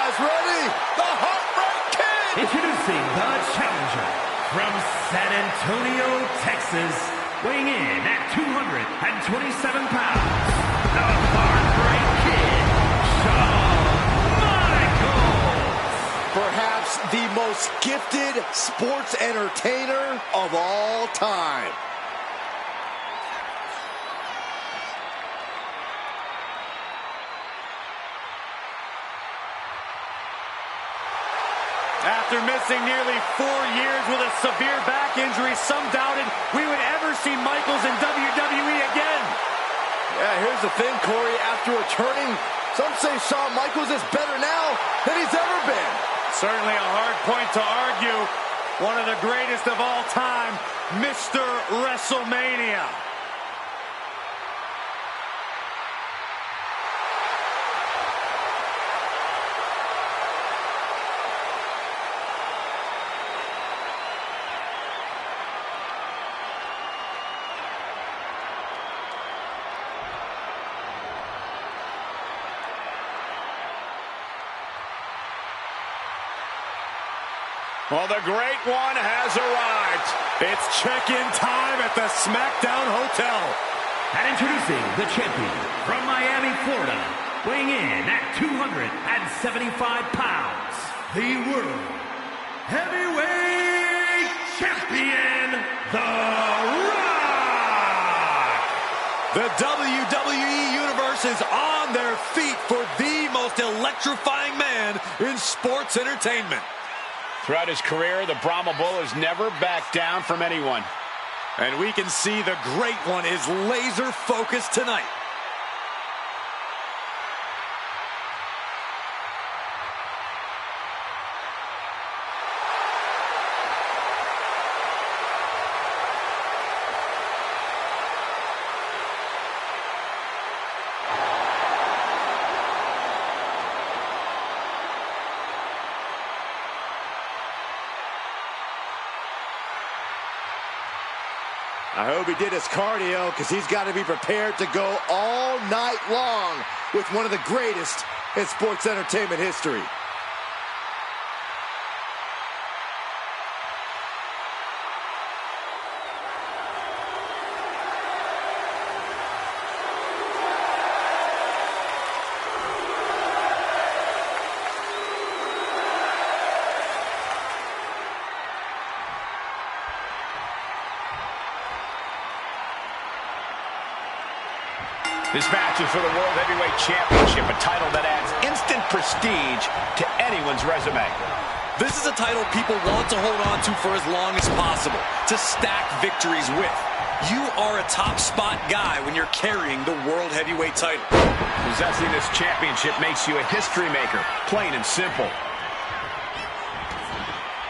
guys ready? The Heartbreak Kid! Introducing the challenger from San Antonio, Texas, weighing in at 227 pounds, the Heartbreak Kid, Shawn Michaels! Perhaps the most gifted sports entertainer of all time. After missing nearly 4 years with a severe back injury, some doubted we would ever see Michaels in WWE again. Yeah, here's the thing, Corey. After returning, some say Shawn Michaels is better now than he's ever been. Certainly a hard point to argue. One of the greatest of all time, Mr. WrestleMania. Well, the Great One has arrived. It's check-in time at the SmackDown Hotel. And introducing the champion from Miami, Florida, weighing in at 275 pounds, the World Heavyweight Champion, The Rock! The WWE Universe is on their feet for the most electrifying man in sports entertainment. Throughout his career, the Brahma Bull has never backed down from anyone. And we can see the Great One is laser focused tonight. I hope he did his cardio, because he's got to be prepared to go all night long with one of the greatest in sports entertainment history. This match is for the World Heavyweight Championship, a title that adds instant prestige to anyone's resume. This is a title people want to hold on to for as long as possible, to stack victories with. You are a top spot guy when you're carrying the World Heavyweight title. Possessing this championship makes you a history maker, plain and simple.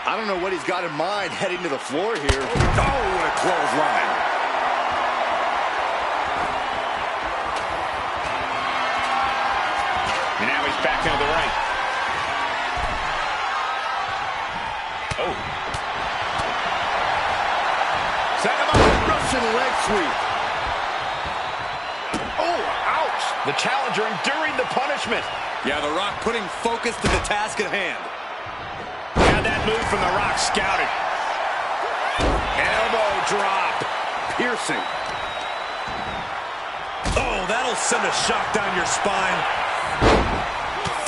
I don't know what he's got in mind heading to the floor here. Oh, what a clothesline. And now he's back into the ring. Oh. Set him up. Russian leg sweep. Oh, ouch. The challenger enduring the punishment. Yeah, The Rock putting focus to the task at hand. Had that move from The Rock scouted. Elbow drop. Piercing. Oh, that'll send a shock down your spine.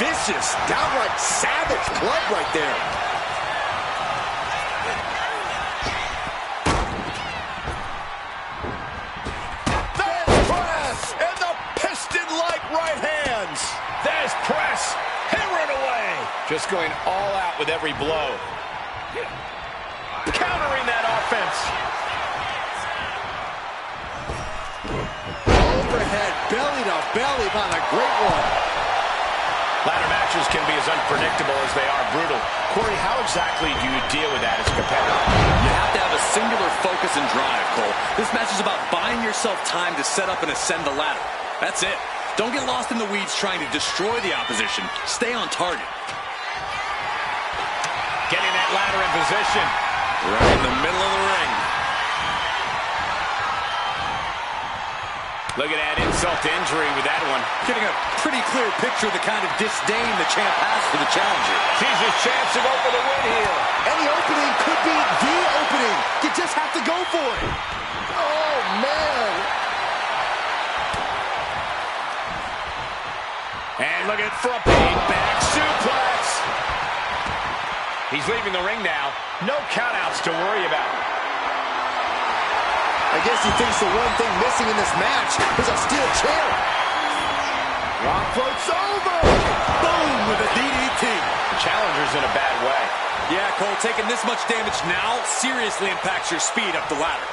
Vicious, downright savage club right there. There's press and the piston-like right hands. There's press. Hammering away. Just going all out with every blow. Countering that offense. Overhead, belly to belly by the Great One. Ladder matches can be as unpredictable as they are brutal. Corey, how exactly do you deal with that as a competitor? You have to have a singular focus and drive, Cole. This match is about buying yourself time to set up and ascend the ladder. That's it. Don't get lost in the weeds trying to destroy the opposition. Stay on target. Getting that ladder in position. Right in the middle of the ring. Look at that insult to injury with that one. Getting a pretty clear picture of the kind of disdain the champ has for the challenger. Sees his chance to go for the win here. Any opening could be the opening. You just have to go for it. Oh, man. And look at flipping back suplex. He's leaving the ring now. No countouts to worry about. I guess he thinks the one thing missing in this match is a steel chair. Rock floats over. Boom with a DDT. The challenger's in a bad way. Yeah, Cole, taking this much damage now seriously impacts your speed up the ladder.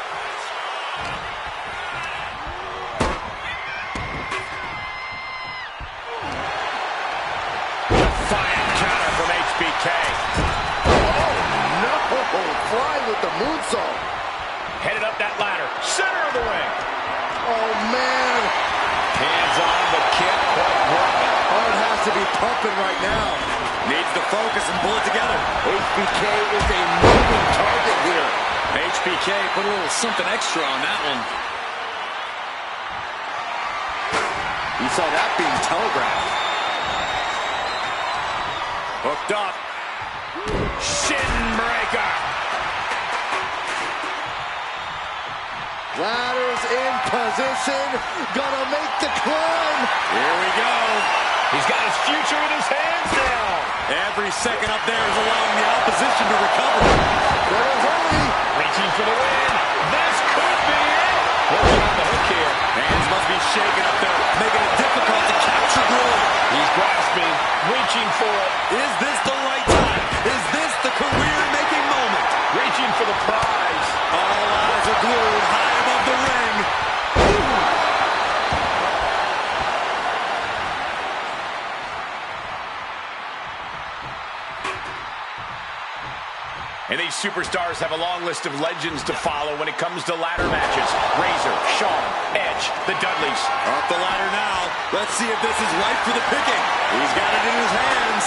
Defiant counter from HBK. Oh, no. Fly with the moonsault. Headed up that ladder. Center of the ring. Oh, man. Hands on, but can't quite work it. Heart has to be pumping right now. Needs to focus and pull it together. HBK is a moving target here. HBK put a little something extra on that one. You saw that being telegraphed. Hooked up. Shin breaker. Ladder's in position. Gonna make the climb. Here we go. He's got his future in his hands now. Every second up there is allowing the opposition to recover. There's Holy. Reaching for the win. This could be it. Working on the hook here. Hands must be shaking up there, making it difficult to capture glory. He's grasping, reaching for it. Is this the right time? Is this the career-making moment? Reaching for the prize. All eyes are glued high above the ring. And these superstars have a long list of legends to follow when it comes to ladder matches. Razor, Shawn, Edge, the Dudleys. Up the ladder now. Let's see if this is right for the picking. He's got it in his hands.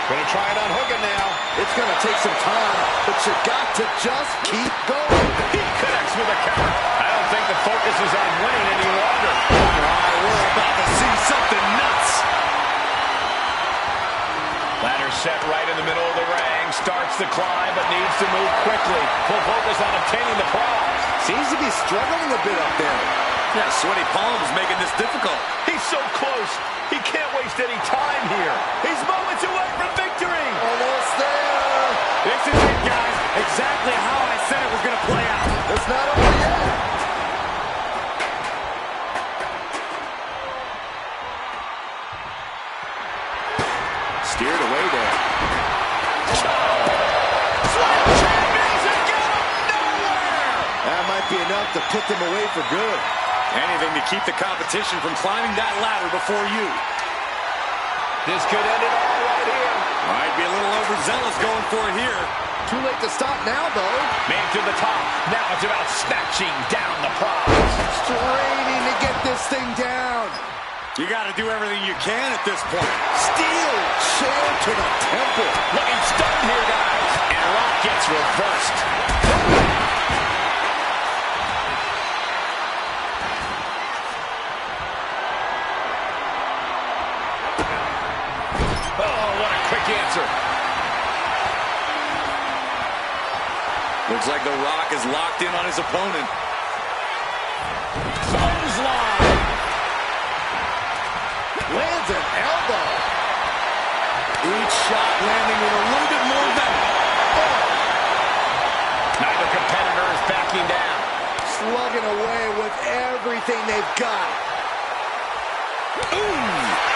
Gonna try it on hooking now. It's gonna take some time, but you got to just keep going. He connects with a counter. I don't think the focus is on winning any longer. We're about to see something nuts. Ladder set right in the middle of the ring. Starts the climb, but needs to move quickly. Full focus on obtaining the prize. Seems to be struggling a bit up there. Yeah, sweaty palms making this difficult. He's so close. He can't waste any time here. He's moments away from victory. Almost there. This is it, guys. Exactly how I said it was going to play out. It's not over yet. Steered away there. That might be enough to put them away for good. Anything to keep the competition from climbing that ladder before you. This could end it all right here. Might be a little overzealous going for it here. Too late to stop now, though. Made to the top. Now it's about snatching down the prize. Straining to get this thing down. You got to do everything you can at this point. Steel chair to the temple. Looking stunned here, guys. And Rock gets reversed. Oh, what a quick answer. Looks like The Rock is locked in on his opponent. Clothesline. Lands an elbow. Each shot landing with a little bit more venom. Neither competitor is backing down. Slugging away with everything they've got. Ooh.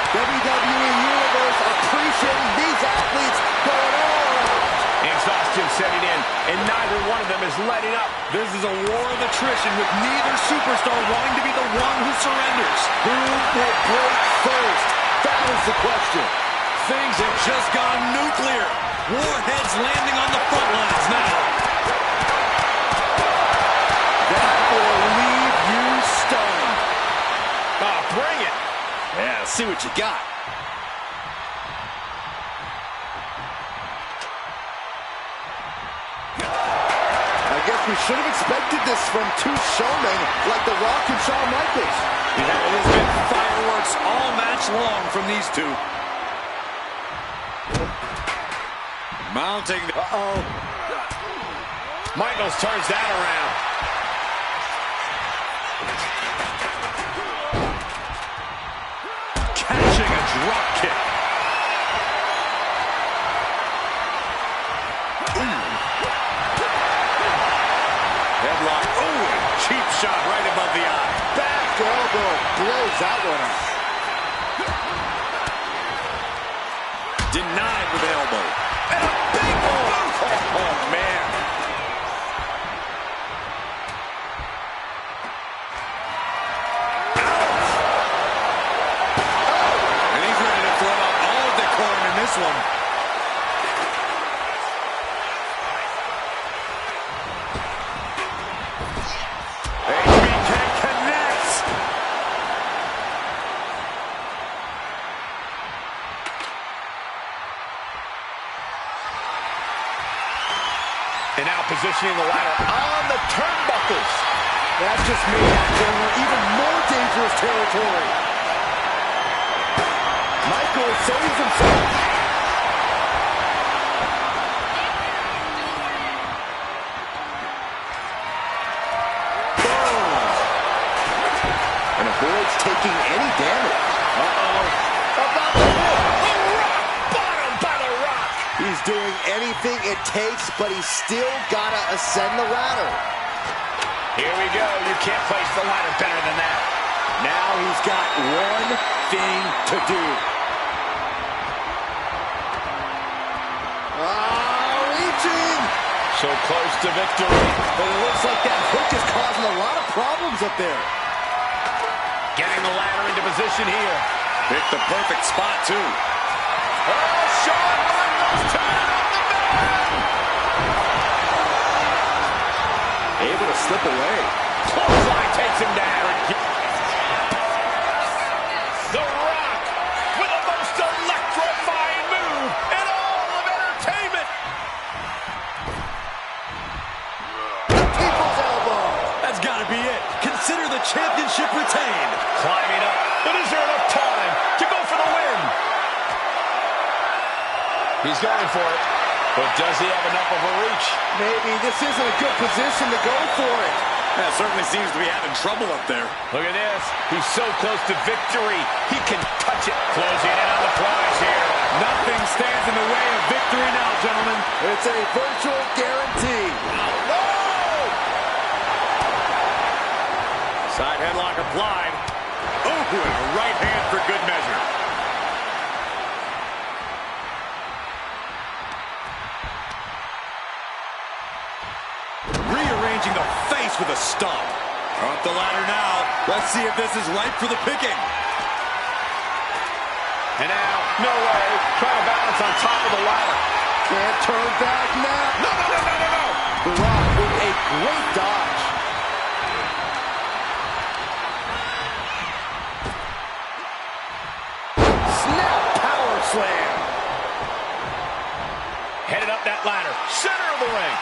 WWE Universe appreciating these athletes going all out. Exhaustion setting in, and neither one of them is letting up. This is a war of attrition with neither superstar wanting to be the one who surrenders. Who will break first? That is the question. Things have just gone nuclear. Warheads landing on the front lines now. That will leave you stunned. Oh, bring it. Yeah, see what you got. guess we should have expected this from two showmen like The Rock and Shawn Michaels. Yeah, it has been fireworks all match long from these two. Mounting. Michaels turns that around. Catching a drop kick. Headlock. Oh, cheap shot right above the eye. Back elbow blows that one up. Denied with an elbow. And a big boot. Oh, man. And he's ready to throw out all of the corn in this one. And now positioning the ladder on the turnbuckles. That's just made that corner even more dangerous territory. Michael saves himself. Boom. And avoids taking any damage. About to hit. The Rock, bottom by the Rock. He's doing anything it takes, but he's still gotta ascend the ladder. Here we go. You can't place the ladder better than that. Now he's got one thing to do. Reaching! So close to victory. But it looks like that hook is causing a lot of problems up there. Getting the ladder into position here. Picked the perfect spot, too. Oh, Shawn Michaels turn on the man. Able to slip away. Clothesline takes him down. The Rock with the most electrifying move in all of entertainment. People's elbow. That's got to be it. Consider the championship retained. Climbing up, but is there enough time to go for the win? He's going for it, but does he have enough of a reach? Maybe this isn't a good position to go for it. That certainly seems to be having trouble up there. Look at this. He's so close to victory. He can touch it. Closing in on the prize here. Nothing stands in the way of victory now, gentlemen. It's a virtual guarantee. Side headlock applied. Oh, and a right hand for good measure. Rearranging the face with a stomp. Up the ladder now. Let's see if this is ripe for the picking. And now, no way. Trying to balance on top of the ladder. Can't turn back now. No. The Rock with a great dodge. Snap power slam. Headed up that ladder. Center of the ring.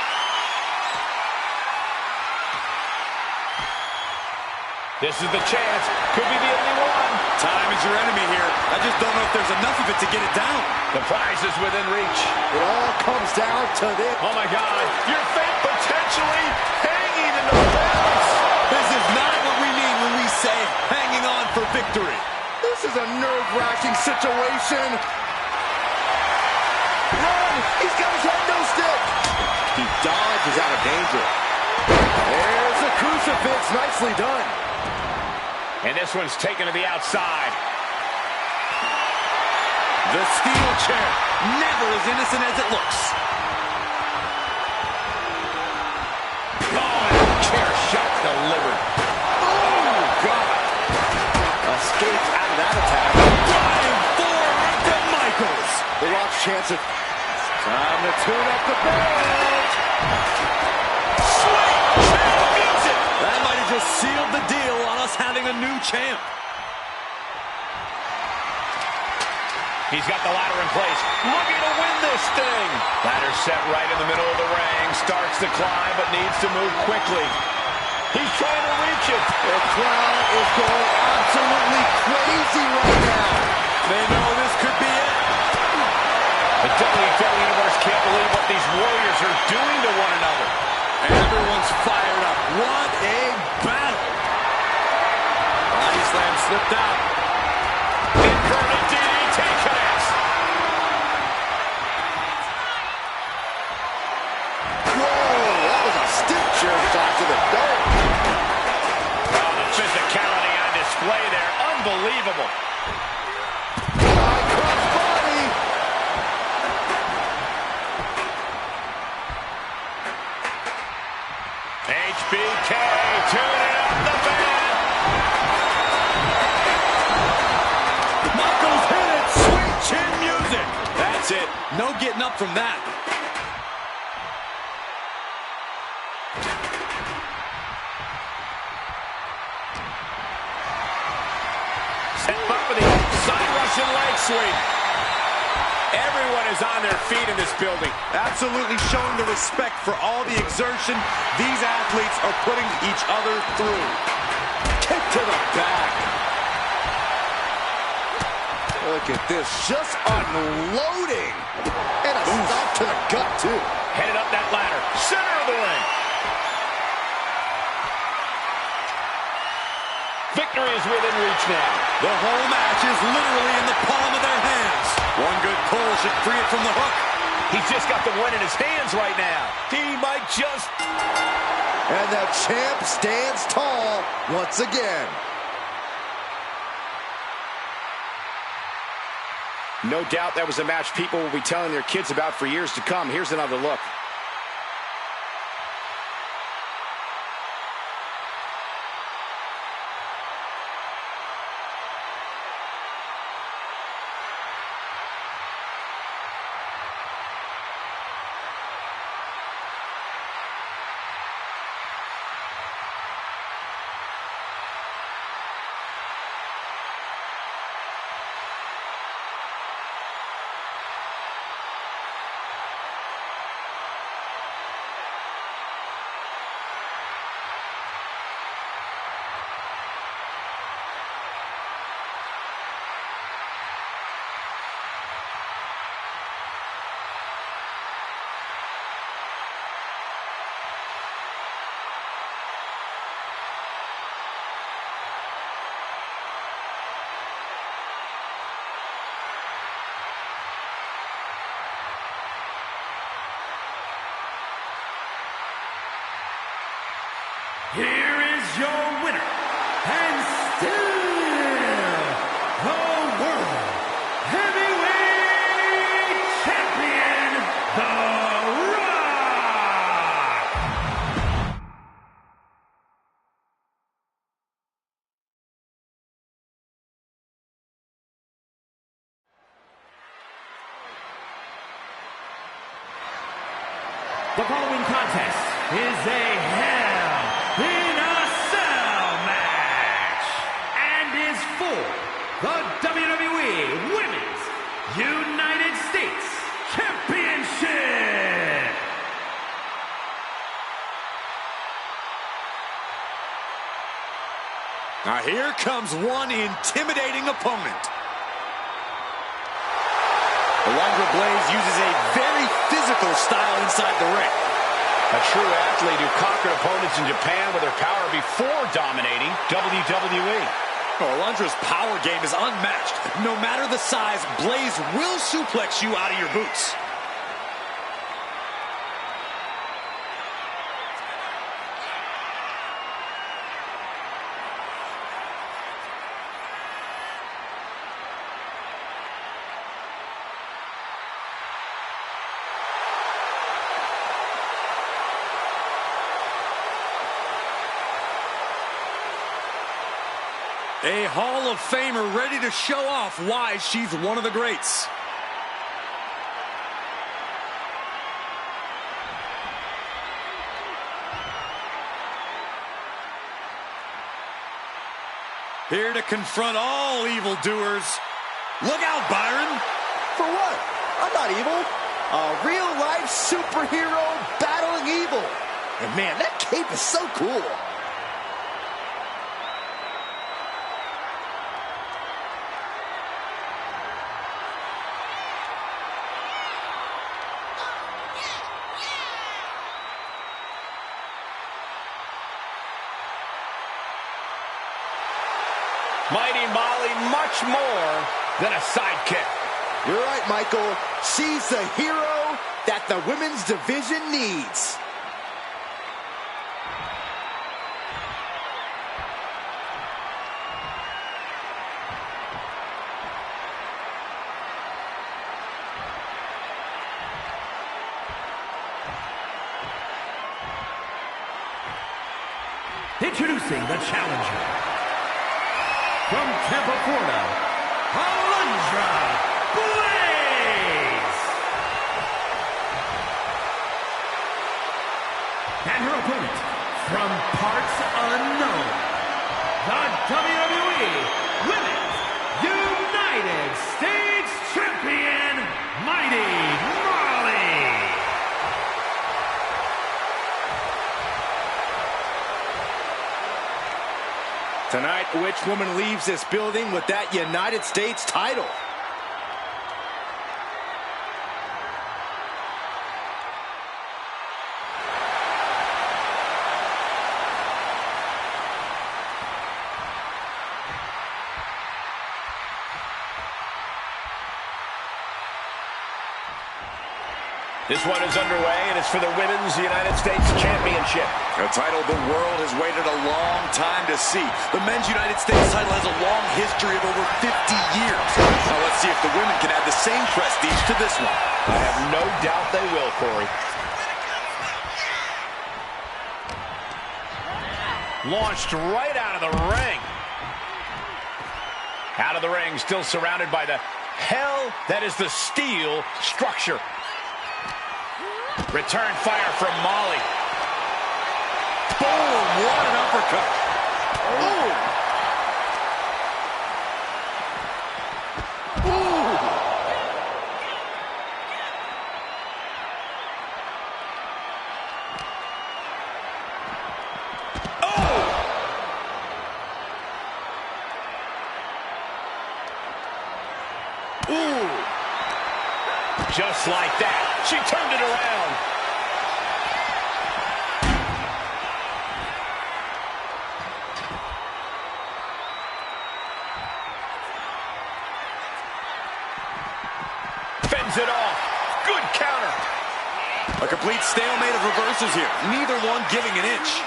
This is the chance. Could be the only one. Time is your enemy here. I just don't know if there's enough of it to get it down. The prize is within reach. It all comes down to this. Oh, my God. Your fate potentially hanging in the balance. This is not what we mean when we say hanging on for victory. This is a nerve-wracking situation. Run! He's got his head no stick. He dodges out of danger. There's a crucifix. Nicely done. And this one's taken to the outside. The steel chair, never as innocent as it looks. Oh, and chair shot delivered. Oh, God. Escapes out of that attack. Flying forward to Michaels. The Rock's chance of... Time to tune up the belt. Sweet chair music. That might have just sealed the deal on us having a new champ. He's got the ladder in place. Looking to win this thing. Ladder set right in the middle of the ring. Starts to climb, but needs to move quickly. He's trying to reach it. The crowd is going absolutely crazy right now. They know this could be it. The WWE Universe can't believe what these Warriors are doing to one another. Everyone's fired up. What a battle. Body slam slipped out. Inverted DDT connects. Whoa, that was a stiff chair shot to the dome. Oh, the physicality on display there. Unbelievable. Crossbody. HBK tuning up the band. Michaels hit it. Sweet chin music. That's it. No getting up from that. Step up with the side Russian leg sweep. Everyone is on their feet in this building. Absolutely showing the respect for all the exertion these athletes are putting each other through. Kick to the back. Look at this, just unloading. And a stop to the gut, too. Headed up that ladder. Center of the ring. Victory is within reach now. The whole match is literally in the palm of their hands. One good pull should free it from the hook. He's just got the win in his hands right now. He might just... And the champ stands tall once again. No doubt that was a match people will be telling their kids about for years to come. Here's another look. Here is your winner, and still the World Heavyweight Champion, The Rock! The following contest is a Hell in a Cell match and is for the WWE Women's United States Championship. Now here comes one intimidating opponent. Alundra Blaze uses a very physical style inside the ring. A true athlete who conquered opponents in Japan with her power before dominating WWE. Alundra's power game is unmatched. No matter the size, Blaze will suplex you out of your boots. A Hall of Famer ready to show off why she's one of the greats. Here to confront all evildoers. Look out, Byron. For what? I'm not evil. A real-life superhero battling evil. And man, that cape is so cool. Mighty Molly, much more than a sidekick. You're right, Michael. She's the hero that the women's division needs. Introducing the challenger from Tampa, Florida, Alundra Blaze. And her opponent from parts unknown, the WWE Women's United States Champion, Mighty Molly. Tonight, which woman leaves this building with that United States title? This one is underway, and it's for the Women's United States Championship. A title the world has waited a long time to see. The Men's United States title has a long history of over 50 years. Now let's see if the women can add the same prestige to this one. I have no doubt they will, Corey. Launched right out of the ring. Out of the ring, still surrounded by the hell that is the steel structure. Return fire from Molly. Boom! What an uppercut. Ooh! Ooh! Oh! Ooh! Just like that, she turned it around. Fends it off. Good counter. A complete stalemate of reversals here. Neither one giving an inch.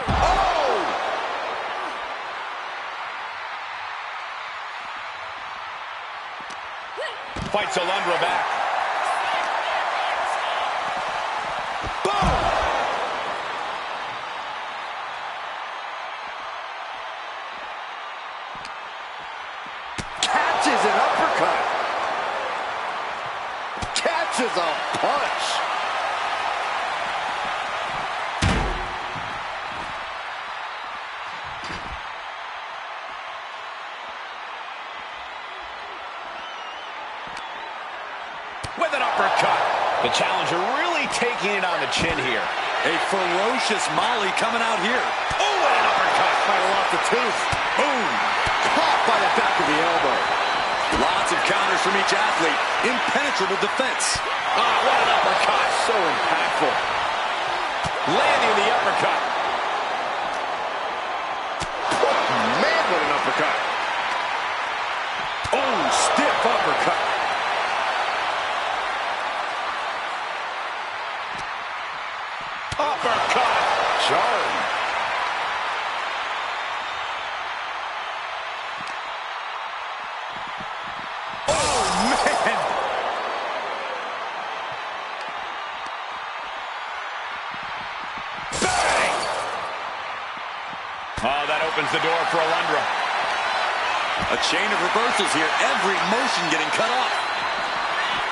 Oh! Fights Alundra back. Boom! Catches an uppercut. Catches a punch. With an uppercut. The challenger really taking it on the chin here. A ferocious Molly coming out here. Oh, and an uppercut. Right off the tooth. Boom! Caught by the back of the elbow. Lots of counters from each athlete. Impenetrable defense. Ah, what an uppercut. So impactful. Landing the uppercut. Man, what an uppercut. Oh, stiff uppercut. Uppercut. Jarring. Oh, man. Bang! Oh, that opens the door for Alundra. A chain of reversals here. Every motion getting cut off.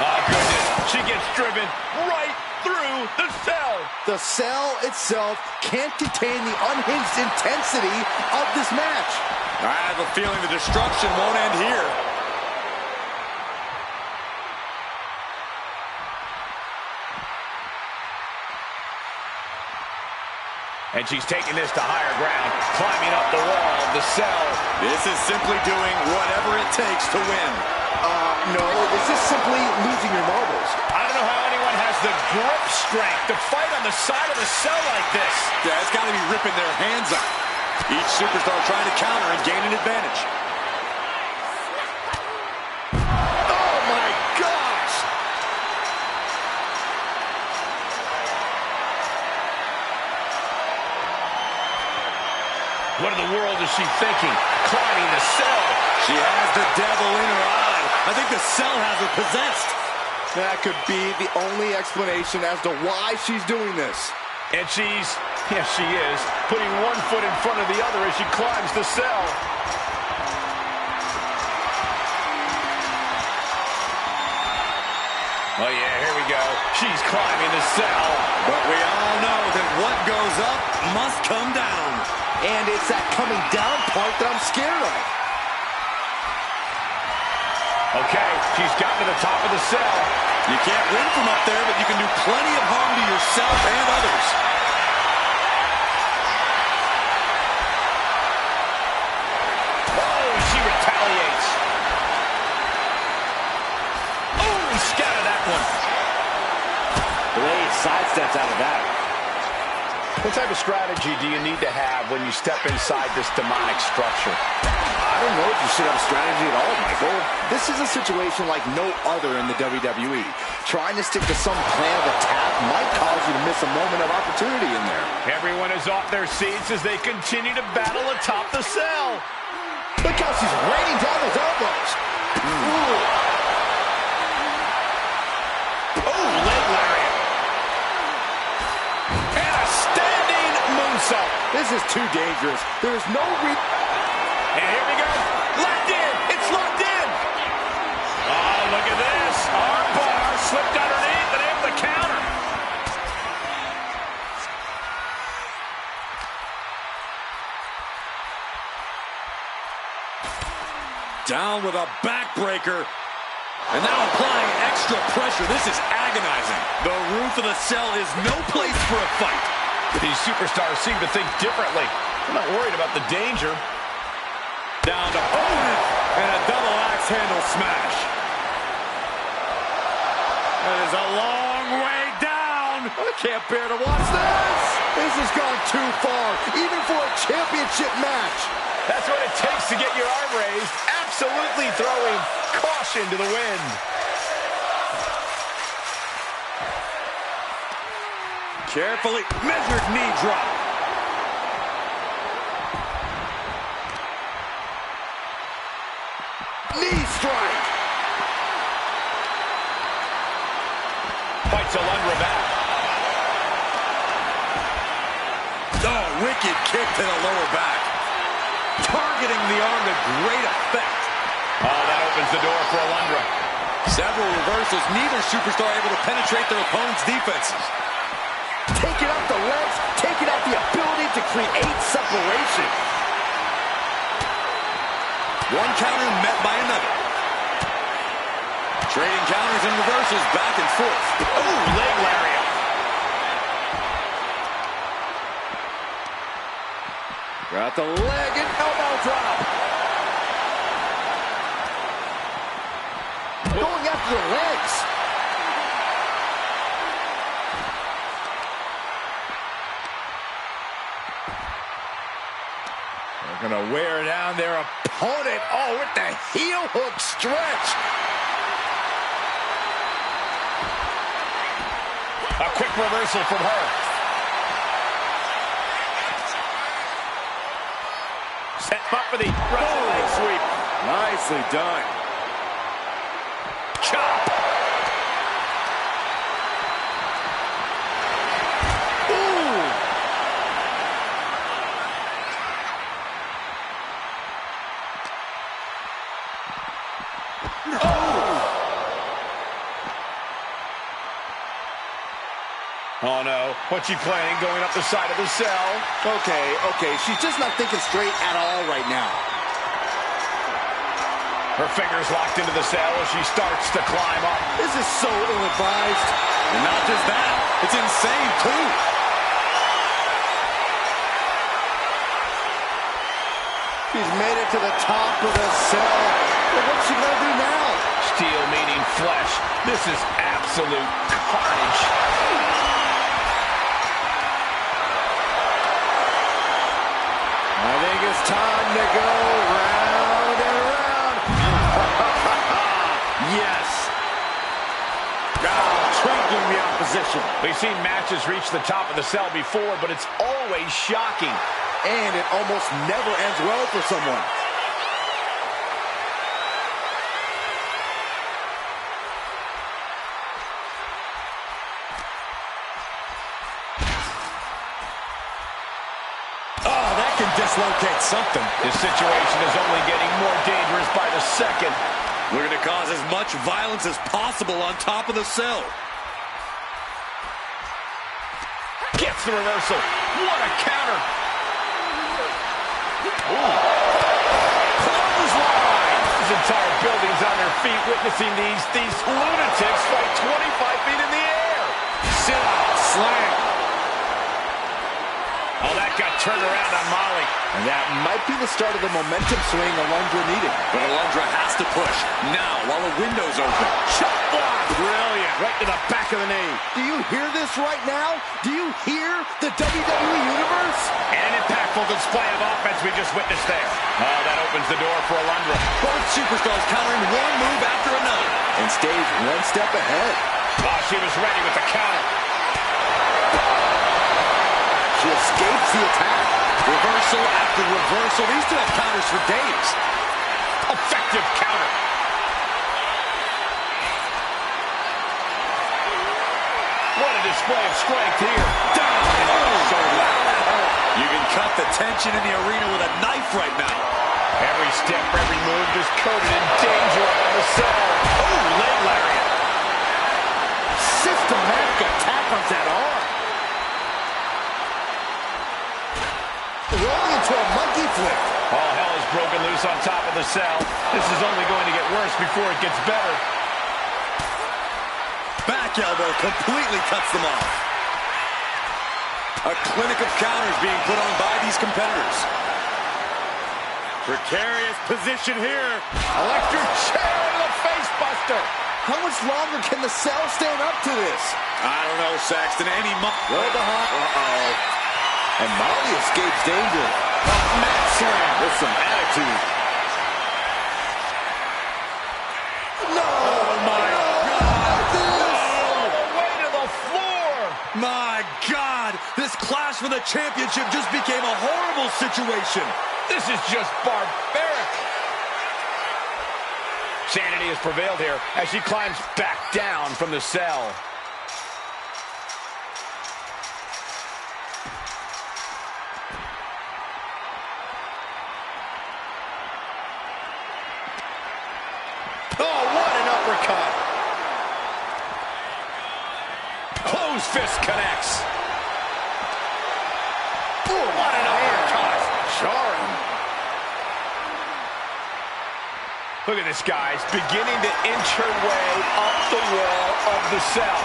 Oh, goodness. She gets driven right through the cell. The cell itself can't contain the unhinged intensity of this match. I have a feeling the destruction won't end here. And she's taking this to higher ground, climbing up the wall of the cell. This is simply doing whatever it takes to win. No, this is simply losing your marbles. I don't know how anyone has the grip strength to fight on the side of the cell like this. Yeah, it's got to be ripping their hands out. Each superstar trying to counter and gain an advantage. Oh, my gosh! What in the world is she thinking? Climbing the cell. She has the devil in her eye. I think the cell has her possessed. That could be the only explanation as to why she's doing this. And she's, yes she is, putting one foot in front of the other as she climbs the cell. Oh yeah, here we go. She's climbing the cell. But we all know that what goes up must come down. And it's that coming down part that I'm scared of. Okay, she's gotten to the top of the cell. You can't win from up there, but you can do plenty of harm to yourself and others. Oh, she retaliates. Oh, he scattered that one. Blade sidesteps out of that. What type of strategy do you need to have when you step inside this demonic structure? I don't know if you should have a strategy at all, Michael. This is a situation like no other in the WWE. Trying to stick to some plan of attack might cause you to miss a moment of opportunity in there. Everyone is off their seats as they continue to battle atop the cell. Look how she's raining down those elbows. Oh, leg lariat. And a standing moonsault. This is too dangerous. There is no reason. And here we go. Locked in. It's locked in. Oh, look at this. Arm bar slipped underneath and able to counter. Down with a backbreaker. And now applying extra pressure. This is agonizing. The roof of the cell is no place for a fight. These superstars seem to think differently. I'm not worried about the danger. Down to opponent. And a double axe handle smash. That is a long way down. I can't bear to watch this. This has gone too far, even for a championship match. That's what it takes to get your arm raised. Absolutely throwing caution to the wind. Carefully measured knee drop. Knee strike. Fights Alundra back. Oh, wicked kick to the lower back. Targeting the arm to great effect. Oh, that opens the door for Alundra. Several reversals. Neither superstar able to penetrate their opponent's defenses. Taking out the legs, taking out the ability to create separation. One counter met by another. Trading counters and reversals back and forth. Oh, leg lariat. Got the leg and elbow drop. Going after the legs. They're going to wear down their opponent. Oh, with the heel hook stretch. A quick reversal from her. Set up for the Russian leg sweep. Nicely done. Chop. Ooh. Oh, no. What's she playing? Going up the side of the cell. Okay. She's just not thinking straight at all right now. Her fingers locked into the cell as she starts to climb up. This is so ill-advised. And not just that, it's insane too. She's made it to the top of the cell. But what's she gonna do now? Steel meeting flesh. This is absolute carnage. I think it's time to go round and round. Yes. Shrinking the opposition. We've seen matches reach the top of the cell before, but it's always shocking. And it almost never ends well for someone. Oh, that can dislocate something. This situation is only getting more dangerous by the second. We're going to cause as much violence as possible on top of the cell. Gets the reversal. What a counter. Clothesline. This entire building's on their feet witnessing these lunatics fight 25 feet in the air. Sit out, slam. Oh, that got turned around on Molly. And that might be the start of the momentum swing Alundra needed. But Alundra has to push now while the window's open. Shot block! Brilliant. Right to the back of the knee. Do you hear this right now? Do you hear the WWE Universe? And an impactful display of offense we just witnessed there. Oh, that opens the door for Alundra. Both superstars countering one move after another. And stays one step ahead. Oh, she was ready with the counter. She escapes the attack. Reversal after reversal. These two have counters for days. Effective counter. What a display of strength here. Down. Oh, so loud. You can cut the tension in the arena with a knife right now. Every step, every move just coated in danger on the cell. Oh, leg lariat. Systematic attack on that arm. Rolling into a monkey flip. All hell is broken loose on top of the cell. This is only going to get worse before it gets better. Back elbow completely cuts them off. A clinic of counters being put on by these competitors. Precarious position here. Electric chair into the face buster. How much longer can the cell stand up to this? I don't know, Saxton. Go behind. Uh-oh. And Molly escapes danger. Mat slam With some attitude. No! Oh, my God! All the way to the floor. My God! This clash for the championship just became a horrible situation. This is just barbaric. Sanity has prevailed here as she climbs back down from the cell. Oh, what an uppercut. Closed fist connects. Oh, what an uppercut. Jarring. Look at this, guys. Beginning to inch her way up the wall of the cell.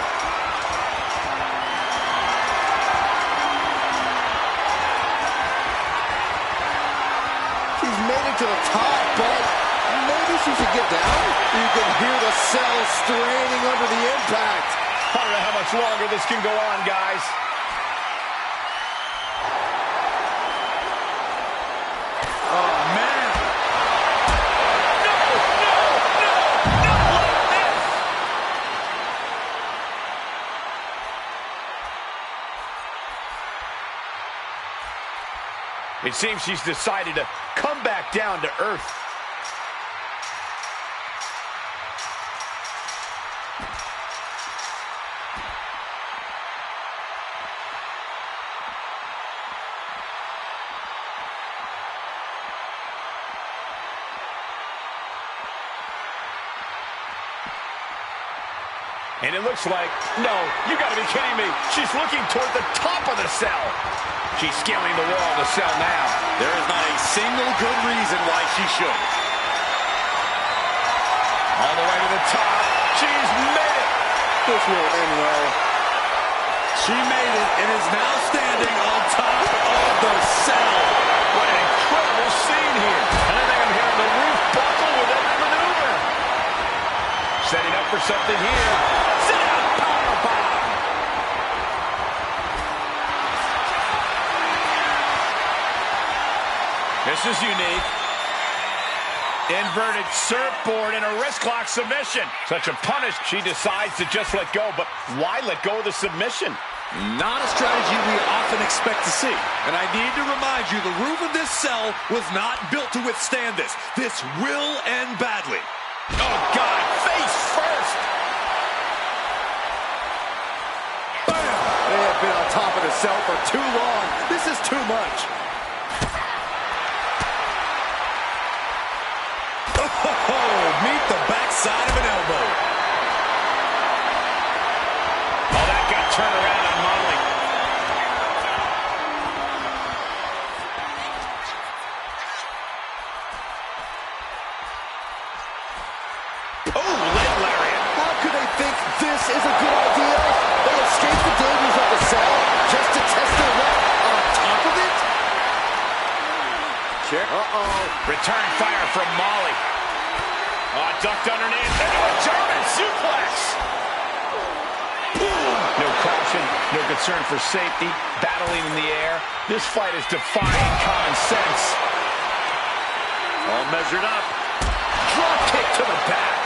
She's made it to the top, but maybe she should get down. You can hear the cell straining under the impact. I don't know how much longer this can go on, guys. Oh, man! No, not like this! It seems she's decided to come back down to earth. And it looks like, no, you gotta be kidding me. She's looking toward the top of the cell. She's scaling the wall of the cell now. There is not a single good reason why she should. All the way to the top. She's made it. This will end well. She made it and is now standing on top of the cell. What an incredible scene here. something here. Sit out, powerbomb. This is unique. Inverted surfboard and a wrist lock submission. Such a punish. She decides to just let go, but why let go of the submission? Not a strategy we often expect to see. And I need to remind you, the roof of this cell was not built to withstand this. This will end badly. Oh, God, face first. Bam! They have been on top of the cell for too long. This is too much. Oh, meet the backside of an elbow. Oh, that got turned around on Molly. Oh, leg lariat. How could they think this is a good idea? They escaped the dangers of the cell just to test their luck on top of it? Kick. Uh-oh. Return fire from Molly. Oh, ducked underneath. Into a German suplex. Boom. No caution, no concern for safety. Battling in the air. This fight is defying common sense. All measured up. Drop kick to the back.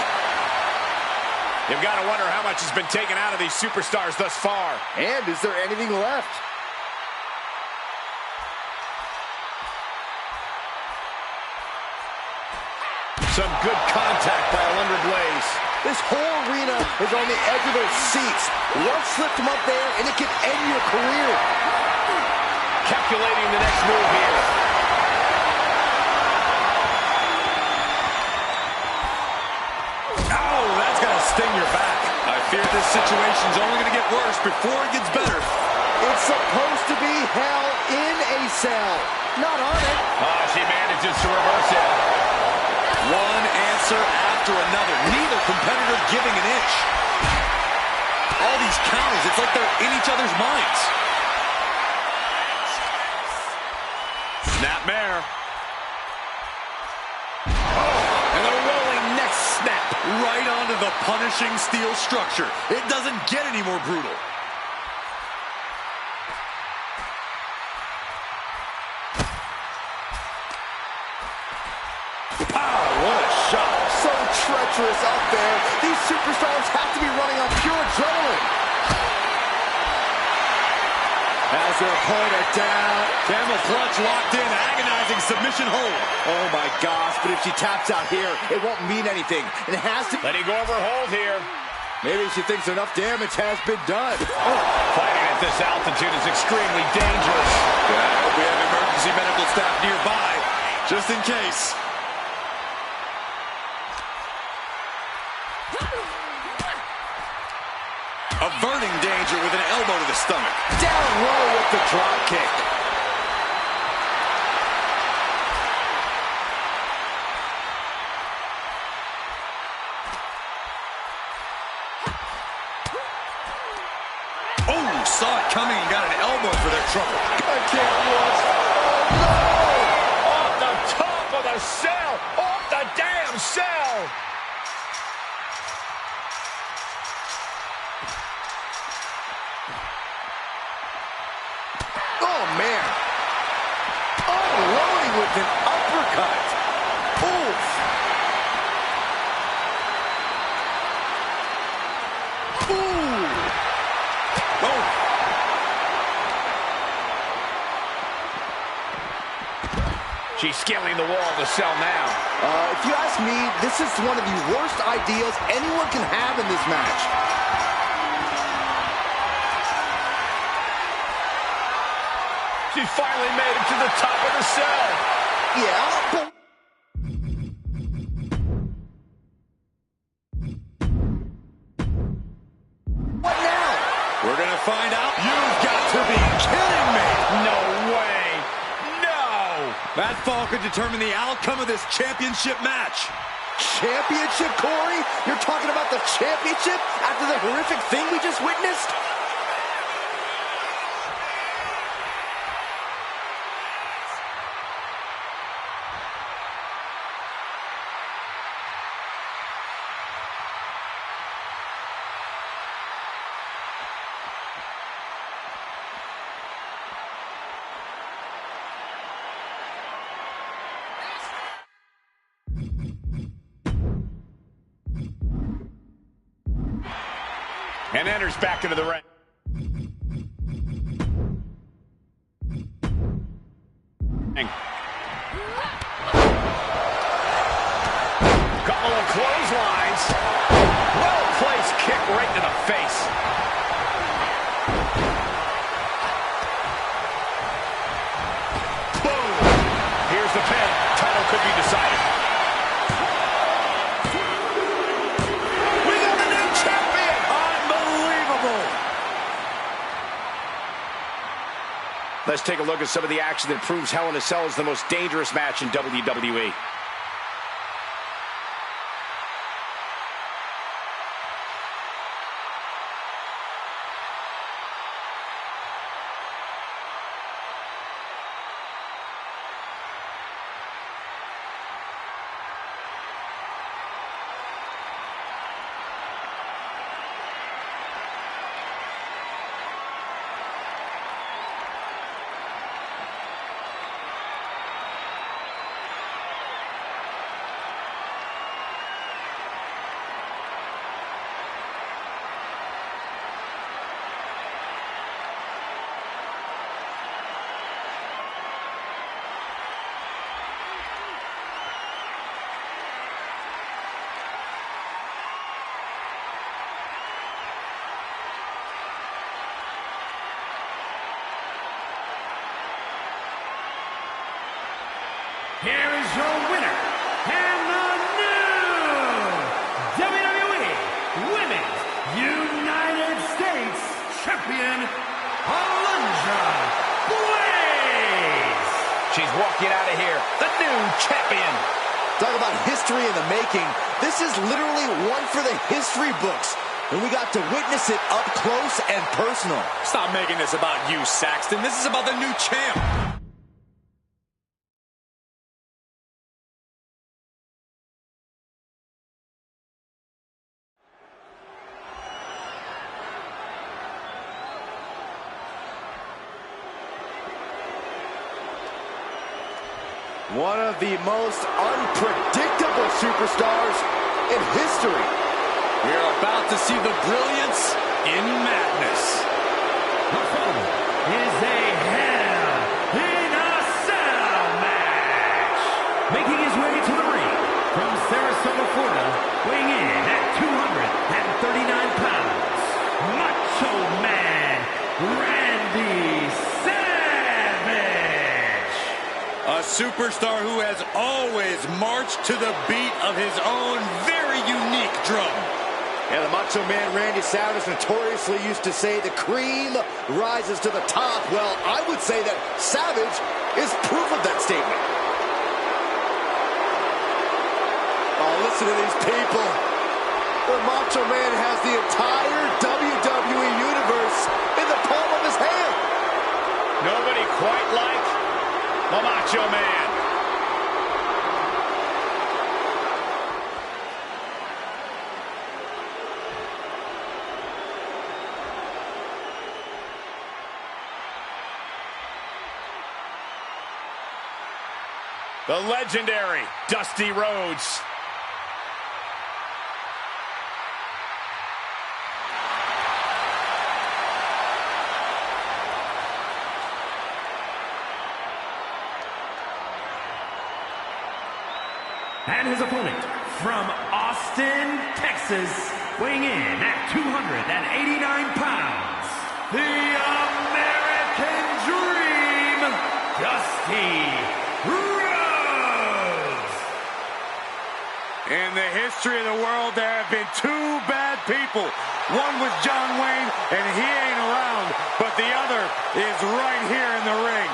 You've got to wonder how much has been taken out of these superstars thus far. And is there anything left? Some good contact by Alundra Blaze. This whole arena is on the edge of their seats. One slip from up there, and it can end your career. Calculating the next move here. Oh, that's going to sting your back. I fear this situation's only going to get worse before it gets better. It's supposed to be hell in a cell, not on it. Oh, she manages to reverse it. One answer after another. Neither competitor giving an inch. All these counters, it's like they're in each other's minds. Snapmare. Oh, and a rolling neck snap right onto the punishing steel structure. It doesn't get any more brutal. Treacherous up there. These superstars have to be running on pure adrenaline. As their opponent down. Camel clutch locked in, agonizing submission hold. Oh my gosh, but if she taps out here, it won't mean anything. It has to. Letting go of her hold here. Maybe she thinks enough damage has been done. Oh. Fighting at this altitude is extremely dangerous. Yeah, we have emergency medical staff nearby, just in case. Averting danger with an elbow to the stomach. Down low with the drop kick. Oh, saw it coming and got an elbow for their trouble. I can't watch. Oh, no! Off the top of the cell. Off the damn cell. Oh, man. Unloading with an uppercut. Oof. Ooh. Oh. She's scaling the wall of the cell now. If you ask me, this is one of the worst ideas anyone can have in this match. She finally made it to the top of the cell. Yeah, but... what now? We're going to find out. You've got to be kidding me. No way. No. That fall could determine the outcome of this championship match. Championship, Corey? You're talking about the championship after the horrific thing we just witnessed? And enters back into the ring. Couple of clotheslines. Well-placed kick right to the face. Boom. Here's the pin. Title could be decided. We got the new champion. Unbelievable. Let's take a look at some of the action that proves Hell in a Cell is the most dangerous match in WWE. Here is your winner, and the new WWE Women's United States Champion, Alundra Blaze. She's walking out of here, the new champion. Talk about history in the making. This is literally one for the history books. And we got to witness it up close and personal. Stop making this about you, Saxton. This is about the new champ. One of the most unpredictable superstars in history. We're about to see the brilliance in madness. The following is a Hell in a Cell match. Making his way to the ring from Sarasota, Florida, weighing in at 239 pounds, Macho Man Randy Savage. A superstar who has always marched to the beat of his own very unique drum. And the Macho Man Randy Savage notoriously used to say the cream rises to the top. Well, I would say that Savage is proof of that statement. Oh, listen to these people. The Macho Man has the entire WWE Universe in the palm of his hand. Nobody quite like the Macho Man. The legendary Dusty Rhodes. And his opponent from Austin, Texas, weighing in at 289 pounds, the American Dream, Dusty Rhodes. In the history of the world, there have been two bad people. One was John Wayne, and he ain't around, but the other is right here in the ring.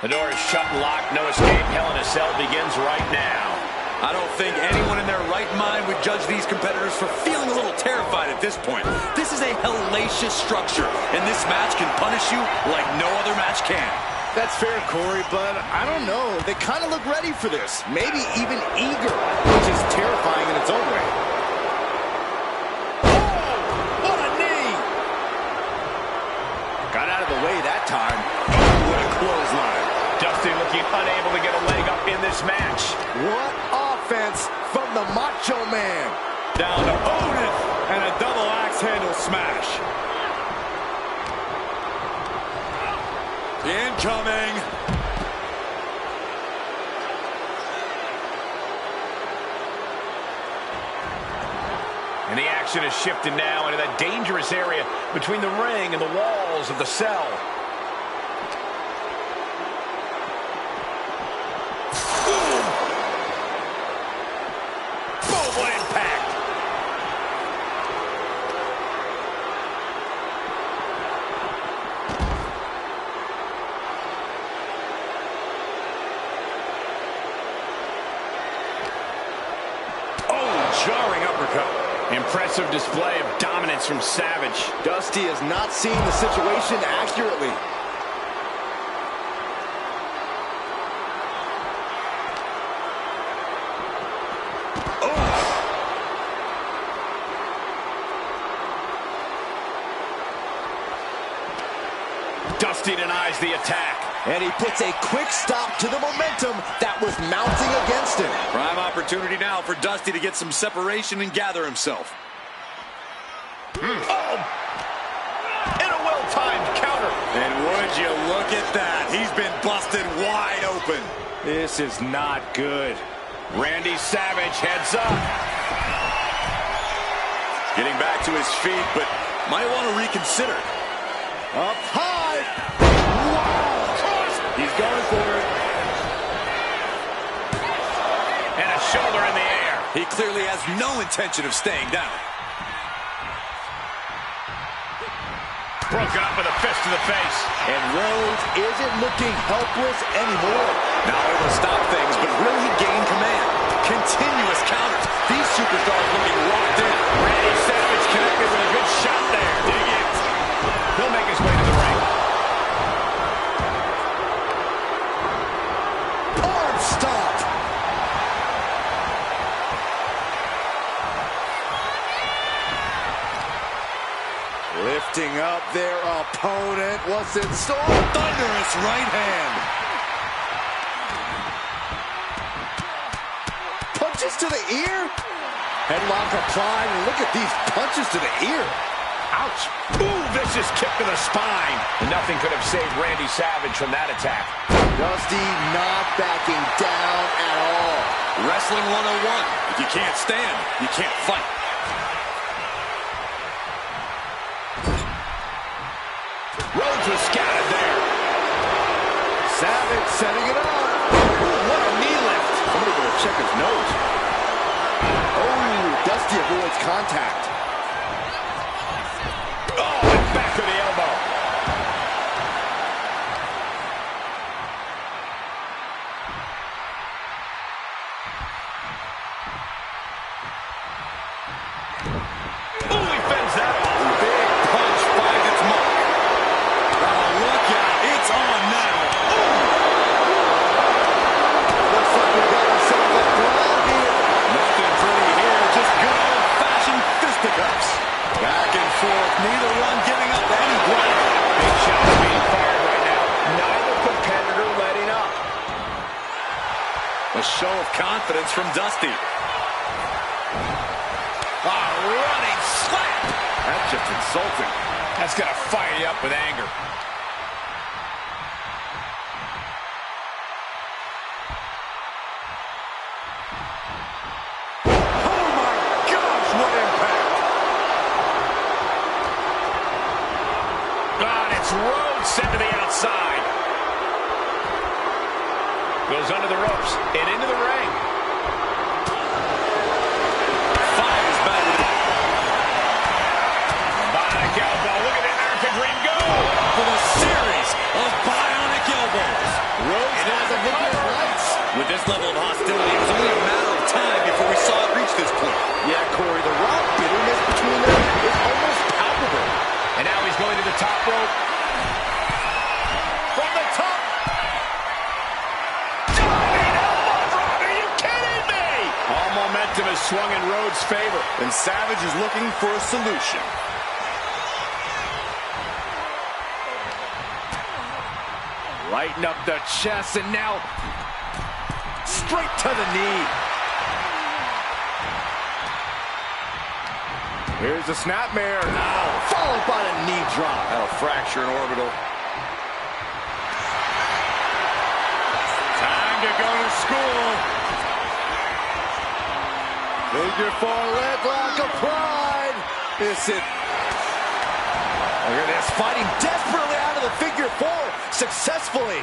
The door is shut and locked. No escape. Hell in a Cell begins right now. I don't think anyone in their right mind would judge these competitors for feeling a little terrified at this point. This is a hellacious structure, and this match can punish you like no other match can. That's fair, Corey, but I don't know. They kind of look ready for this. Maybe even eager, which is terrifying in its own way. Oh, what a knee! Got out of the way that time. Oh, what a clothesline. Dusty looking unable to get a leg up in this match. What offense from the Macho Man. Down to Otis and a double axe handle smash. Incoming. And the action is shifted now into that dangerous area between the ring and the walls of the cell. Boom! Boom, what impact! Oh, jarring uppercut. Impressive display of dominance from Savage. Dusty is not seeing the situation accurately. Dusty denies the attack. And he puts a quick stop to the momentum that was mounting against him. Prime opportunity now for Dusty to get some separation and gather himself. Oh! And a well-timed counter. And would you look at that? He's been busted wide open. This is not good. Randy Savage heads up. Getting back to his feet, but might want to reconsider. Up high. Wow. He's going for it. And a shoulder in the air. He clearly has no intention of staying down. Broken up with a fist to the face. And Rhodes isn't looking helpless anymore. Not able to stop things, but really gain command. Continuous counters. These superstars looking locked in. Randy Savage connected with a good shot there. Dig it. He'll make his way to the ring. Arm stop. Lifting up their opponent. What's in store? Thunderous right hand. Punches to the ear. Headlock applied. And look at these punches to the ear. Ouch. Ooh, vicious kick to the spine. And nothing could have saved Randy Savage from that attack. Dusty not backing down at all. Wrestling 101. If you can't stand, you can't fight. Rhodes was scouted there. Savage setting it up. Ooh, what a knee lift. Somebody better check his nose. Oh, Dusty avoids contact. Oh, and back to the elbow. Ooh, he fends that off. Big punch finds its mark. Oh, look out. It's on now. Looks like we got ourselves a brawl here. Nothing pretty here. Just good old-fashioned fisticuffs. Back and forth. Neither one giving up any ground. Big shots being fired right now. Neither competitor letting up. A show of confidence from Dusty. A running slap. That's just insulting. That's going to fire you up with anger. Oh, my gosh, what impact. God, it's Rhodes sent to the outside. Goes under the ropes and into the ring. Fires back with it. Bionic elbow. Look at the American Dream go. For the series of bionic elbows. Rhodes has a look at lights. With this level of hostility, it was only a matter of time before we saw it reach this point. Yeah, Corey, the raw bitterness between them is almost palpable. And now he's going to the top rope. From the top. favor. And Savage is looking for a solution. Lighten up the chest, and now straight to the knee. Here's a snapmare. Now Followed by a knee drop. That'll fracture an orbital. time to go to school. Figure 4 leg lock of pride. Is it? Look at this, fighting desperately out of the figure 4 successfully.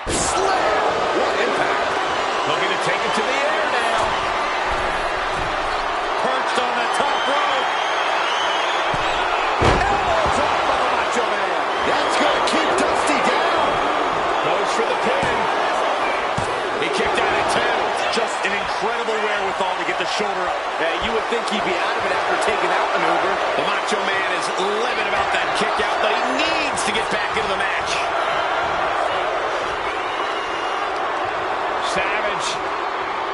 Slam! What impact. Looking to take it to the air now. Perched on the top rope. Elbow drop by the Macho Man. That's going to keep Dusty down. Goes for the pin. He kicked out at 2. Just an incredible wherewithal to get the shoulder up. You would think he'd be out of it after taking that maneuver. The Macho Man is livid about that kick out, but he needs to get back into the match. Savage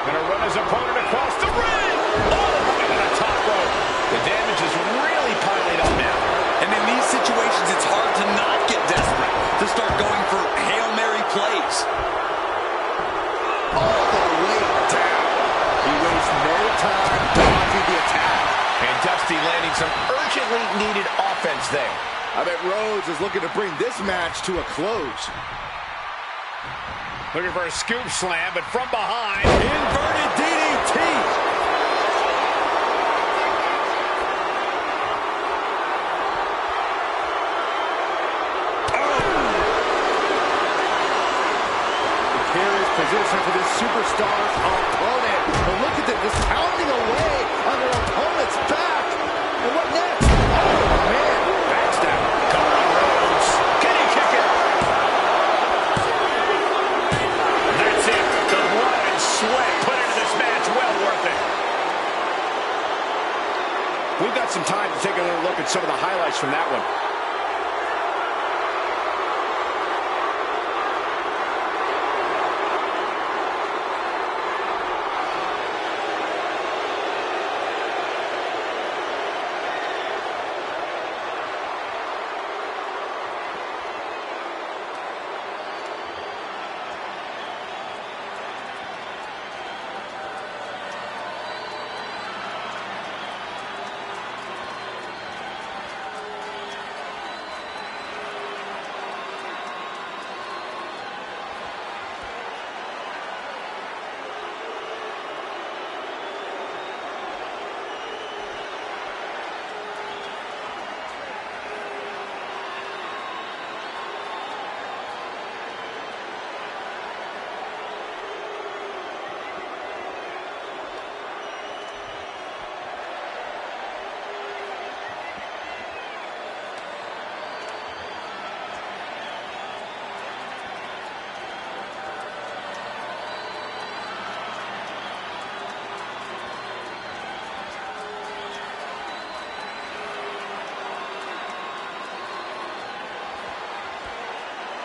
gonna run his opponent across the ring. Oh, right on the top rope. The damage is really piling up now. And in these situations, it's hard to not get desperate, to start going for Hail Mary plays. All the way down. He wastes no time dodging the attack. And Dusty landing some urgently needed offense there. I bet Rhodes is looking to bring this match to a close. Looking for a scoop slam, but from behind. Inverted DDT. Position for this superstar's opponent. But look at them, just pounding away on their opponent's back. And what next? Oh, man. Backstab. Come on, Rhodes. Can he kick it? That's it. The blood and sweat put into this match. Well worth it. We've got some time to take a little look at some of the highlights from that one.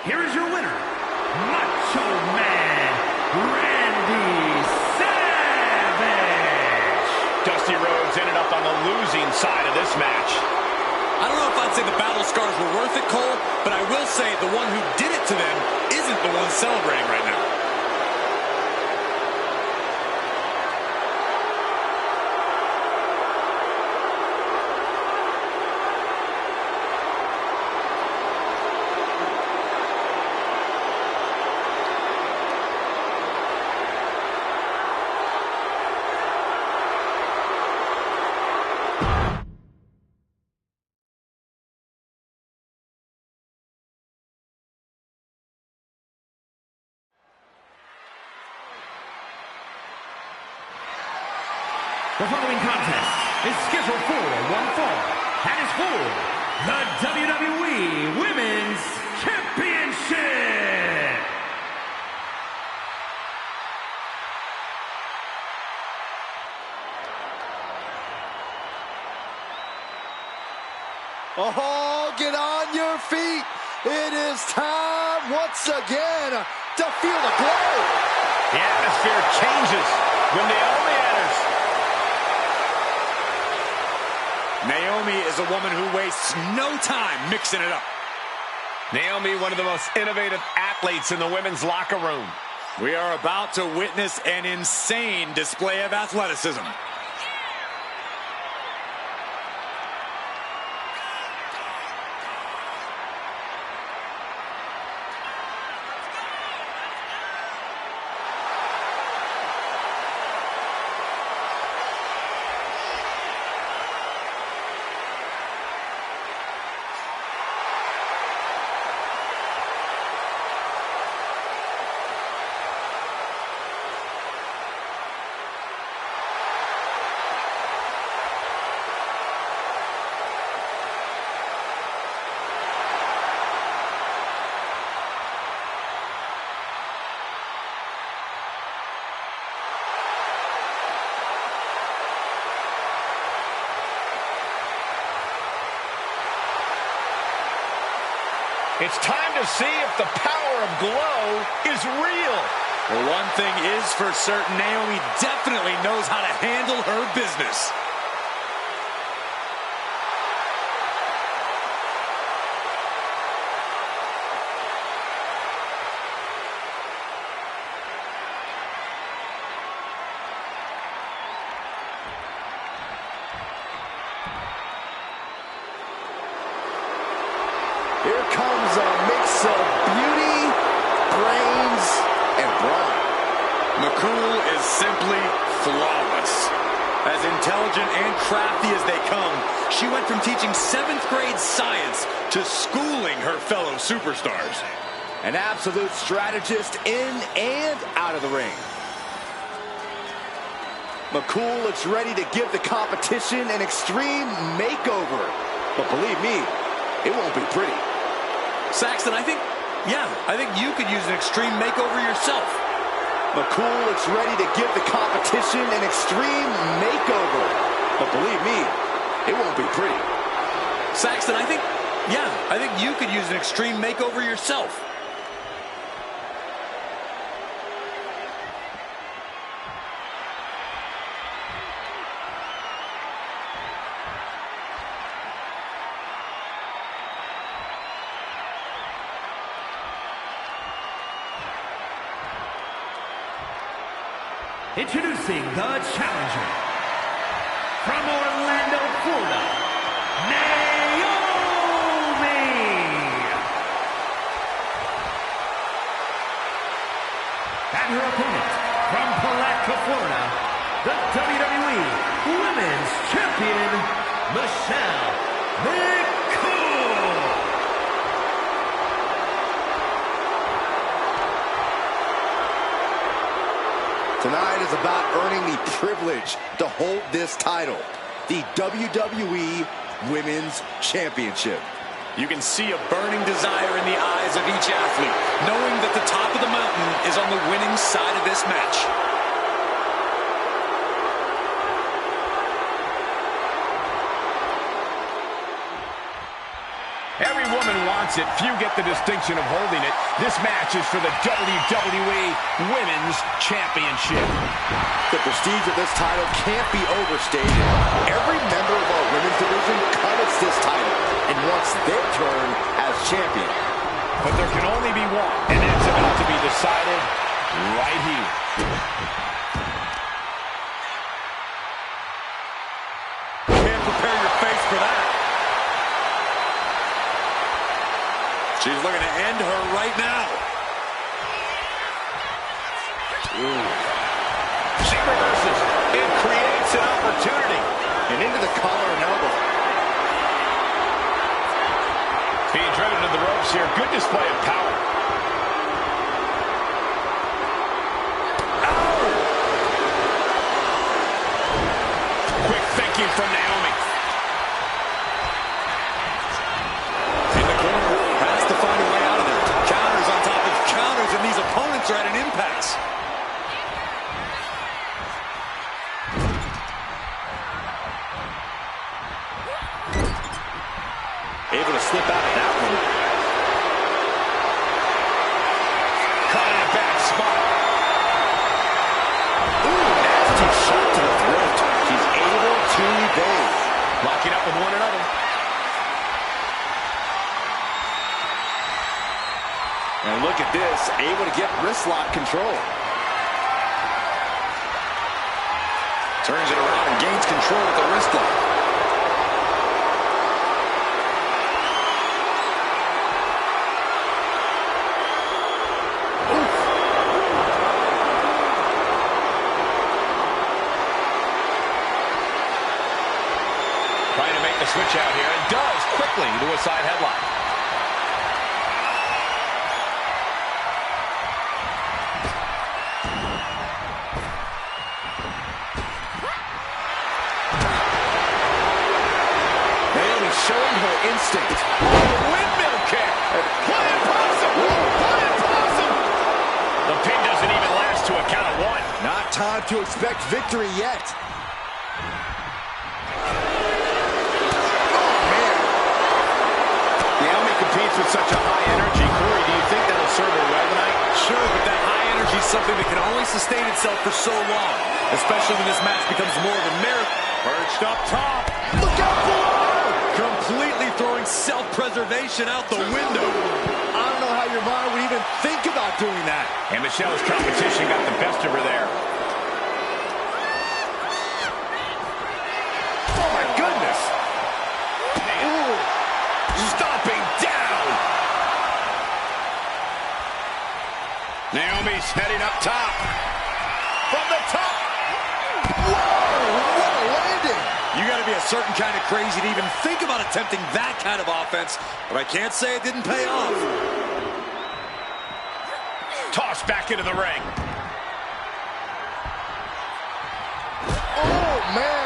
Here is your winner, Macho Man, Randy Savage. Dusty Rhodes ended up on the losing side of this match. I don't know if I'd say the battle scars were worth it, Cole, but I will say the one who did it to them isn't the one celebrating right now. The following contest is scheduled for one fall and is for the WWE Women's Championship. Oh, get on your feet. It is time once again to feel the glow. The atmosphere changes when Naomi enters. Naomi is a woman who wastes no time mixing it up. Naomi, one of the most innovative athletes in the women's locker room. We are about to witness an insane display of athleticism. It's time to see if the power of glow is real. Well, one thing is for certain, Naomi definitely knows how to handle her business. Here comes a mix of beauty, brains, and brawn. McCool is simply flawless. As intelligent and crafty as they come, she went from teaching 7th grade science to schooling her fellow superstars. An absolute strategist in and out of the ring. McCool looks ready to give the competition an extreme makeover. But believe me, it won't be pretty. Saxton, I think you could use an extreme makeover yourself. McCool looks ready to give the competition an extreme makeover. But believe me, it won't be pretty. Saxton, I think you could use an extreme makeover yourself. Introducing the challenger from Orlando, Florida, Naomi. And her opponent from Palatka, Florida, the WWE Women's Champion, Michelle McCool. Tonight is about earning the privilege to hold this title, the WWE Women's Championship. You can see a burning desire in the eyes of each athlete, knowing that the top of the mountain is on the winning side of this match. Every woman wants it. Few get the distinction of holding it. This match is for the WWE Women's Championship. The prestige of this title can't be overstated. Every member of our women's division covets this title and wants their turn as champion. But there can only be one, and it's about to be decided right here. Can't prepare your face for that. She's looking to end her right now. Ooh. She reverses and creates an opportunity. And into the collar and elbow. Being driven to the ropes here. Good display of power. Oh! Quick thinking from Naomi. In the corner, has to find a way out of there. Counters on top of counters, and these opponents are at an impasse. Able to slip out of that one. Caught in a bad spot. look at this, able to get wrist lock control. Turns it around and gains control with the wrist lock. Trying to make the switch out here, and does quickly to a side headlock. Naomi showing her instinct. Windmill kick. Plan possum. Plan possum. The pin doesn't even last to a count of one. Not time to expect victory yet. Competes with such a high energy. Corey, do you think that'll serve her well tonight? Sure, but that high energy is something that can only sustain itself for so long, especially when this match becomes more of a marathon. Perched up top. Look out below! Completely throwing self-preservation out the window. I don't know how your mind would even think about doing that. And Michelle's competition got the best of her there. Oh, my goodness. Ooh. Stomping down. Naomi's heading up top. From the top. Whoa, what a landing. You got to be a certain kind of crazy to even think about attempting that kind of offense, but I can't say it didn't pay off. Tossed back into the ring. Oh, man.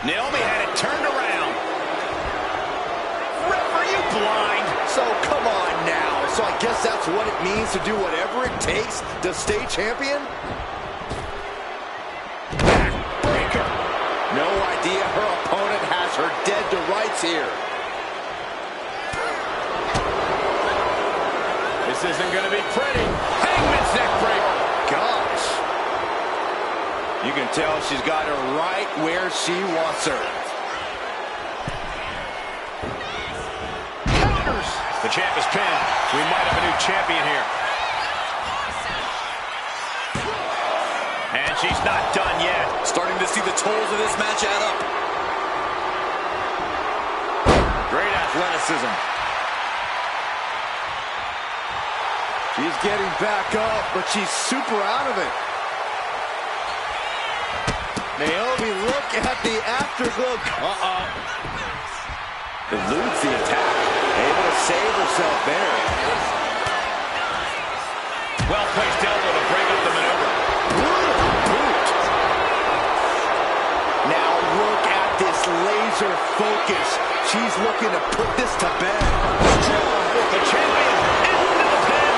Naomi had it turned around. Ref, are you blind? So come on now. So I guess that's what it means to do whatever it takes to stay champion? Backbreaker. No idea her opponent has her dead to rights here. This isn't going to be pretty. Hangman's neck breaker. Gosh. You can tell she's got her right where she wants her. Counters. The champ is pinned. We might have a new champion here. And she's not done yet. Starting to see the tolls of this match add up. Great athleticism. She's getting back up, but she's super out of it. Naomi, look at the afterglow. Eludes the attack. Able to save herself there. Well-placed elbow to break up the maneuver. Boot. Now look at this laser focus. She's looking to put this to bed. Strong. The champion into the pin.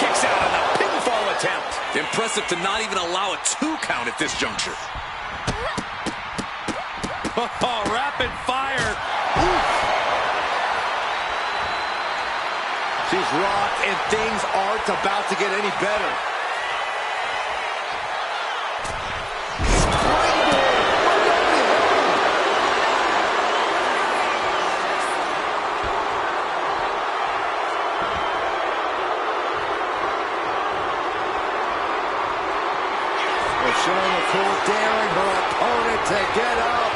Kicks out on the pinfall attempt. Impressive to not even allow a 2 count at this juncture. Oh, rapid fire. Oof. She's rocked, and things aren't about to get any better. Showing the cool, daring her opponent to get up.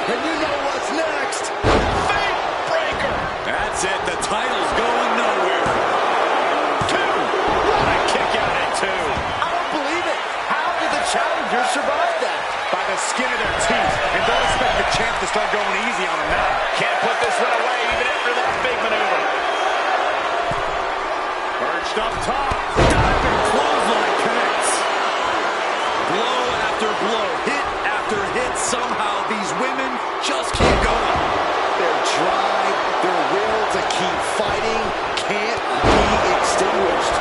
And you know what's next. Fate breaker. That's it. The title's going nowhere. 2. What a kick out at 2. I don't believe it. How did the challengers survive that? By the skin of their teeth. And don't expect the champ to start going easy on them now. Can't put this one away even after that big maneuver. Perched up top. Diving clothesline connects. Blow after blow. Hit after hit. Somehow these women just keep going. Their drive, their will to keep fighting can't be extinguished.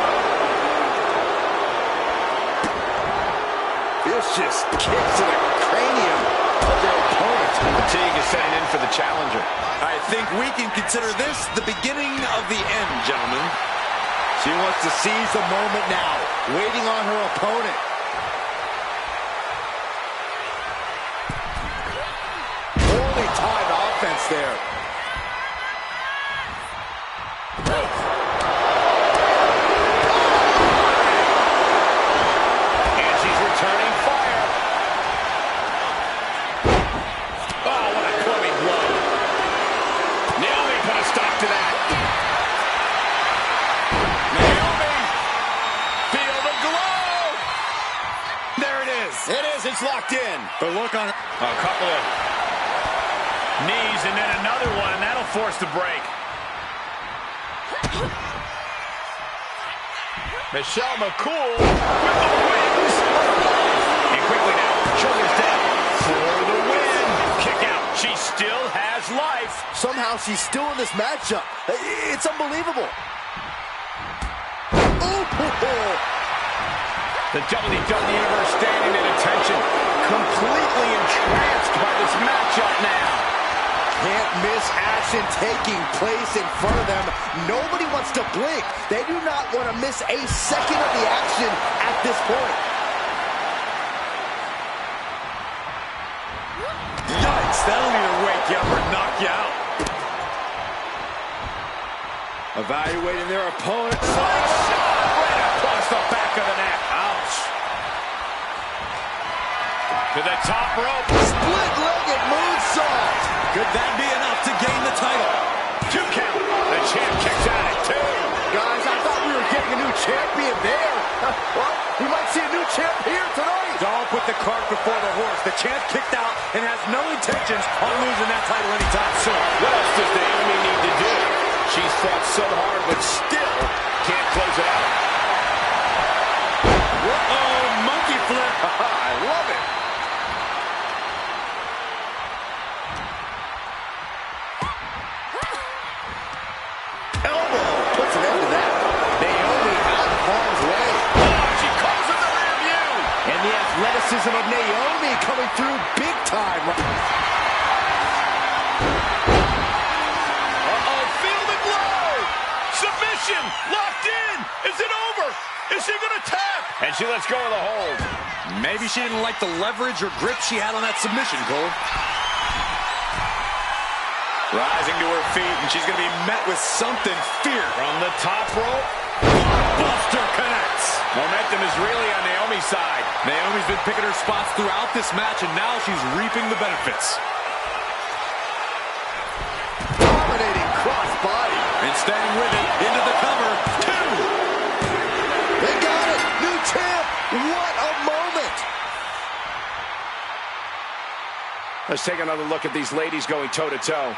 Vicious kicks to the cranium of their opponent. Fatigue is setting in for the challenger. I think we can consider this the beginning of the end, gentlemen. She wants to seize the moment now, waiting on her opponent. Poorly timed offense there. And she's returning fire. Oh, what a clubbing blow. Naomi put a stop to that. Naomi, feel the glow. There it is. It is. It's locked in. The look on A couple of knees and then another one, and that'll force the break. Michelle McCool with the wings. And quickly now, shoulders down for the win. Kick out. She still has life. Somehow she's still in this matchup. It's unbelievable. Ooh. The WWE Universe standing at attention, completely entranced by this matchup now. Can't miss action taking place in front of them. Nobody wants to blink. They do not want to miss a second of the action at this point. Yikes, that'll either wake you up or knock you out. Evaluating their opponent. Flying shot right across the back of the neck. Ouch. To the top rope. Split-legged moonsault. Could that be enough to gain the title? 2 count. The champ kicks out at 2. Guys, I thought we were getting a new champion there. Well, we might see a new champ here tonight. Don't put the cart before the horse. The champ kicked out and has no intentions on losing that title anytime soon. What else does Naomi need to do? She's fought so hard, but still can't close it out. Uh-oh, monkey flip. I love it. Elbow puts an end to that. Naomi out of harm's way. Oh, she calls it the rear view. And the athleticism of Naomi coming through big time. Uh-oh, feel the glow. Submission, locked in. Is it over? Is she going to tap? And she lets go of the hold. Maybe she didn't like the leverage or grip she had on that submission, Cole. Rising to her feet, and she's going to be met with something fierce. From the top rope. Buster connects. Momentum is really on Naomi's side. Naomi's been picking her spots throughout this match, and now she's reaping the benefits. Dominating crossbody. And staying with it, into the cover. 2. They got it. New champ. What a moment. Let's take another look at these ladies going toe-to-toe.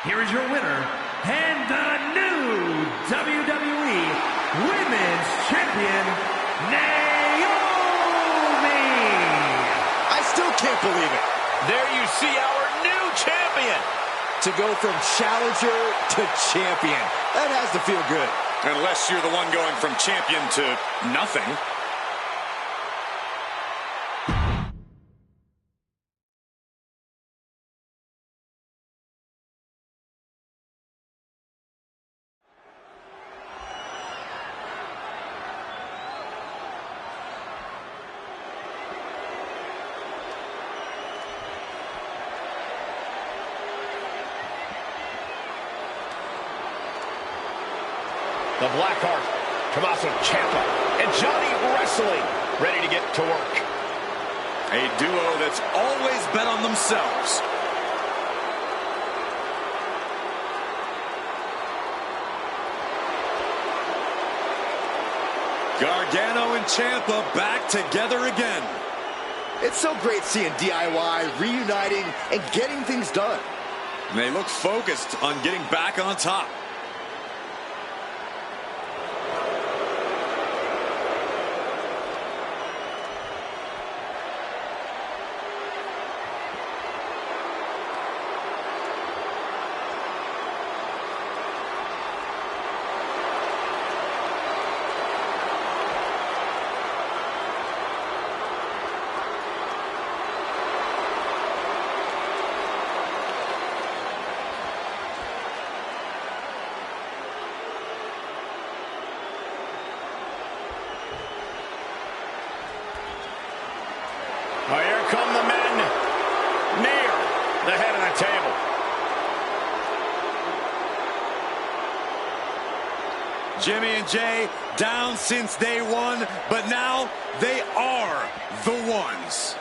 Here is your winner, and the new WWE Women's Champion, Naomi! I still can't believe it. There you see our new champion. To go from challenger to champion. That has to feel good. Unless you're the one going from champion to nothing. The Blackheart, Tommaso Ciampa, and Johnny Wrestling ready to get to work. A duo that's always bet on themselves. Gargano and Ciampa back together again. It's so great seeing DIY reuniting and getting things done. And they look focused on getting back on top. Oh, here come the men near the head of the table. Jimmy and Jay down since day one, but now they are the ones.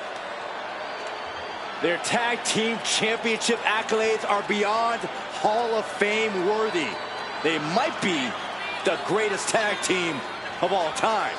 Their tag team championship accolades are beyond Hall of Fame worthy. They might be the greatest tag team of all time.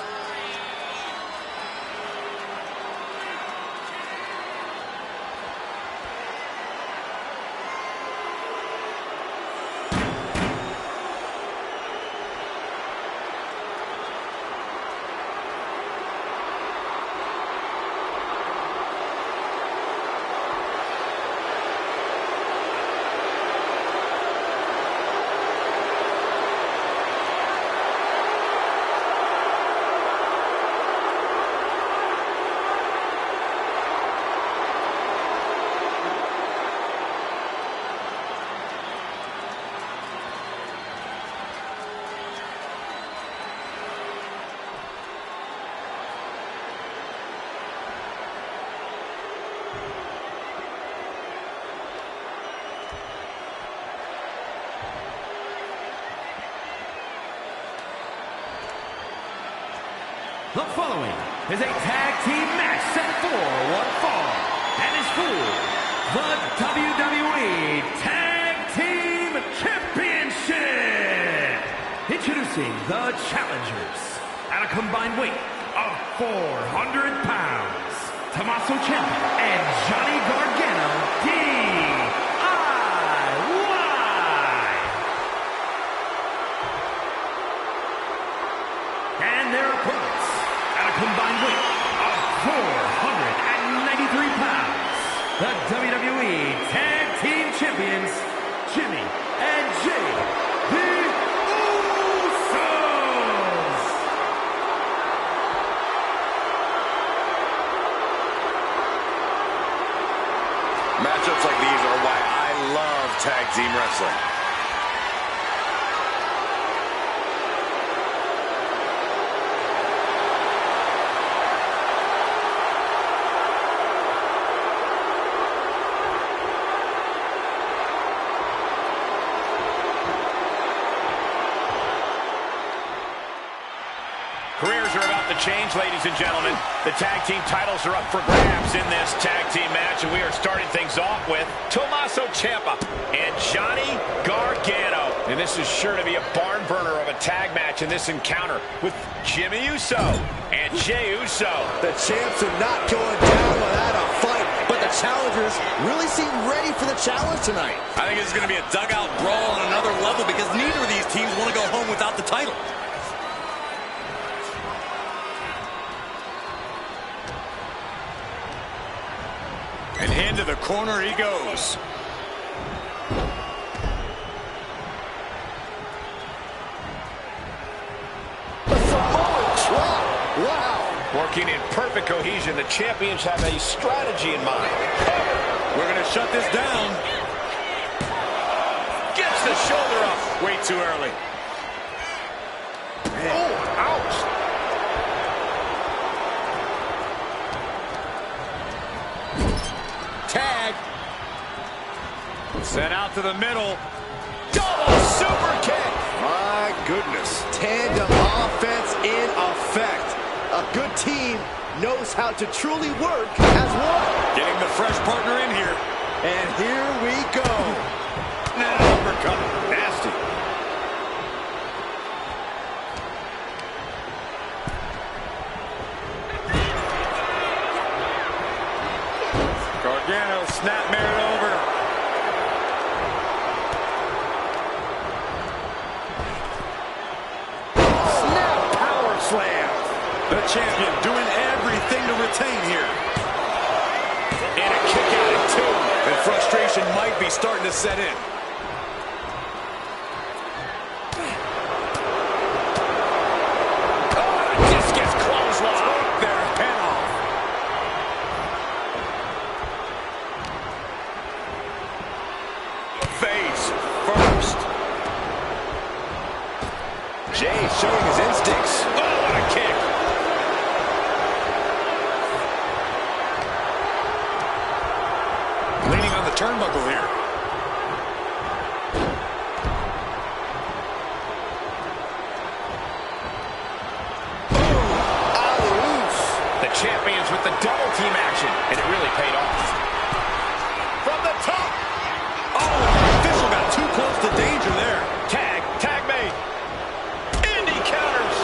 The following is a tag team match set for one fall and is for the WWE Tag Team Championship. Introducing the challengers at a combined weight of 400 pounds, Tommaso Ciampa and Johnny Gargano, DIY. And their opponents at a combined weight of 493 pounds, the WWE Tag Team Champions, Jimmy and Jay, the Usos. Matchups like these are why I love tag team wrestling. Careers are about to change, ladies and gentlemen. The tag team titles are up for grabs in this tag team match, and we are starting things off with Tommaso Ciampa and Johnny Gargano. And this is sure to be a barn burner of a tag match in this encounter with Jimmy Uso and Jey Uso. The champs are not going down without a fight, but the challengers really seem ready for the challenge tonight. I think this is going to be a dugout brawl on another level because neither of these teams want to go home without the title. And into the corner he goes. The Samoan drop. Wow. Working in perfect cohesion, the champions have a strategy in mind. We're going to shut this down. Gets the shoulder up way too early. Oh, ouch. Tag. Sent out to the middle. Double super kick. My goodness. Tandem offense in effect. A good team knows how to truly work as one. Getting the fresh partner in here. And here we go. Now uppercut. Nasty. Gargano snapmare over. Snap power slam. The champion doing everything to retain here. And a kick out at two. And frustration might be starting to set in. Discus clothesline. Their head off. Face first. Jay showing his instincts. Oh, what a kick. Leaning on the turnbuckle here. The champions with the double team action, and it really paid off. From the top. Oh, the official got too close to danger there. Tag made. Indy counters.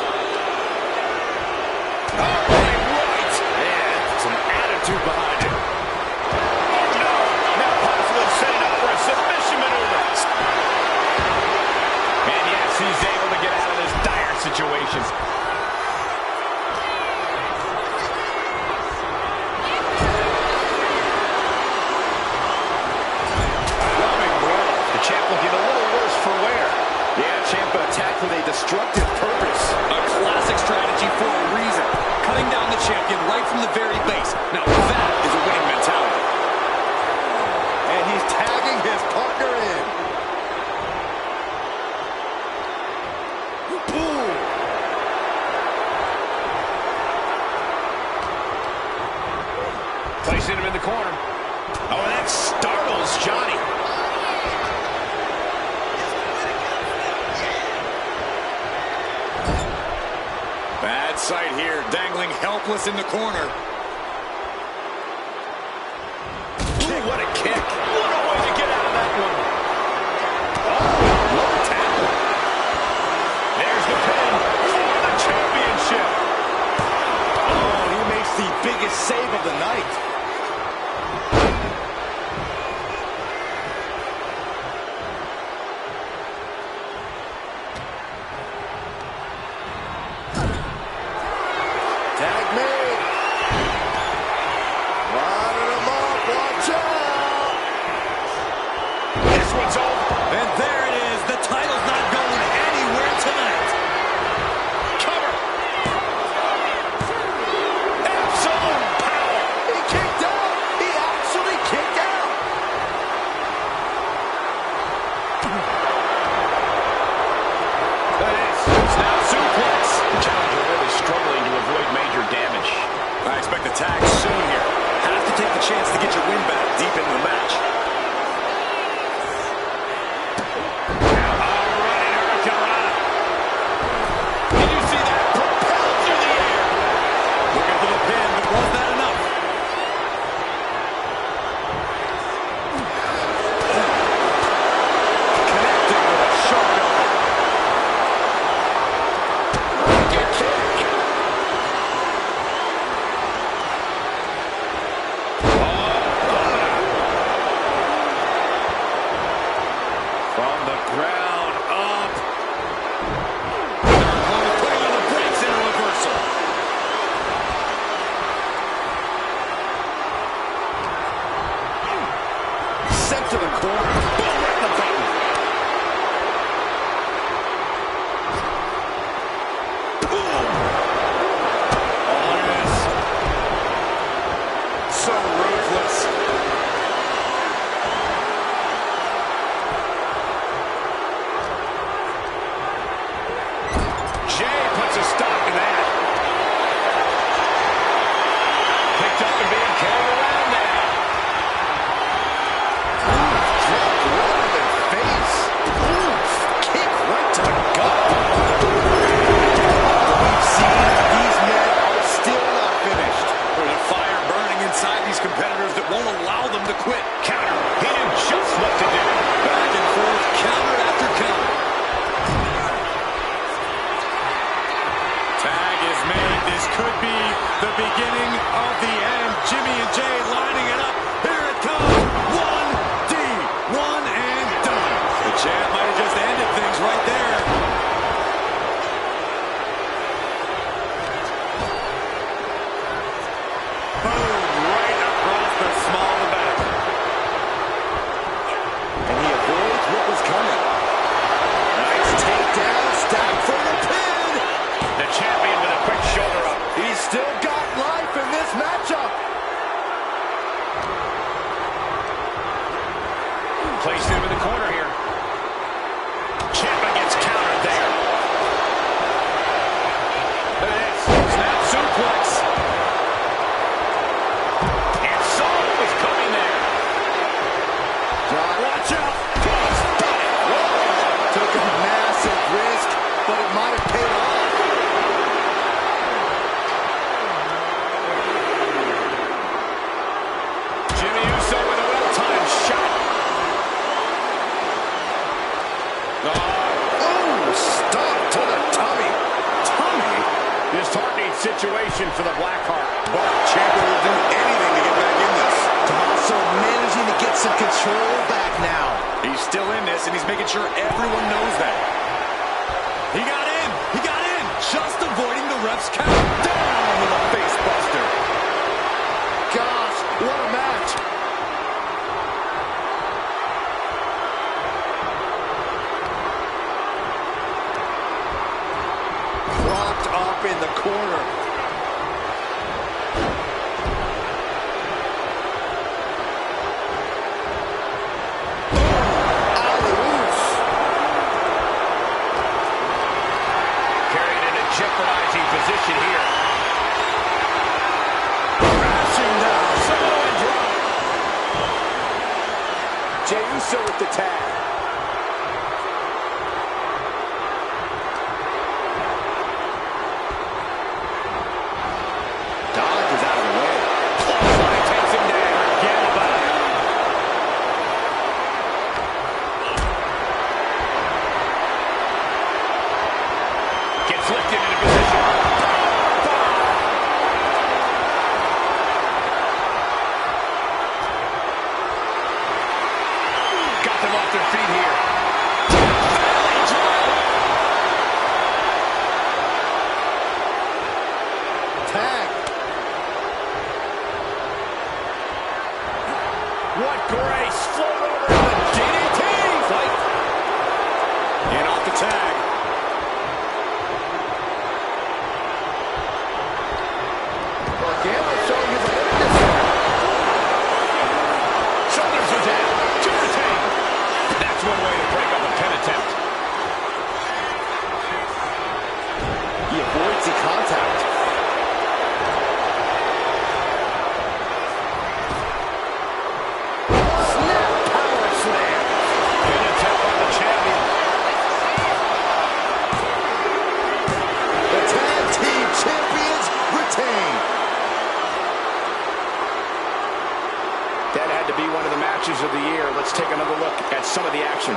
Oh, right. Yeah, some attitude behind it. Oh, no. Now possibly setting up for a submission maneuver. And yes, he's able to get out of this dire situation. Attacked with a destructive purpose. A classic strategy for a reason. Cutting down the champion right from the very base. Now that is a winning mentality. And he's tagging his partner in. Boom. Placing him in the corner. Oh, and that startles Johnny. Bad sight here, dangling helpless in the corner. Ooh, what a kick. What a way to get out of that one. Oh, low tackle. There's the pin for the championship. Oh, he makes the biggest save of the night. Tag made. Lining him up. Watch out. This one's over. And there it is. The title's not going anywhere tonight. Cover. Absolute power. He kicked out. He actually kicked out. That is. Snap suplex. The challenger really struggling to avoid major damage. I expect a tag soon here. Have to take the chance to get your win back deep into the match. Did you see that? Propelled through the air. Looking for the pin, but was that enough? Connecting with a sharp elbow. Good kick. could be the beginning of the end. Jimmy and Jay lining it up. Here it comes. 1D. One and done. The champ might have just ended things right there. Boom. Right across the small of the back. And he avoids what was coming. Nice takedown. Stack for the pin. The champion with a quick shoulder up. He's still got life in this matchup. Placed him in the corner here. Ciampa gets countered there. Look at this. Snap suplex. And saw what was coming there. Watch out. Took a massive risk, but it might have paid off. Jimmy Uso with a well-timed shot. Stop to the tummy. Tummy. Disheartening situation for the Blackheart. But Ciampa will do anything to get back in this. Tommaso managing to get some control back now. He's still in this, and he's making sure everyone knows that. He got in. He got in. Just avoiding the ref's count. Down with a face buster. Gosh, what a match. Propped up in the corner. Carried in a jeopardizing position here. Crashing down. Samoan drop. Jey Uso with the tag. Dodge is out of the way. Clothesline takes him down. Forget about it. Gets lifted into position. Got them off their feet here. Valley drop. Tag. What grace. Float over the DDT. Fight. In off the tag. Gargano showing his awareness. Shoulders are down. To retain. That's one way to break up a pin attempt. He avoids the contact. Snap power slam. Pin attempt by the champion. The tag team champions retain. That had to be one of the matches of the year. Let's take another look at some of the action.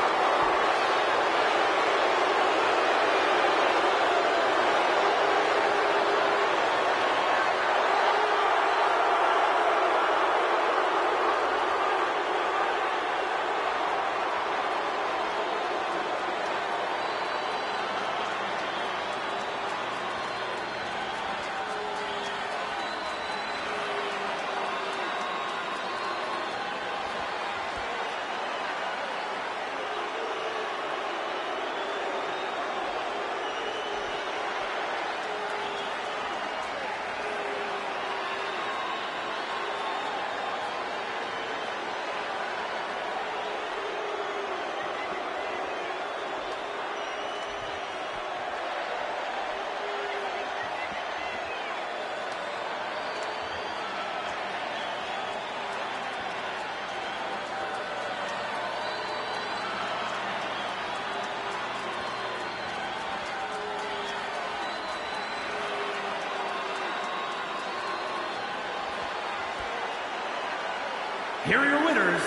Here are your winners,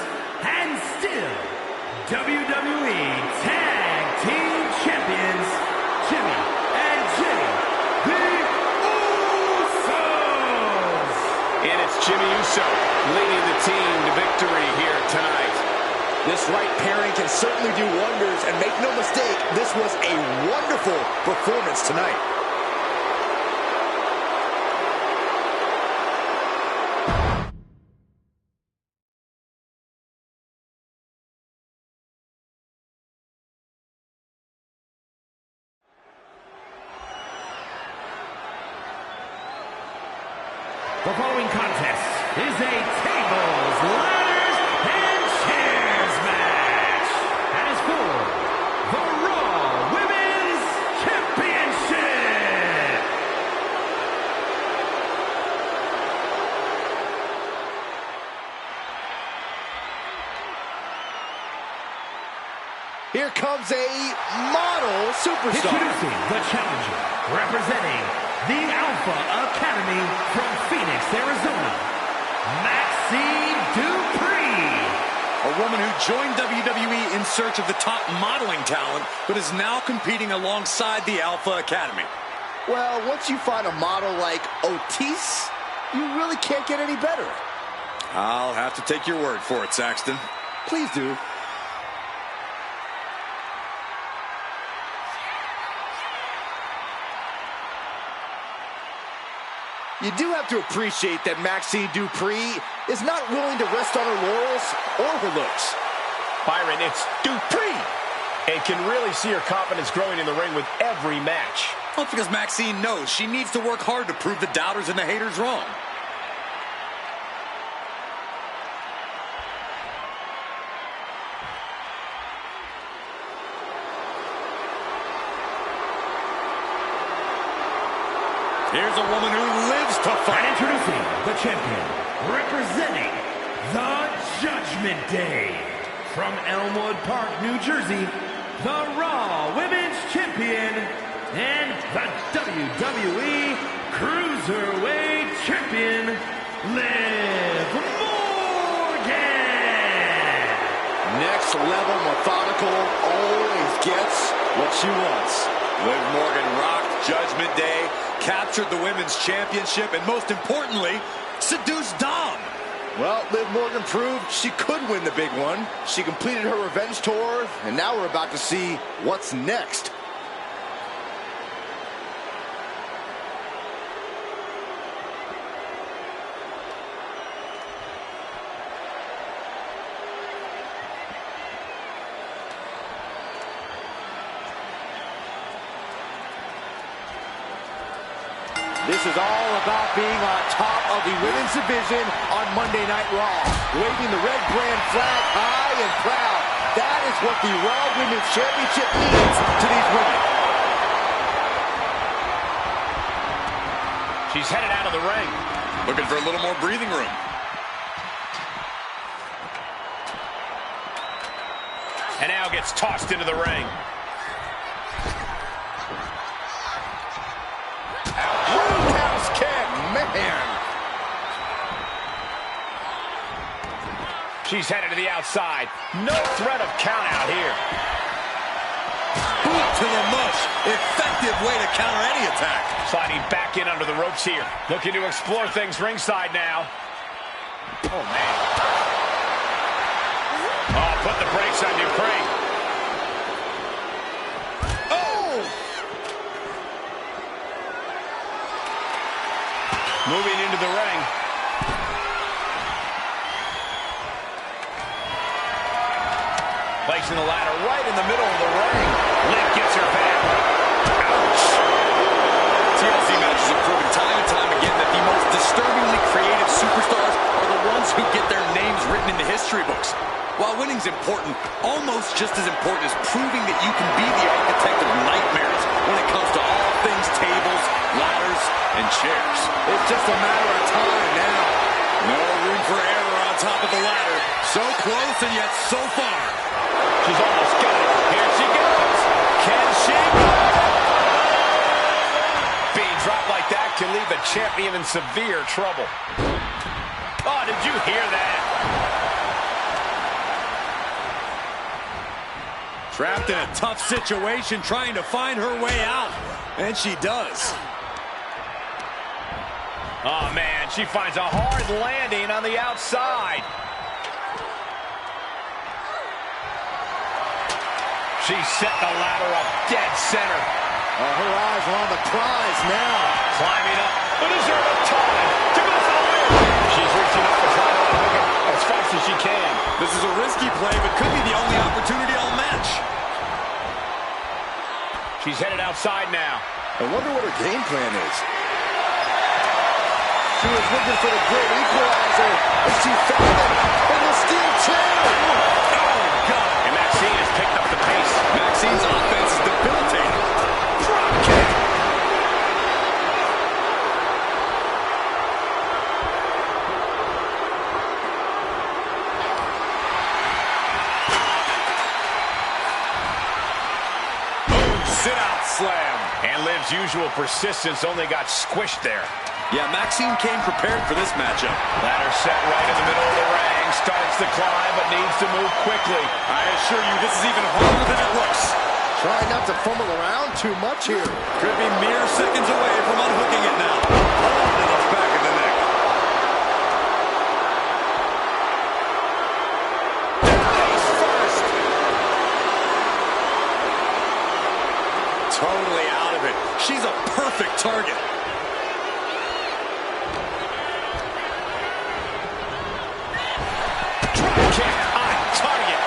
and still WWE Tag Team Champions, Jimmy and Jay, the Usos. Jimmy Uso leading the team to victory here tonight. This right pairing can certainly do wonders, and make no mistake, this was a wonderful performance tonight. The following contest is a tables, ladders, and chairs match. And is for the Raw Women's Championship. Here comes a model superstar. Introducing the challenger, representing the Alpha Academy from Phoenix, Arizona, Maxine Dupree. A woman who joined WWE in search of the top modeling talent, but is now competing alongside the Alpha Academy. Well, once you find a model like Otis, you really can't get any better. I'll have to take your word for it, Saxton. Please do. You do have to appreciate that Maxine Dupree is not willing to rest on her laurels or her looks. Byron, it's Dupree. And can really see her confidence growing in the ring with every match. Well, it's because Maxine knows she needs to work hard to prove the doubters and the haters wrong. Here's a woman who lives to fight. And introducing the champion, representing the Judgment Day, from Elmwood Park, New Jersey, the Raw Women's Champion and the WWE Cruiserweight Champion, Liv Morgan. Next level methodical, always gets what she wants. Liv Morgan rocked Judgment Day, captured the Women's Championship, and most importantly, seduced Dom. Well, Liv Morgan proved she could win the big one. She completed her revenge tour, and now we're about to see what's next. This is all about being on top of the women's division on Monday Night Raw. Waving the red brand flag high and proud. That is what the Raw Women's Championship means to these women. She's headed out of the ring. Looking for a little more breathing room. And now gets tossed into the ring. Roundhouse kick, man. She's headed to the outside. No threat of count out here. Boot to the mush. Effective way to counter any attack. Sliding back in under the ropes here. Looking to explore things ringside now. Oh, man. Oh, put the brakes on Dupree. Moving into the ring. Placing the ladder right in the middle of the ring. Liv gets her back. Ouch. TLC matches have proven time and time again that the most disturbingly creative superstars are the ones who get their names written in the history books. While winning's important, almost just as important is proving that you can be the architect of nightmares when it comes to all things tables, ladders, and chairs. It's just a matter of time now. No room for error on top of the ladder. So close and yet so far. She's almost got it. Here she goes. Can she? Being dropped like that can leave the champion in severe trouble. Oh, did you hear that? Trapped in a tough situation, trying to find her way out. And she does. Oh, man. And she finds a hard landing on the outside. She set the ladder up dead center. Her eyes are on the prize now. Climbing up, but is there enough time to go for the win? She's reaching up to try to unhook it as fast as she can. This is a risky play, but could be the only opportunity all match. She's headed outside now. I wonder what her game plan is. She was looking for the great equalizer, and she found it. And the steel chair. Oh, God. And Maxine has picked up the pace. Maxine's offense is debilitating. Drop kick. Sit-out slam. And Liv's usual persistence only got squished there. Yeah, Maxine came prepared for this matchup. Ladder set right in the middle of the ring. Starts the climb, but needs to move quickly. I assure you, this is even harder than it looks. Try not to fumble around too much here. Could be mere seconds away from unhooking it now. Oh, to the back of the neck. Face first. Totally out of it. She's a perfect target. Drop kick on target.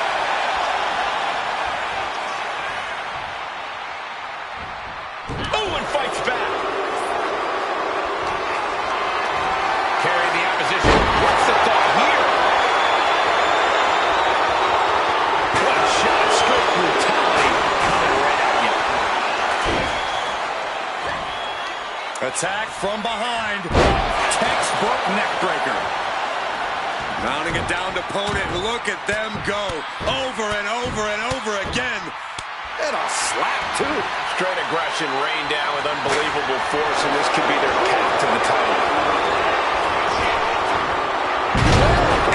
Oh, and fights back. Carrying the opposition. What's the thought here? One shot, straight brutality coming right at you. Attack from behind. Textbook neckbreaker. Mounting a downed opponent. Look at them go. Over and over and over again. And a slap, too. Straight aggression rained down with unbelievable force, and this could be their path to the title.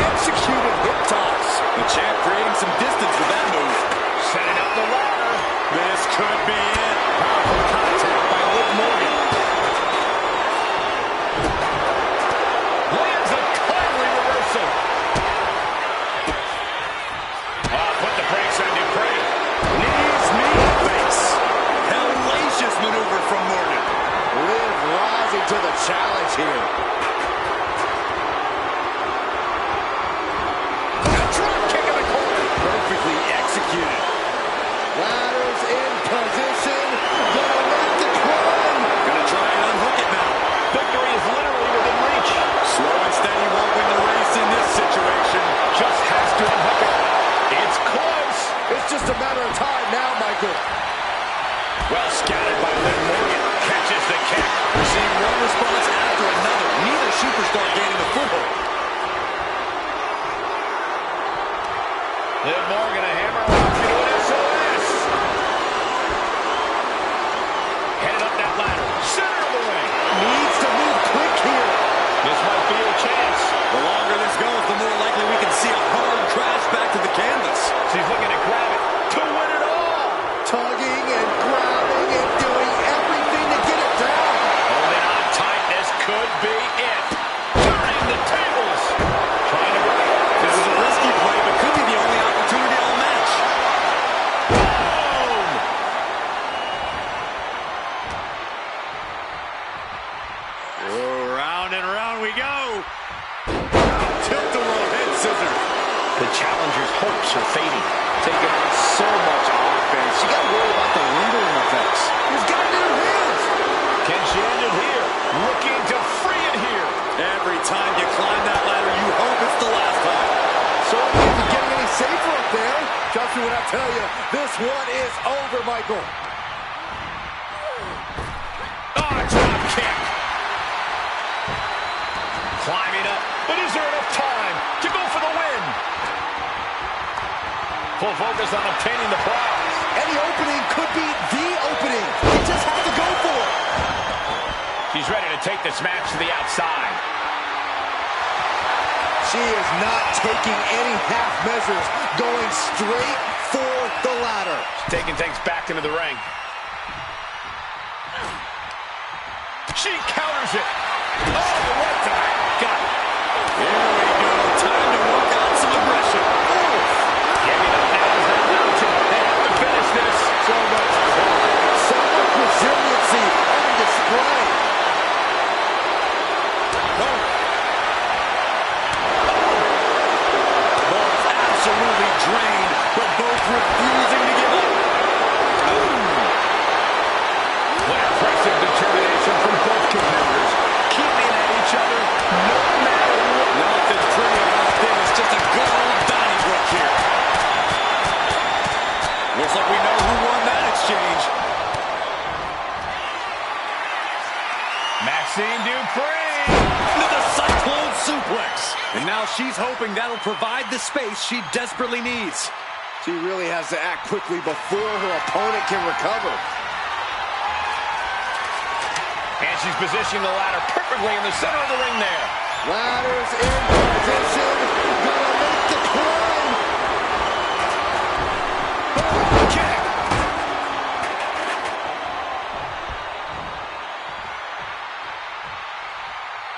Executed hip toss. The champ creating some distance with that move. Setting up the ladder. This could be it. Powerful contact by Liv Morgan. Lands a timely reversal. Put the brakes on Dupree. Knees, knee, face. Hellacious maneuver from Morgan. Liv rising to the challenge here. A drop kick in the corner. Perfectly executed. Ladders in position. Gonna make the climb. Gonna try and unhook it now. Victory is literally within reach. Slow and steady won't win the race in this situation. Just has to unhook it. It's close. It's just a matter of time now, Michael. Well scouted by Liv Morgan. Catches the kick. We're seeing one response after another. Neither superstar gaining a foothold. Liv Morgan, a hammer lock to an SOS. Headed up that ladder. Center of the ring. Needs to move quick here. This might be a chance. The longer this goes, the more likely we can see a hard crash back to the canvas. She's looking to grab it to win it all. Tugging and grabbing and doing everything to get it down. Holding on tight. This could be it. Turning the tables. Trying to break. This is a risky play, but could be the only opportunity all match. Boom! Oh, round and round we go. Tilt-a-whirl head scissors. The challenger's hopes are fading. Taking on so much offense. You got to worry about the lingering effects. He's got it in her hands. Can she end it here? Looking to free it here. Every time you climb that ladder, you hope it's the last time. So it won't be getting any safer up there. Trust me when I tell you, this one is over, Michael. Drop kick. Climbing up, but is there enough time to go for the win? Full focus on obtaining the prize. Any opening could be the opening. He just has to go for it. She's ready to take this match to the outside. She is not taking any half measures, going straight for the ladder. She's taking things back into the ring. She counters it. Oh, what the Maxine Dupree. Into the cyclone suplex. And now she's hoping that'll provide the space she desperately needs. She really has to act quickly before her opponent can recover. And she's positioning the ladder perfectly in the center of the ring there. Ladder's in position. Gonna make the climb. Boom, kick.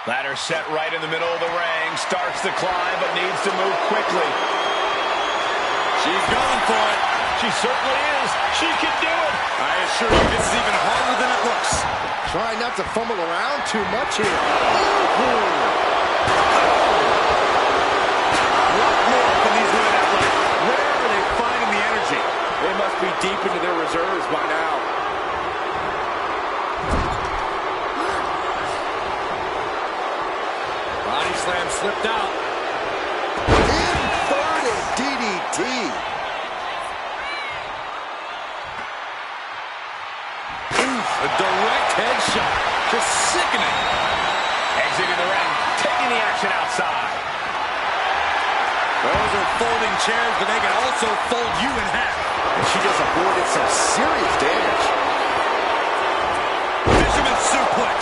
Ladder set right in the middle of the ring. Starts to climb, but needs to move quickly. She's going for it. She certainly is. She can do it. I assure you, this is even harder than it looks. Try not to fumble around too much here. What more can these women have left? Where are they finding the energy? They must be deep into their reserves by now. Body slam slipped out. Inverted DDT. A direct headshot. Just sickening. Exiting the ring, taking the action outside. Those are folding chairs, but they can also fold you in half. And she just avoided some serious damage. Fisherman suplex.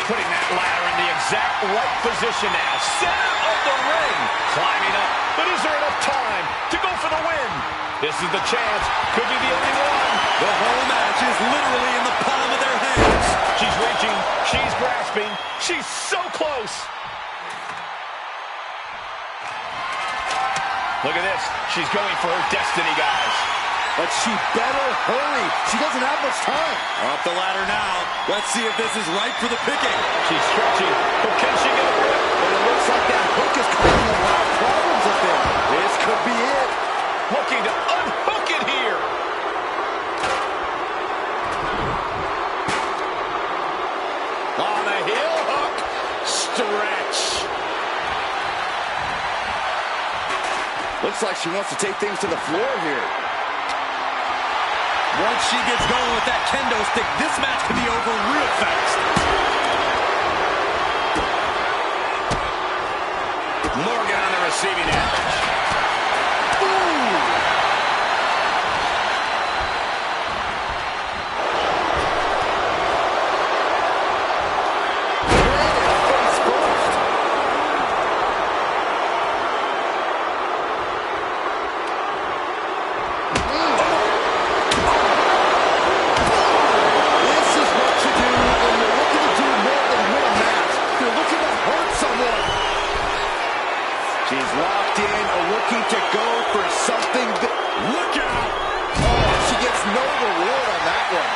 Putting that ladder in the exact right position now. Center of the ring. Climbing up, but is there enough time to go for the win? This is the chance. Could be the only one. The whole match is literally in the palm of their hands. She's reaching. She's grasping. She's so close. Look at this. She's going for her destiny, guys. But she better hurry. She doesn't have much time. Up the ladder now. Let's see if this is right for the picking. She's stretching, but can she get a grip? But it looks like that hook is causing a lot of problems up there. This could be it. Looking to unhook it here. On a heel hook. Stretch. Looks like she wants to take things to the floor here. Once she gets going with that kendo stick, this match can be over real fast. Morgan on the receiving end. She's locked in, looking to go for something. Look out! Oh, she gets no reward on that one.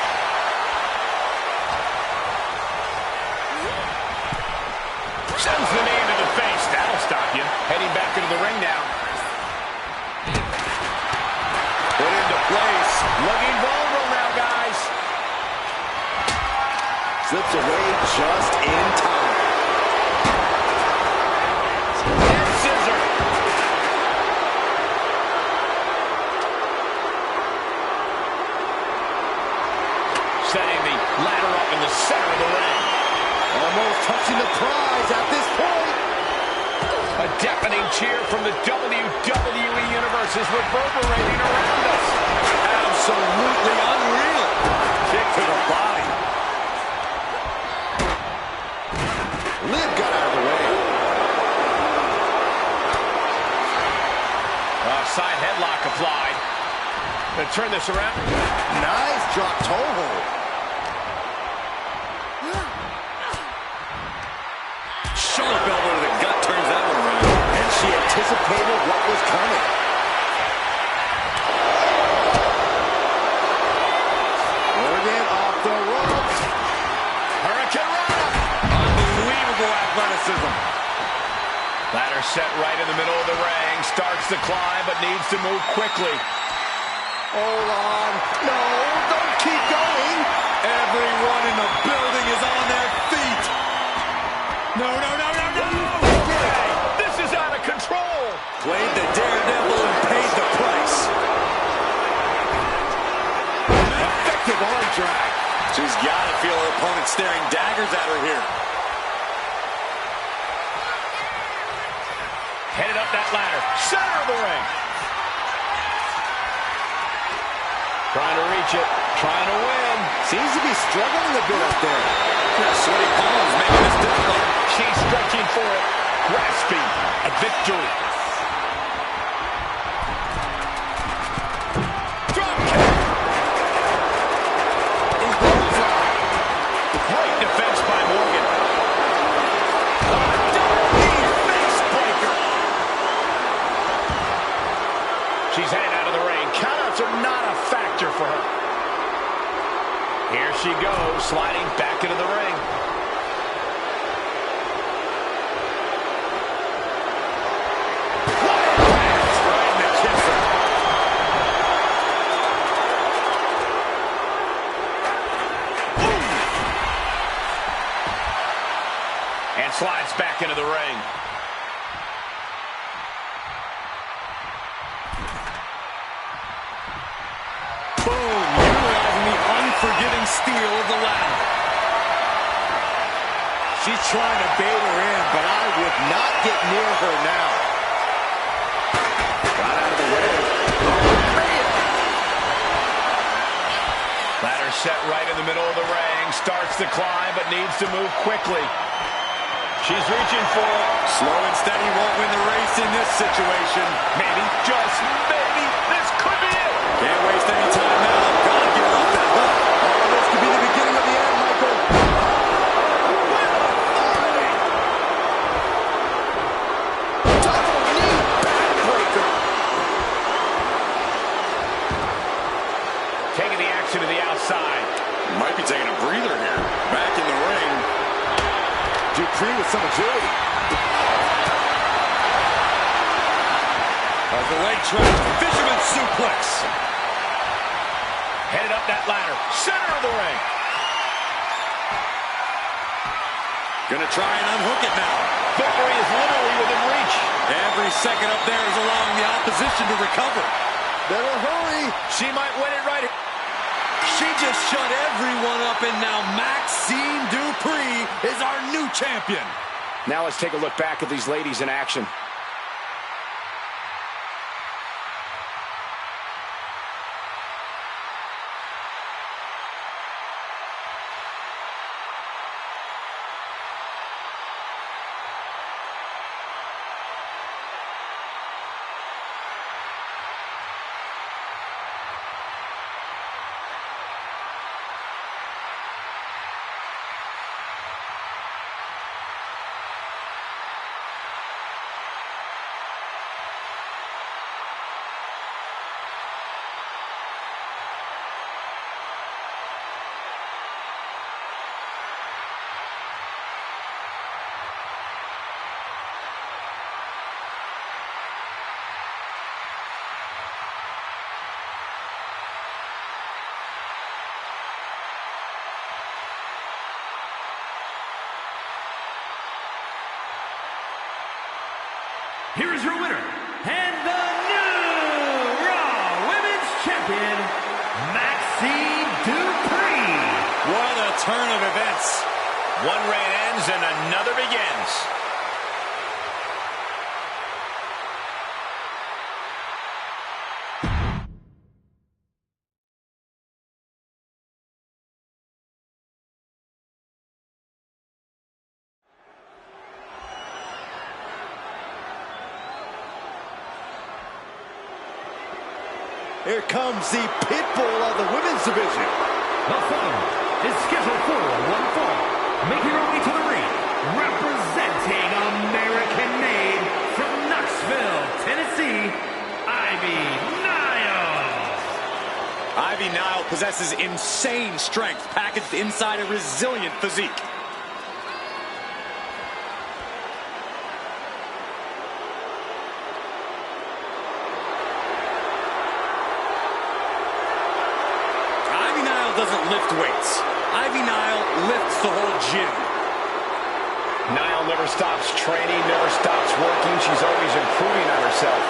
Sends the knee into the face. That'll stop you. Heading back into the ring now. Put into place. Looking vulnerable now, guys. Slips away just in time. Setting the ladder up in the center of the ring. Almost touching the prize at this point. A deafening cheer from the WWE Universe is reverberating around us. Absolutely unreal. Kick to the body. Liv got out of the way. Side headlock applied. Gonna turn this around. Nice drop toe hold. Sharp elbow to the gut turns that one around. And she anticipated what was coming. Morgan off the ropes. Hurricane Rana. Unbelievable athleticism. Ladder set right in the middle of the ring. Starts to climb, but needs to move quickly. Hold on. No, don't keep going. Everyone in the building is on their feet. No, no, no, no, no! Okay, this is out of control. Played the daredevil and paid the price. effective arm drag. She's got to feel her opponent staring daggers at her here. Headed up that ladder. Center of the ring. Trying to reach it. Trying to win. Seems to be struggling a bit up there. Sweaty palms making this difficult. She's stretching for it. Grasping a victory. Drop kick. Great defense by Morgan. Double knee face breaker. She's headed out of the ring. Countouts are not a factor for her. Here she goes, sliding back into the ring. Right in the kisser. And slides back into the ring. Boom, utilizing the unforgiving steel of the ladder. She's trying to bait her in, but I would not get near her now. Got out of the way. Ladder set right in the middle of the ring. Starts to climb, but needs to move quickly. She's reaching for it. Slow and steady won't win the race in this situation. Maybe, just maybe, this could be it. Can't waste any time now. Gotta get off that hook. Oh, this could be the beginning of the end, Michael. With authority. Double knee backbreaker. Taking the action to the outside. Might be taking a breather here. Back in the ring. Dupree with some agility. As the leg trap, fisherman suplex. Headed up that ladder. Center of the ring. Gonna try and unhook it now. Victory is literally within reach. Every second up there is allowing the opposition to recover. Better hurry. She might win it right. She just shut everyone up, and now Maxine Dupree is our new champion. Now let's take a look back at these ladies in action. Here is your winner, and the new Raw Women's Champion, Maxine Dupree. What a turn of events. One reign ends and another begins. Here comes the pit bull of the women's division. The following is scheduled for one fall, making her way to the ring, representing American-made from Knoxville, Tennessee, Ivy Nile. Ivy Nile possesses insane strength packaged inside a resilient physique. Doesn't lift weights. Ivy Nile lifts the whole gym. Nile never stops training, never stops working. She's always improving on herself.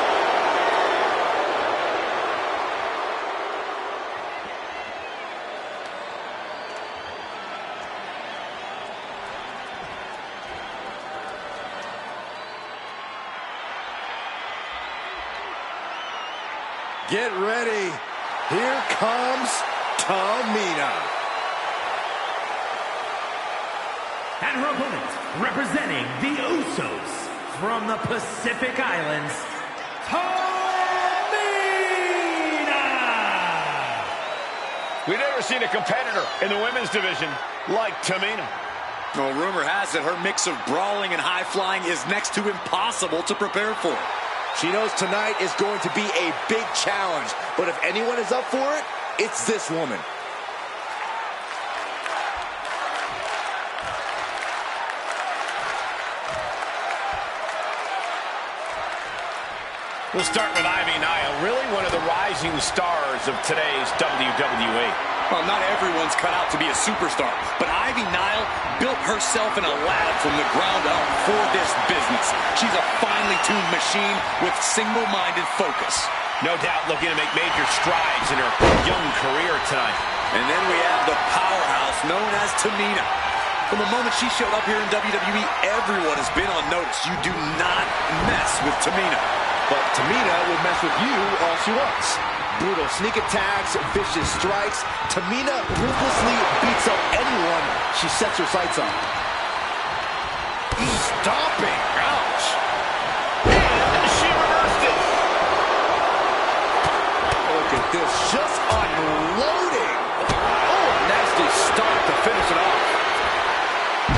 Get ready. Here comes Tamina. And her opponent, representing the Usos from the Pacific Islands, Tamina! We've never seen a competitor in the women's division like Tamina. Well, rumor has it her mix of brawling and high-flying is next to impossible to prepare for. She knows tonight is going to be a big challenge, but if anyone is up for it, it's this woman. We'll start with Ivy Nile, really one of the rising stars of today's WWE. Well, not everyone's cut out to be a superstar, but Ivy Nile built herself in a lab from the ground up for this business. She's a finely tuned machine with single-minded focus. No doubt looking to make major strides in her young career tonight. And then we have the powerhouse known as Tamina. From the moment she showed up here in WWE, everyone has been on notice. You do not mess with Tamina. But Tamina will mess with you all she wants. Brutal sneak attacks, vicious strikes. Tamina ruthlessly beats up anyone she sets her sights on. He's stomping. Ouch. And she reversed it. Look at this, just unloading. Oh, nasty start to finish it off.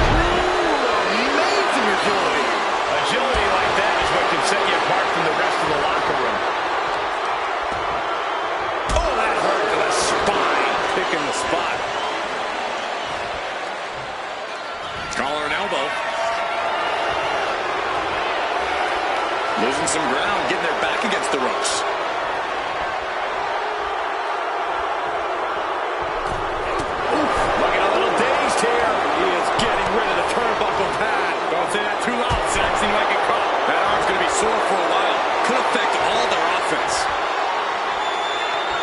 Ooh, amazing agility. Agility like that is what can set you apart from the rest of the locker room. Oh, that hurt to the spine. Picking the spot. Collar and elbow. Losing some ground, getting their back against the ropes. Looking a little dazed here. He is getting rid of the turnbuckle pad. Don't say that too loud, Saxon. You might get caught. That arm's going to be sore for a while. Could affect all their offense.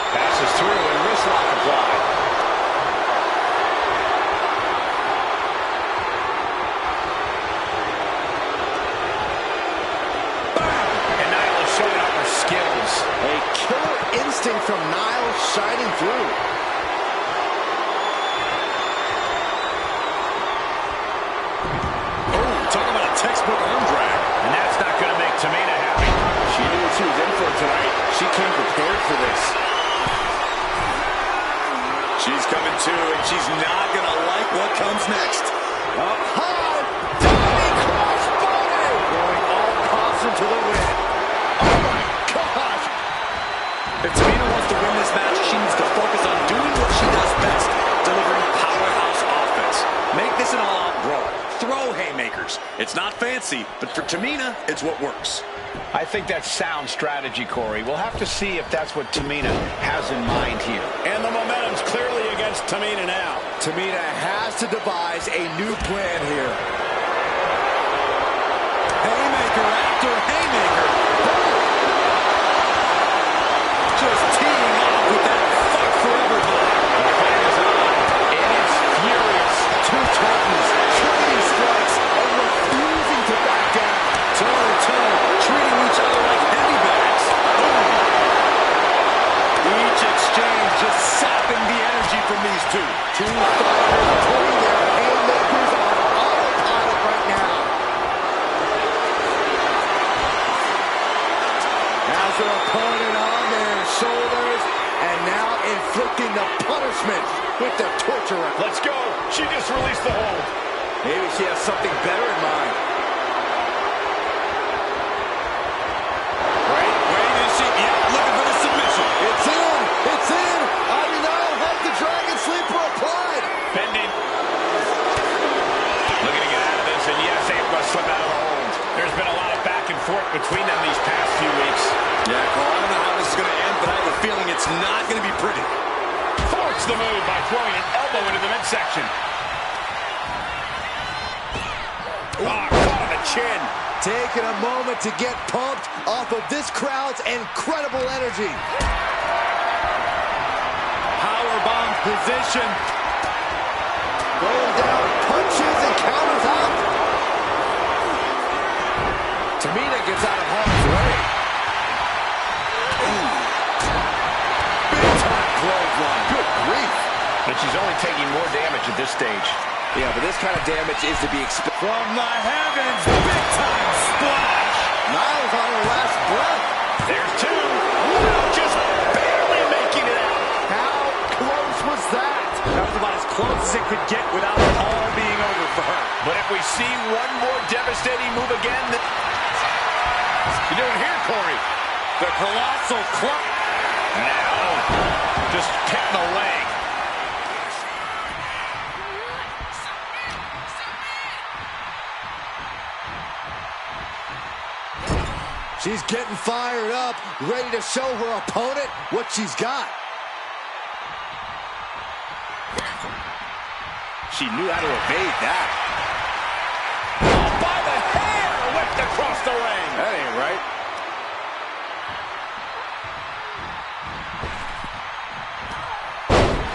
Passes through and wrist lock applied. And Nyla is showing off her skills. A killer instinct from Niles shining through. Oh, talking about a textbook arm drag. And that's not going to make Tamina happy. She knew what she was in for tonight. She came prepared for this. She's coming to, and she's not going to like what comes next. Up high, diving crossbody. Going all caution to the win. Oh my gosh. If Tamina wants to win this match, she needs to focus on doing what she does best, delivering powerhouse offense. Make this an all-out brawl. Throw haymakers. It's not fancy, but for Tamina, it's what works. I think that's sound strategy, Corey. We'll have to see if that's what Tamina has in mind here. And the momentum's clearly against Tamina now. Tamina has to devise a new plan here. Haymaker after haymaker. Just teeing off with that fight forever vibe. The fight is on, and it's furious. Two titans, trading strikes, and refusing to back down. Toe-to-toe, treating each other like heavy bags. Each exchange just sapping the energy from these two. Two fighters putting their haymakers on autopilot right now. Has their opponent on their shoulders, and now inflicting the punishment with the torture weapon. Let's go. She just released the hold. Maybe she has something better in mind. Wait, is she? Yeah, looking for the submission. It's in! It's in! Ivy Nile has the Dragon Sleeper applied! Bending. Looking to get out of this, and yes, able to slip out of the hold. There's been a lot of back and forth between them these past few weeks. Yeah, Cole, I don't know how this is going to end, but I have a feeling it's not going to be pretty. Forks the move by throwing an elbow into the midsection. Caught on the chin. Taking a moment to get pumped off of this crowd's incredible energy. Powerbomb position. Going down, punches and counters out. Tamina gets out of harm's way. she's only taking more damage at this stage. Yeah, but this kind of damage is to be expected. From the heavens, big-time splash. Nyla's on her last breath. There's two. Wow, just barely making it out. How close was that? That was about as close as it could get without it all being over for her. But if we see one more devastating move again... You doing here, Corey? The colossal club. Now, just hitting the leg. She's getting fired up, ready to show her opponent what she's got. She knew how to evade that. Oh, by the hair, whipped across the ring. That ain't right.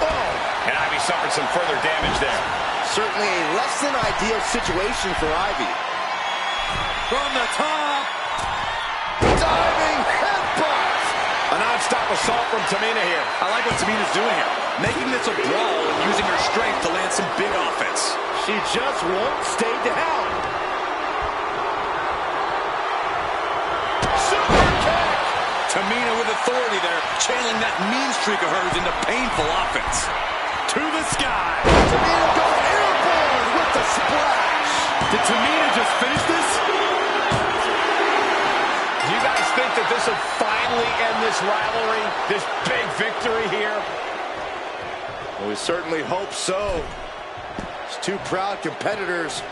Oh, and Ivy suffered some further damage there. Certainly a less than ideal situation for Ivy. From the top. Diving headbutt. A non-stop assault from Tamina here. I like what Tamina's doing here. Making this a brawl and using her strength to land some big offense. She just won't stay down. Super kick. Tamina with authority there, channeling that mean streak of hers into painful offense. To the sky. Tamina goes airborne with the splash. Did Tamina just finish this? Do you guys think that this will finally end this rivalry? This big victory here? Well, we certainly hope so. These two proud competitors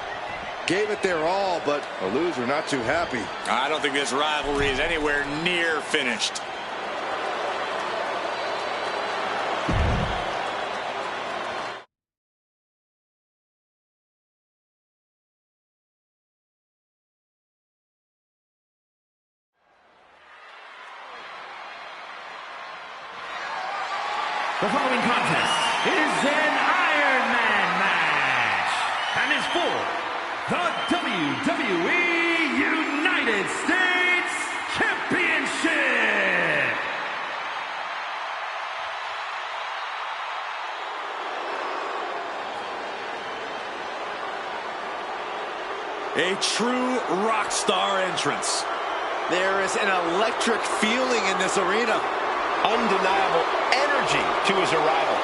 gave it their all, but a loser not too happy. I don't think this rivalry is anywhere near finished. The following contest is an Iron Man match and is for the WWE United States Championship. A true rock star entrance. There is an electric feeling in this arena. Undeniable energy to his arrival.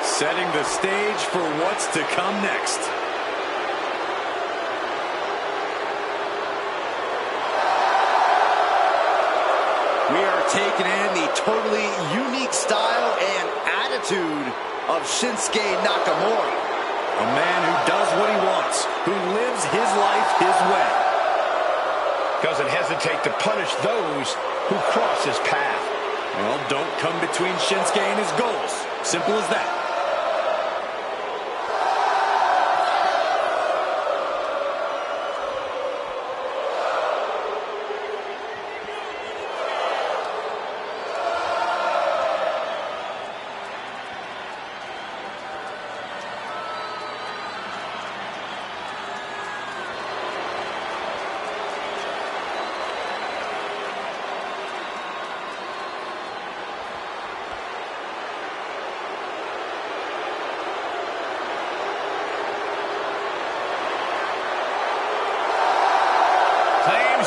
Setting the stage for what's to come next. We are taking in the totally unique style and attitude of Shinsuke Nakamura. A man who does what he wants, who lives his life his way. Doesn't hesitate to punish those who cross his path. Well, don't come between Shinsuke and his goals. Simple as that.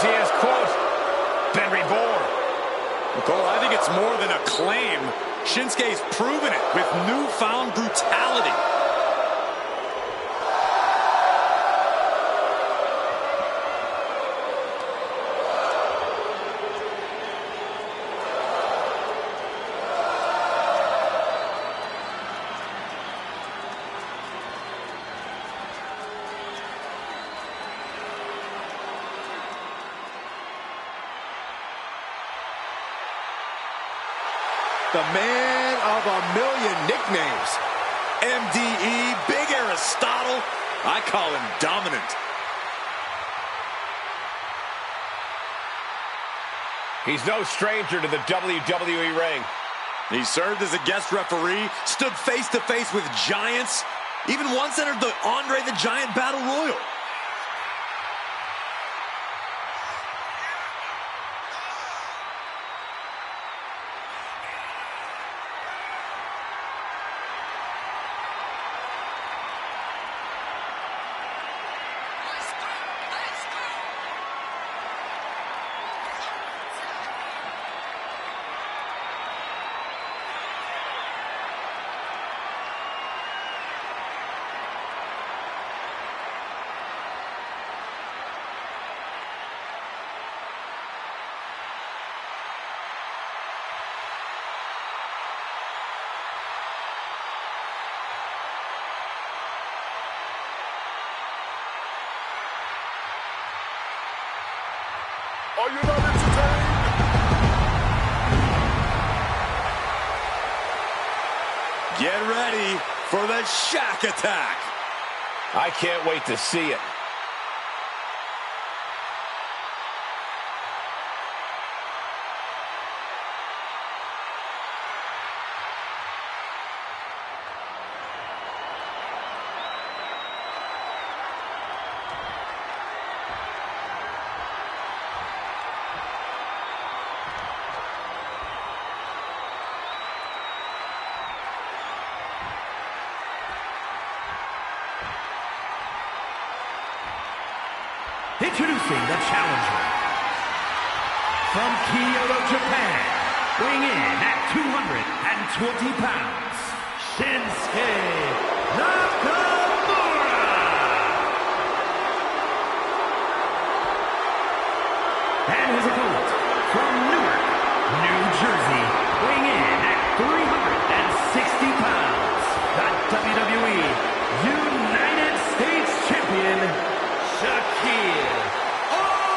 He has, quote, been reborn. Cole, I think it's more than a claim. Shinsuke's proven it with newfound brutality. The man of a million nicknames. MDE, Big Aristotle. I call him dominant. He's no stranger to the WWE ring. He served as a guest referee, stood face to face with giants, even once entered the Andre the Giant Battle Royal. Are you not entertained? Get ready for the Shaq attack. I can't wait to see it. Introducing the challenger from Kyoto, Japan, weighing in at 220 pounds, Shinsuke Nakamura. And his opponent from Newark, New Jersey, weighing in at 360 pounds, the WWE United States Champion, Shaquille O'Neal!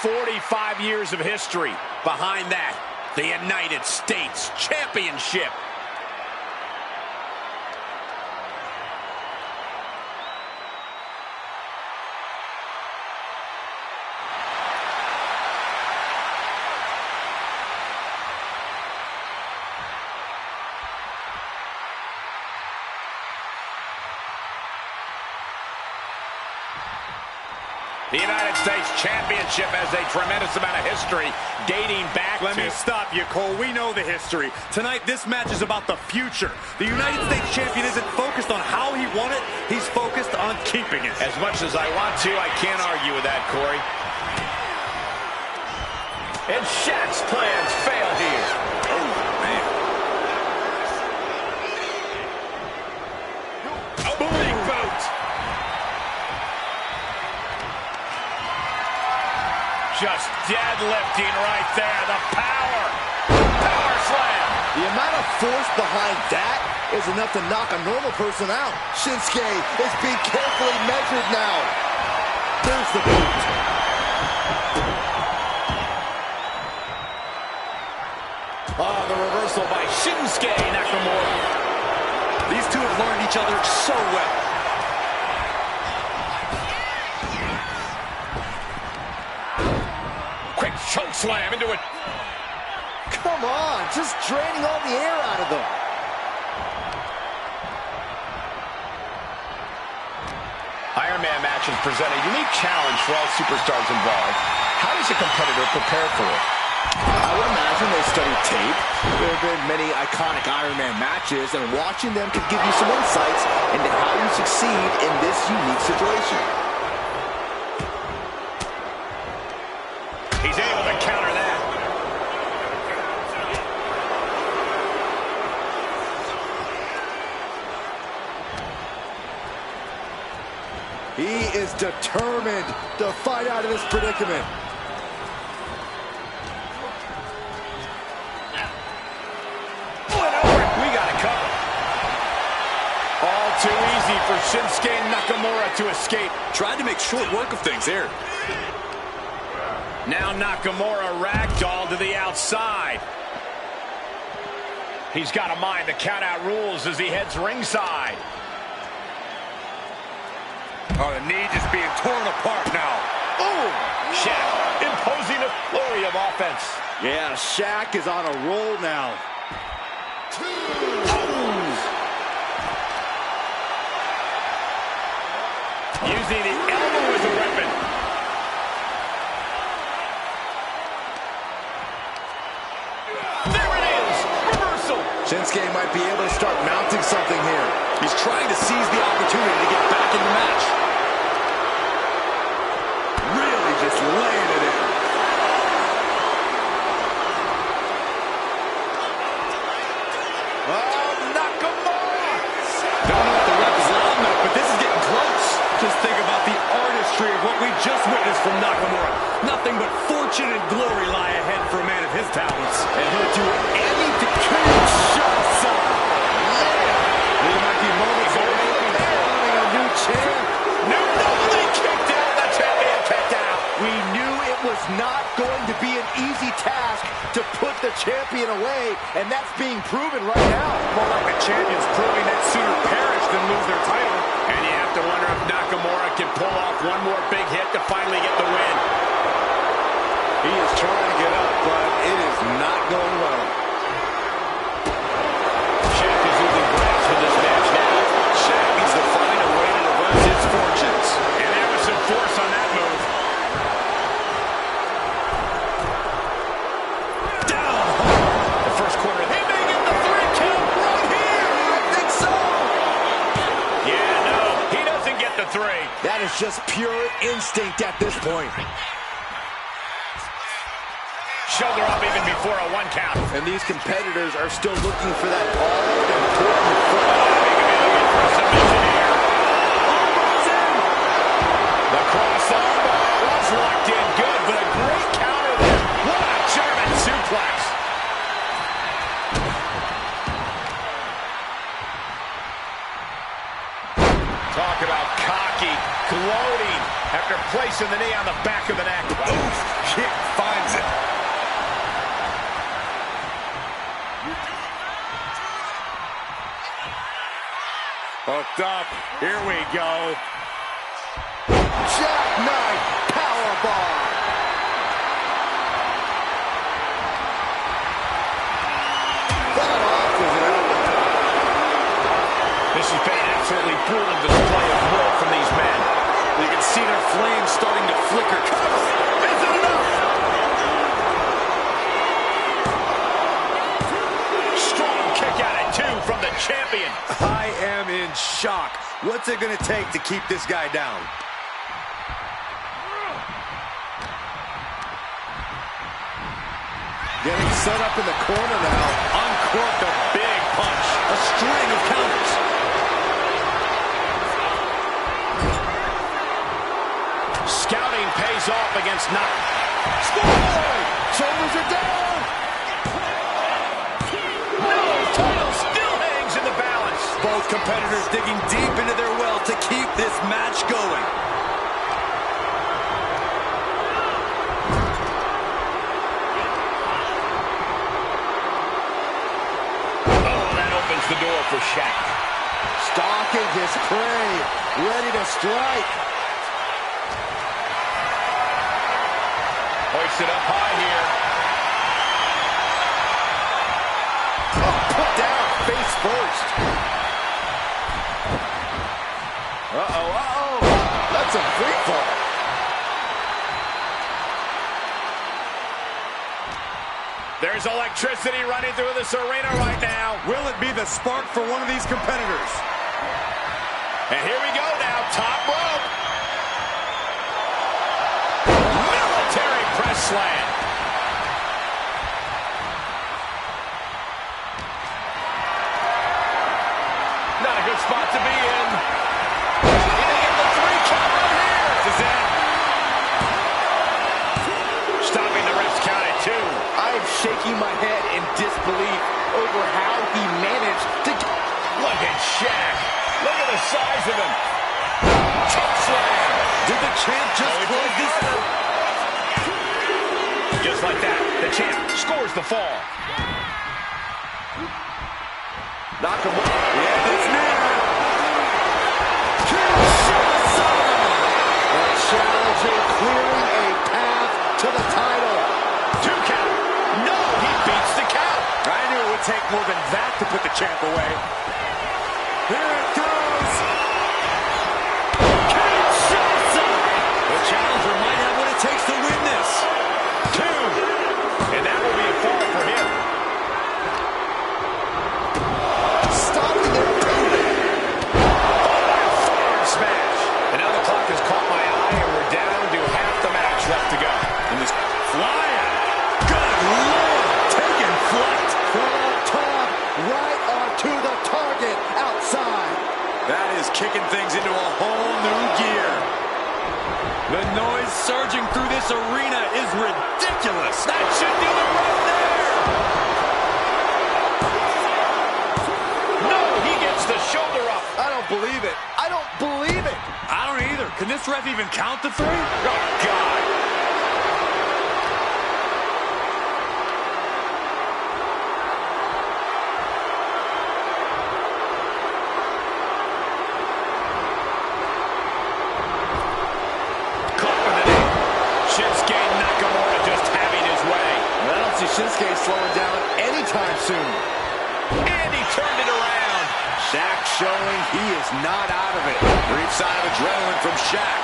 45 years of history. Behind that, the United States Championship. The United States Championship has a tremendous amount of history dating back Let me stop you, Cole. We know the history. Tonight, this match is about the future. The United States Champion isn't focused on how he won it. He's focused on keeping it. As much as I want to, I can't argue with that, Corey. And Shaq's plans fail here. Oh, man. A big boot. Just deadlifting right there. The power. Power slam. The amount of force behind that is enough to knock a normal person out. Shinsuke is being carefully measured now. There's the boot. Oh, the reversal by Shinsuke Nakamura. These two have learned each other so well. Quick choke slam into it. Come on, just draining all the air out of them. Iron Man matches present a unique challenge for all superstars involved. How does a competitor prepare for it? I would imagine they study tape. There have been many iconic Iron Man matches, and watching them could give you some insights into how you succeed in this unique situation. He's able to counter that. He is determined to fight out of this predicament. We got it covered. All too easy for Shinsuke Nakamura to escape. Tried to make short work of things here. Now Nakamura ragdolled to the outside. He's got to mind the count-out rules as he heads ringside. Oh, the knee just being torn apart now. Ooh! Shaq imposing a flurry of offense. Yeah, Shaq is on a roll now. Using the elbow as a weapon. There it is! Reversal! Shinsuke might be able to start mounting something here. He's trying to seize the opportunity to get back in the match. Really just laying it in. Oh, Nakamura! Don't know if the ref is loud enough, but this is getting close. Just think about the artistry of what we just witnessed from Nakamura. Nothing but fortune and glory lie ahead for a man of his talents. And he'll do anything. Kinshasa! was not going to be an easy task to put the champion away, and that's being proven right now. More like the champions proving that sooner perish than lose their title. And you have to wonder if Nakamura can pull off one more big hit to finally get the win. He is trying to get up, but it is not going well. Shaq is losing grasp of this match now. Shaq needs to find a way to reverse his fortunes. And there was some force on that move. Down. The first quarter. He may get the 3 count right here. I think so. Yeah, no, he doesn't get the 3. That is just pure instinct at this point. Shoulder up even before a 1 count. And these competitors are still looking for that all-important foot. They could be looking for a submission here. The cross armbar was locked in good, but a great counter there. What a German suplex. Talk about cocky, gloating after placing the knee on the back of the neck. Oof. Kick finds it. Hooked up. Here we go. Jackknife powerbomb. That off is an outlet. This has been an absolutely brutal display of will from these men. You can see their flames starting to flicker. Cover. Is it enough? Strong kick out at 2 from the champion. I am in shock. What's it going to take to keep this guy down? Getting set up in the corner now. Uncorked a big punch. A string of counters. Scouting pays off against Knock. Score! Shoulders are down. No, title still hangs in the balance. Both competitors digging deep into their well to keep this match going. Oh, that opens the door for Shaq. Stalking his prey. Ready to strike. Hoisted up high here. Put down face first. Uh-oh. That's a free fall. There's electricity running through this arena right now. Will it be the spark for one of these competitors? And here we go now, top rope. Military press slam. Not a good spot to be in. He may get the 3 count right here. This is it. Stopping the ref's count at 2. I am shaking my head in disbelief over how he managed to get... Look at Shaq. Look at the size of him. Choke slam. Did the champ just close this out? Just like that, the champ scores the fall. Nakamura. Yeah, it's near. The challenger clearing a path to the title. 2 count. No, he beats the count. I knew it would take more than that to put the champ away. Here it goes. The challenger might have what it takes to win this. 2. And that will be a fall for him. Stopping their opponent. Forward smash. And now the clock has caught my eye, and we're down to half the match left to go. And this flying. Good Lord. Taking flight. From up top, right onto the target outside. That is kicking things into a whole new gear. The noise surging through this arena is ridiculous. That should do it right there. No, he gets the shoulder up. I don't believe it. I don't believe it. I don't either. Can this ref even count to 3? Oh, God. Shinsuke slowing down anytime soon. And he turned it around. Shaq showing he is not out of it. Brief sign of adrenaline from Shaq.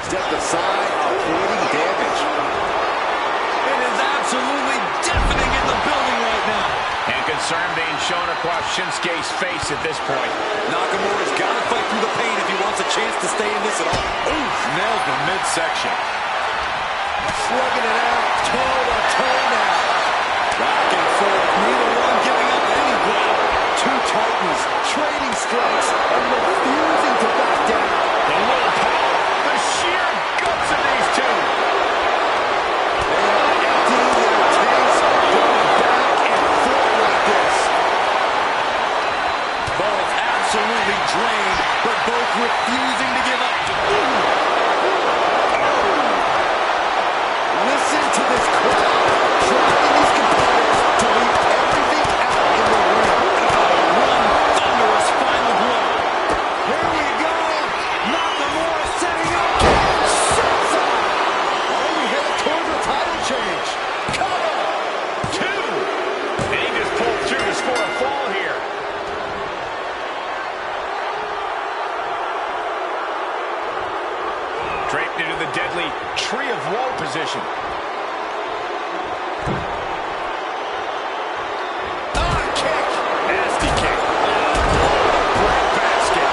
Stepped aside, avoiding damage. It is absolutely deafening in the building right now. And concern being shown across Shinsuke's face at this point. Nakamura's got to fight through the pain if he wants a chance to stay in this at all. Oof, nails the midsection. Slugging it out, toe-to-toe now. Back and forth, neither one giving up any ground. Two titans trading strikes and refusing to back down. The willpower, the sheer guts of these two. They are emptying their tanks, going back and forth like this. Both absolutely drained, but both refusing to give up. Listen to this crowd, driving these competitors to leave everything out in the ring. One thunderous final blow. Here we go. Nakamura setting up. Sets up. Oh, we headed towards a title change. Cover. Two. And he just pulled through to score a fall here. Draped into the deadly tree of woe position. Kick. Nasty kick. Bread basket.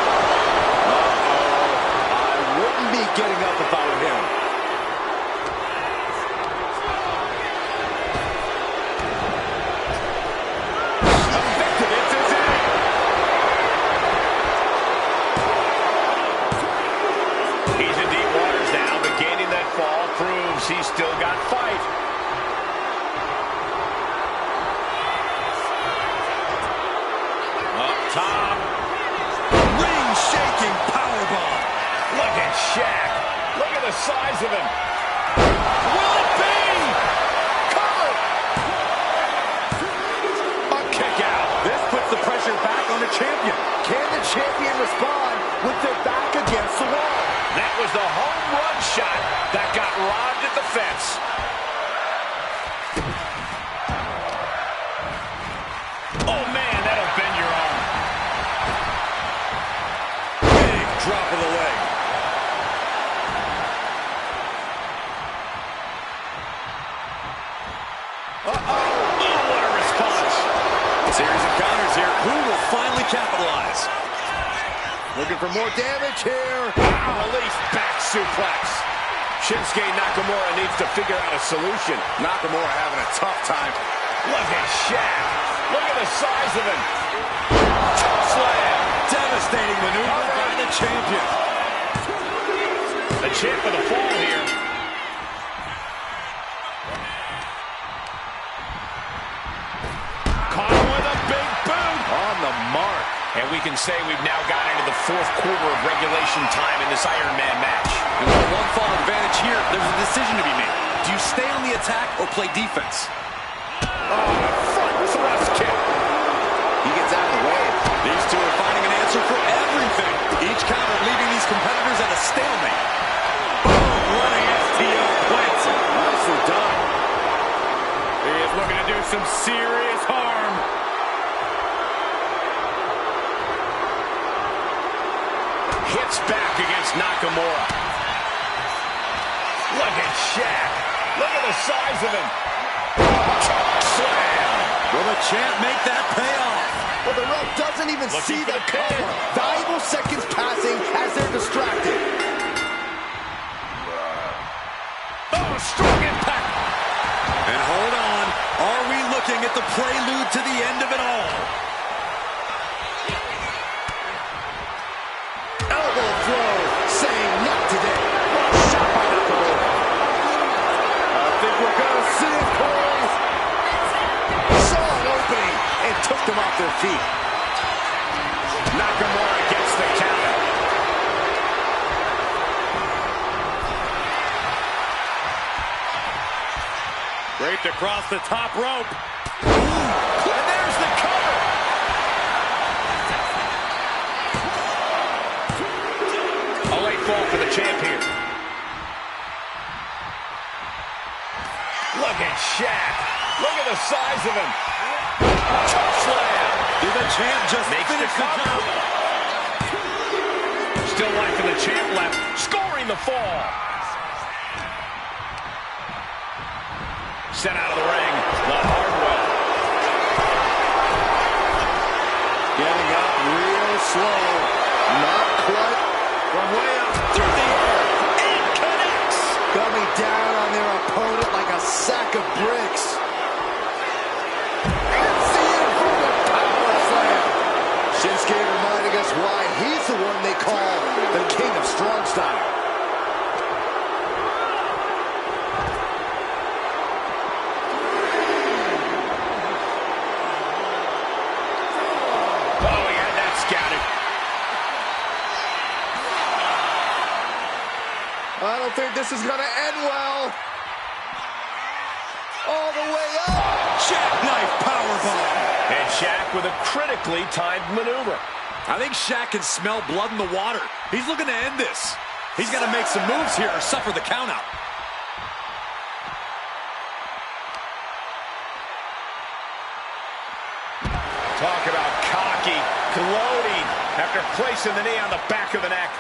I wouldn't be getting up if I were him. Effective, it's his end. He's in deep waters now, but gaining that fall proves he's still got fight. Up top. Ring-shaking powerbomb. Look at Shaq. Look at the size of him. Will it be? Cover. A kick out. This puts the pressure back on the champion. Can the champion respond with their back against the wall? That was the home run shot that got robbed at the fence. Oh, man, that'll bend your arm. Big drop of the leg. Oh, what a response. Series of counters here. Who will finally capitalize? Looking for more damage here. Release back suplex. Shinsuke Nakamura needs to figure out a solution. Nakamura having a tough time. Look at Shaq. Look at the size of him. Slam. Devastating maneuver by the champion. The champ with a fall here. Caught him with a big boot. On the mark. And we can say we've now gotten into the fourth quarter of regulation time in this Iron Man match. And with a one-fall advantage here, there's a decision to be made. Do you stay on the attack or play defense? Front thrust kick. He gets out of the way. These two are finding an answer for everything. Each counter leaving these competitors at a stalemate. Boom! Running STO plants it. Nicely done. He is looking to do some serious harm. Hits back against Nakamura. Look at Shaq. Look at the size of him. Choke slam. Will the champ make that pay off? Well, the ref doesn't even Looking see for the the pin. cover. Valuable seconds passing as they're distracted. Oh, strong impact. And hold on. Are we looking at the prelude to the end of it all? Elbow throw, saying not today. Shot by Nakamura. I think we're going to see it, boys. Saw an opening and took them off their feet. Nakamura gets the counter. Draped across the top rope. And there's the cover. A late fall for the champ here. Look at Shaq. Look at the size of him. Choke slam. Did the champ just finish the job? Still life in the champ left. Scoring the fall. Sent out of the ring. The hard way. Getting up real slow. Not quite. From way up through the air. It connects. Coming down on their opponent like a sack of bricks. And the inverted power slam. Shinsuke reminding us why he's the one they call the king of strong style. I don't think this is going to end well. All the way up. Jackknife powerbomb. And Shaq with a critically timed maneuver. I think Shaq can smell blood in the water. He's looking to end this. He's got to make some moves here or suffer the countout. Talk about cocky, gloating after placing the knee on the back of the neck.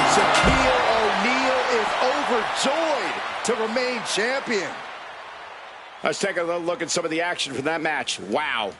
Shaquille O'Neal is overjoyed to remain champion. Let's take a look at some of the action from that match. Wow.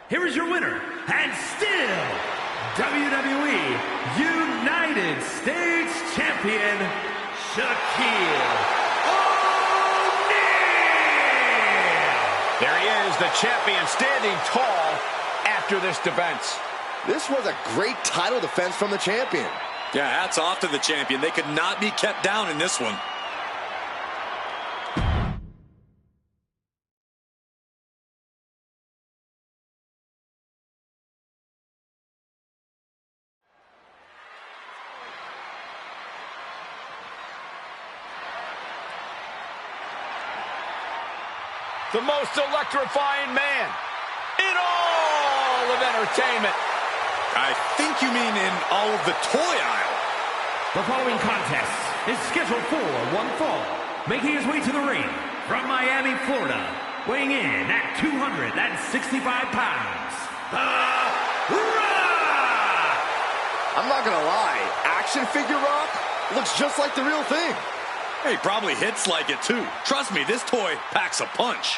Here is your winner, and still WWE United States Champion, Shaquille O'Neal. There he is, the champion, standing tall after this defense. This was a great title defense from the champion. Yeah, hats off to the champion. They could not be kept down in this one. The most electrifying man in all of entertainment. I think you mean in all of the toy aisle. The following contest is scheduled for one fall. Making his way to the ring from Miami, Florida, weighing in at 265 pounds, The Rock! I'm not going to lie. Action figure Rock looks just like the real thing. He probably hits like it too. Trust me, this toy packs a punch.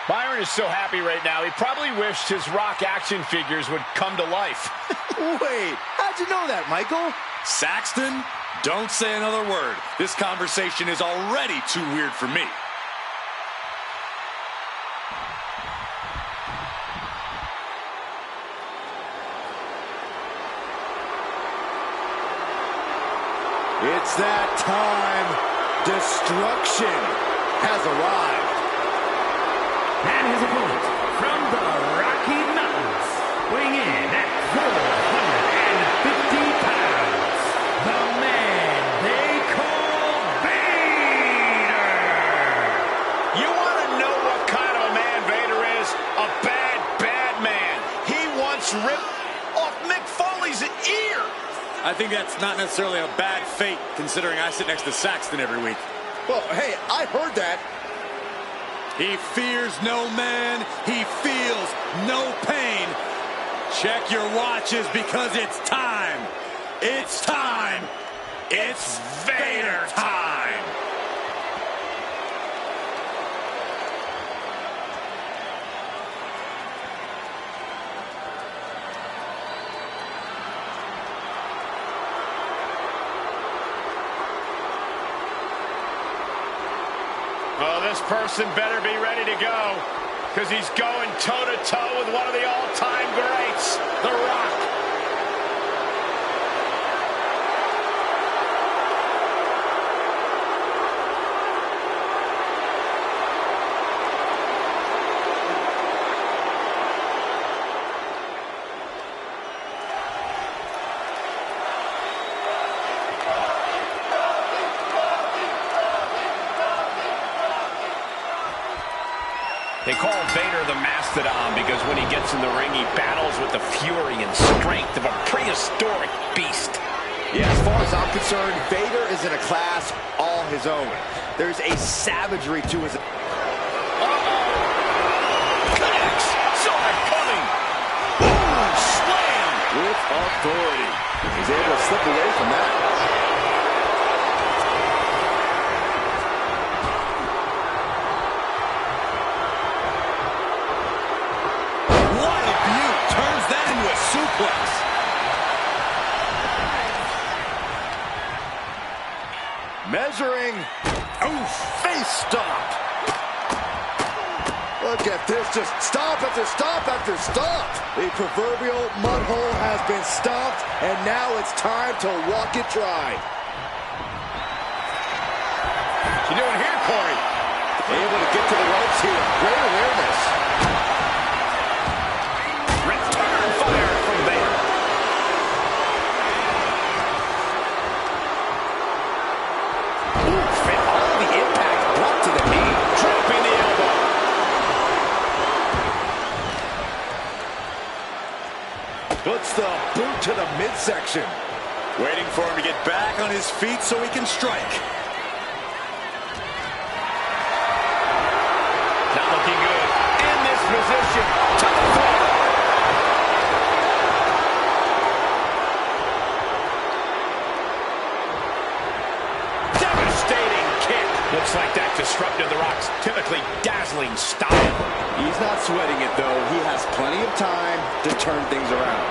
Byron is so happy right now, he probably wished his Rock action figures would come to life. Wait, how'd you know that, Michael? Saxton, don't say another word. This conversation is already too weird for me. It's that time. Destruction has arrived. And his opponent from the Rocky Mountains, weighing in at 450 pounds, the man they call Vader. You want to know what kind of a man Vader is? A bad, bad man. He once ripped off Mick Foley's ear. I think that's not necessarily a bad fate, considering I sit next to Saxton every week. Well, hey, I heard that. He fears no man. He feels no pain. Check your watches because it's time. It's time. It's Vader time. Oh, this person better be ready to go, because he's going toe-to-toe with one of the all-time greats, The Rock. They call Vader the Mastodon because when he gets in the ring, he battles with the fury and strength of a prehistoric beast. Yeah, as far as I'm concerned, Vader is in a class all his own. There's a savagery to his... Connects! Saw it coming! Boom! Slam! with authority. He's able to slip away from that. Suplex. Measuring. Oh, face stomp. Look at this, just stomp after stomp after stomp. The proverbial mud hole has been stomped, and now it's time to walk it dry. What's he doing here, Corey? Able to get to the ropes here. Great awareness. Return fire from Vader. Oof, and all the impact brought to the knee. Dropping the elbow. Puts the boot to the midsection. Waiting for him to get back on his feet so he can strike. Not looking good. In this position. To the floor. Devastating kick. Looks like that disrupted The Rock's typically dazzling style. He's not sweating it, though. He has plenty of time to turn things around.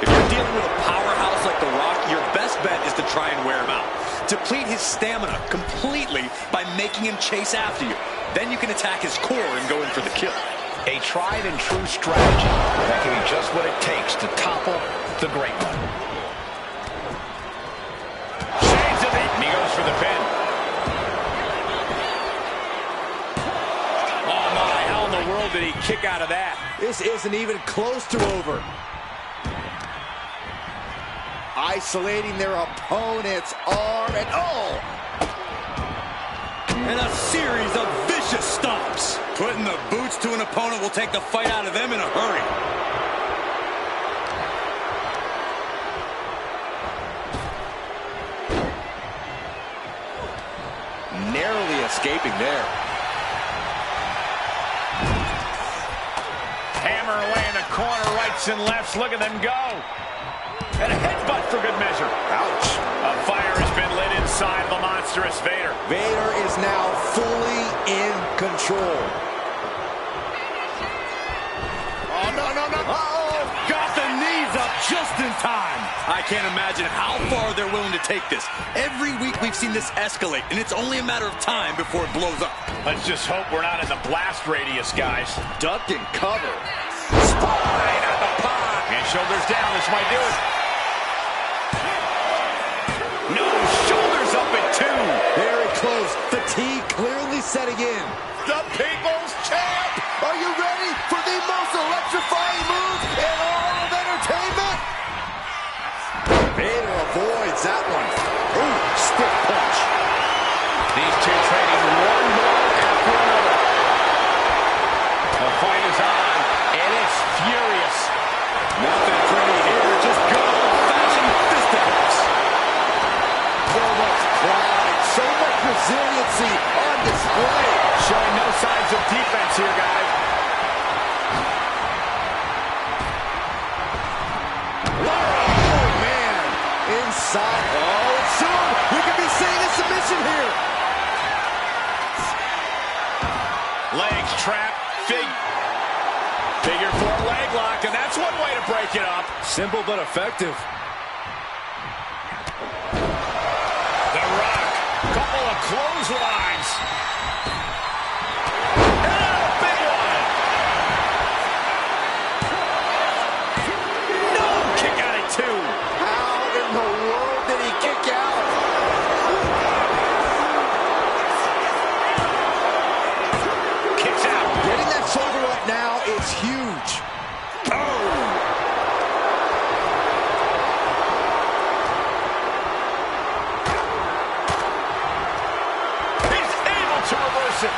If you're dealing with a powerhouse like The Rock, your best bet is to try and wear him out. Deplete his stamina completely by making him chase after you. Then you can attack his core and go in for the kill. A tried and true strategy that can be just what it takes to topple the great one. Shades of it. And he goes for the pin. Oh, my. How in the world did he kick out of that? This isn't even close to over. Isolating their opponent's arm and And a series of vicious stomps. Putting the boots to an opponent will take the fight out of them in a hurry. narrowly escaping there. Hammer away in the corner, rights and lefts. Look at them go. And a headbutt for good measure. Ouch. A fire has been lit inside the monstrous Vader. Vader is now fully in control. just in time. I can't imagine how far they're willing to take this. Every week we've seen this escalate, and it's only a matter of time before it blows up. Let's just hope we're not in the blast radius, guys. Duck and cover. Spine at the pot. And shoulders down. This might do it. No, shoulders up at 2. Very close. Fatigue clearly setting in. The People's Champ. Are you ready for the most electrifying move in all of entertainment? Vader avoids that one. Ooh, stiff punch. These two trading one blow after another. The fight is on, and it's furious. Nothing pretty here, just good old-fashioned fisticuffs. So much pride, so much resiliency on display. Showing no signs of defense here, guys. Oh, man. Inside. Oh, and soon we could be seeing a submission here. Legs trapped, figure 4 leg lock, and that's one way to break it up. Simple but effective. The Rock, couple of clotheslines. And a big one. No, kick out at 2. How in the world did he kick out? Kicks out. Getting that shoulder up now is huge. He's able to reverse it.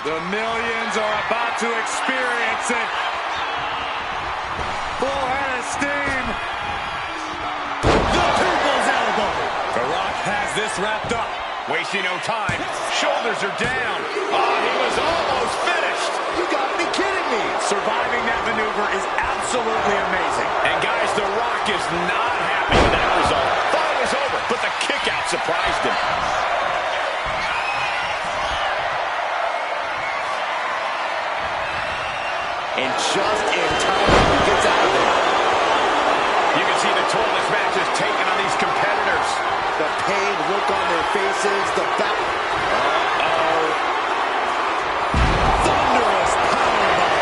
The millions are about to experience it. Full head of steam. The people's elbow. The Rock has this wrapped up. Wasting no time. Shoulders are down. Oh, he was almost finished. You gotta be kidding me. Surviving that maneuver is absolutely amazing. And guys, The Rock is not happy with that result. Thought it was over, but the kick out surprised him. And just in time, he gets out of there. You can see the toll this match has taken on these competitors. The pained look on their faces, the back. Uh-oh. Thunderous powerbomb.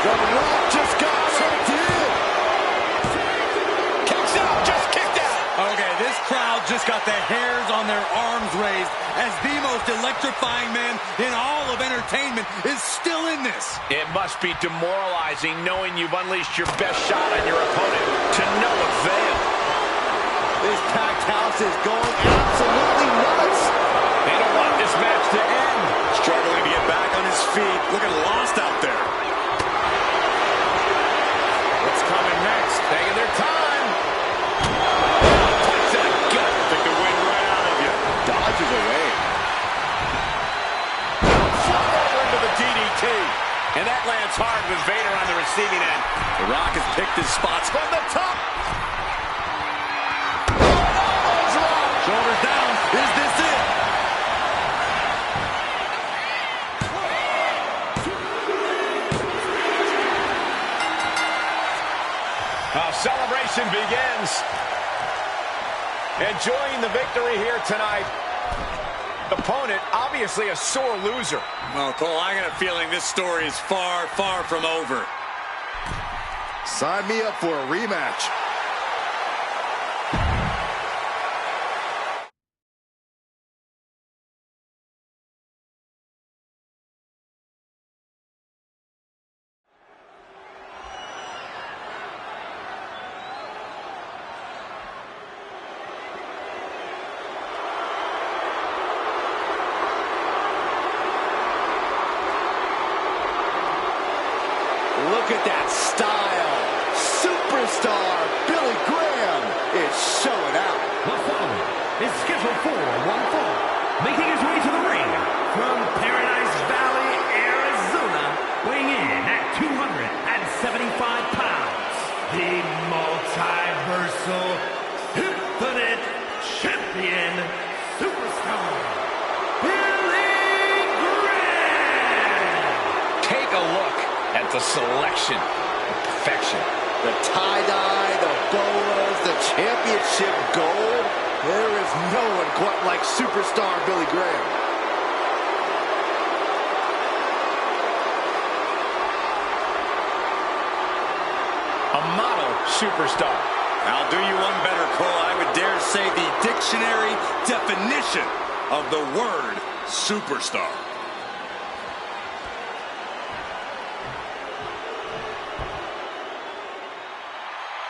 The Rock just got choked in. Kicks out, just kicked out. Okay, this crowd just got the hairs on their arms raised as the most electrifying man in all of entertainment is still in this. It must be demoralizing knowing you've unleashed your best shot on your opponent to no avail. This packed house is going absolutely nuts. They don't want this match to end. Struggling to get back on his feet, looking lost out there. What's coming next? Taking their time. Punch to the gut. Took the wind right out of you. Dodges away. Flip over into the DDT. And that lands hard with Vader on the receiving end. The Rock has picked his spots From the top. Shoulders down. Is this it? Our celebration begins. Enjoying the victory here tonight. Opponent, obviously a sore loser. Well, Cole, I got a feeling this story is far, far from over. Sign me up for a rematch. Look at that style. Superstar Billy Graham is showing out. The following is scheduled for one fall. Making his way to the ring from Paradise Valley, Arizona, weighing in at 275 pounds, the multiversal a selection of perfection. The tie-dye, the bolas, the championship gold. There is no one quite like superstar Billy Graham. A model superstar. I'll do you one better, Cole. I would dare say the dictionary definition of the word superstar.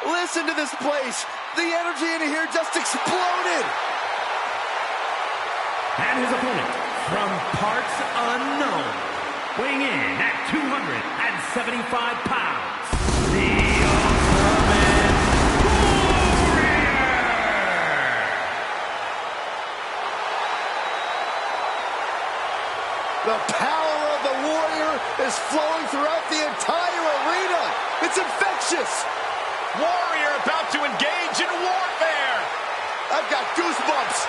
Listen to this place. The energy in here just exploded. And his opponent, from parts unknown, weighing in at 275 pounds, the Ultimate Warrior! The power of the Warrior is flowing throughout the entire arena. It's infectious. Warrior about to engage in warfare. I've got goosebumps.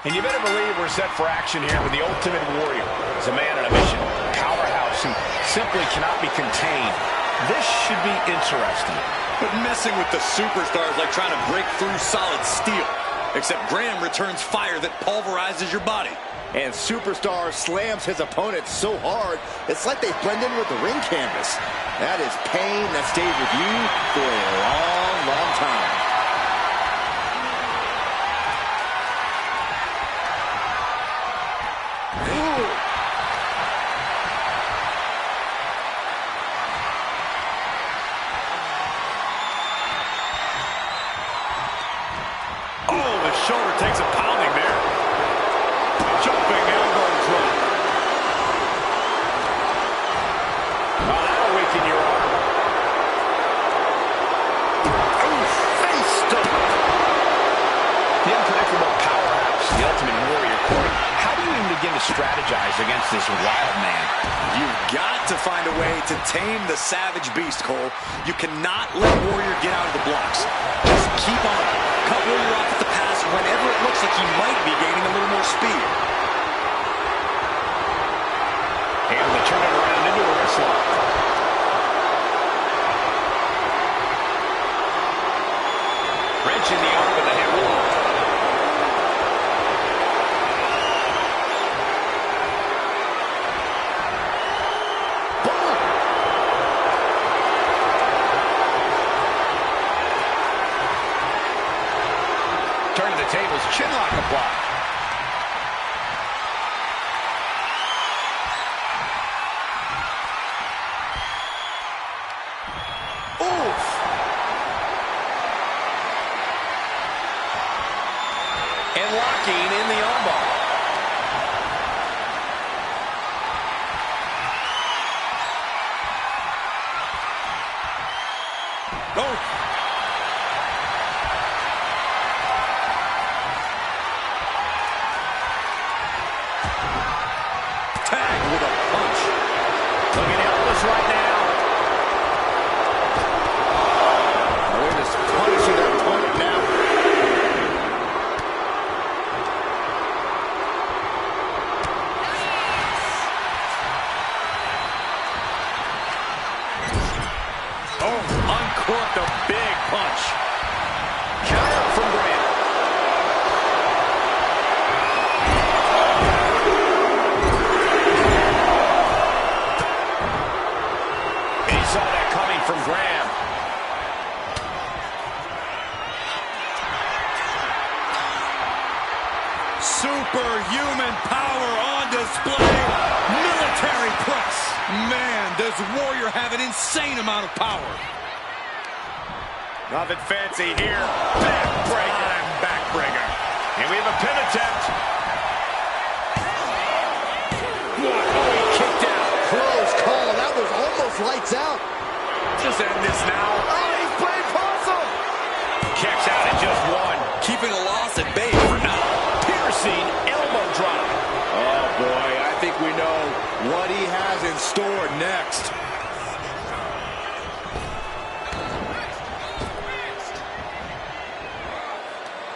And you better believe we're set for action here with the Ultimate Warrior. He's a man on a mission, a powerhouse who simply cannot be contained. This should be interesting. But messing with the superstars like trying to break through solid steel. Except Graham returns fire that pulverizes your body. And Superstar slams his opponent so hard, it's like they blend in with the ring canvas. That is pain that stays with you for a long, long time. Shoulder takes a pounding there. Jumping elbow drop. Oh, that'll weaken your arm. Oh, face stomp. The unpredictable powerhouse, the Ultimate Warrior, Corey. How do you even begin to strategize against this wild man? You've got to find a way to tame the savage beast, Cole. You cannot let Warrior get out of the blocks. Just keep on. Cut Warrior off at the pass whenever it looks like he might be gaining a little more speed. Able to turn it around into a wrist lock. Wrenching the arm with a hammerlock. Turning the tables, chinlock applied. Oof. And locking in the armbar. Oh. With a punch. Looking helpless right now. They're just punishing their opponent now. Oh, uncorked a big punch. Counter from Graham. Saw that coming from Graham. Superhuman power on display. Military press. Man, does Warrior have an insane amount of power. Nothing fancy here. Backbreaker. Backbreaker. And we have a pin attempt. What? Oh, he kicked out. Close call. That was almost lights out. just end this now. Oh, he's playing possum. Kicks out at just one. Keeping a loss at bay for now. Piercing elbow drop. Oh, boy, I think we know what he has in store next.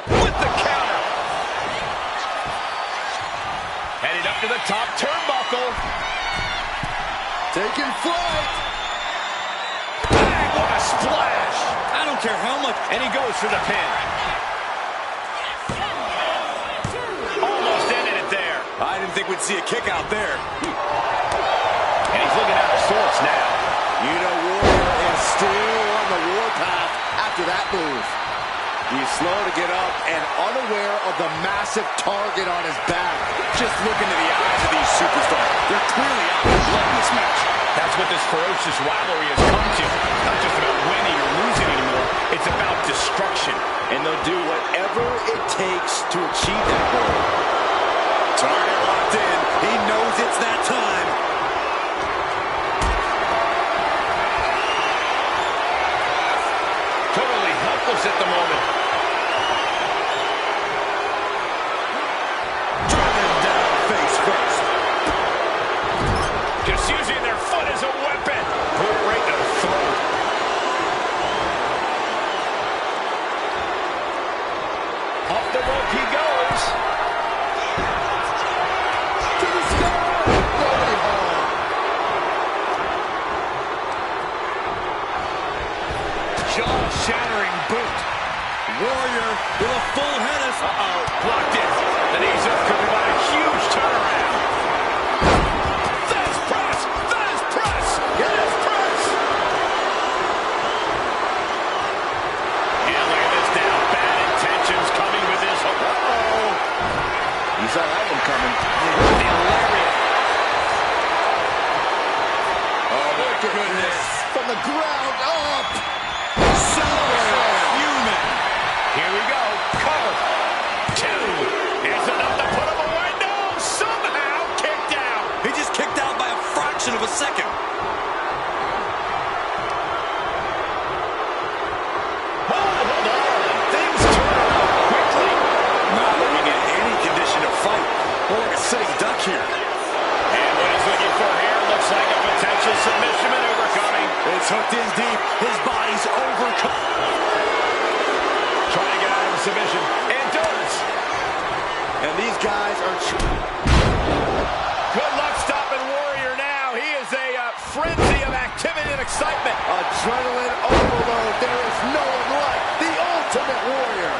With the counter. Headed up to the top turnbuckle. Taking flight. Bang, what a splash. I don't care how much. And he goes for the pin. Almost ended it there. I didn't think we'd see a kick out there. And he's looking out of sorts now. You know Warrior is still on the warpath after that move. He's slow to get up and unaware of the massive target on his back. Just look into the eyes of these superstars. They're clearly out for blood in this match. That's what this ferocious rivalry has come to. It's not just about winning or losing anymore. It's about destruction. And they'll do whatever it takes to achieve that goal. Target locked in. He knows it's that time. Totally helpless at the moment. Driven down face first. Just using their foot as a weapon. Boot right to the throat. Up the rope he goes. To the sky. Rolling hard. Jaw-shattering boot. Warrior with a full head of... Uh-oh, blocked it. The knees up could provide a huge turnaround. That's press! That's press! Yes, press! And look at this now. Bad intentions coming with this. Uh-oh. You saw that one coming. The lariat. Oh, my goodness. From the ground up. Here we go. Cover. 2. It's enough to put him away. No! Somehow kicked out. He just kicked out by a fraction of a second. Oh, hold on. Things turn around quickly. Not looking in any condition to fight. More like a sitting duck here. And what he's looking for here looks like a potential submission maneuver coming. It's hooked in deep. His body's overcome. Trying to get out of the submission. And does. And these guys are... Good luck stopping Warrior now. He is a frenzy of activity and excitement. Adrenaline overload. There is no one like the Ultimate Warrior.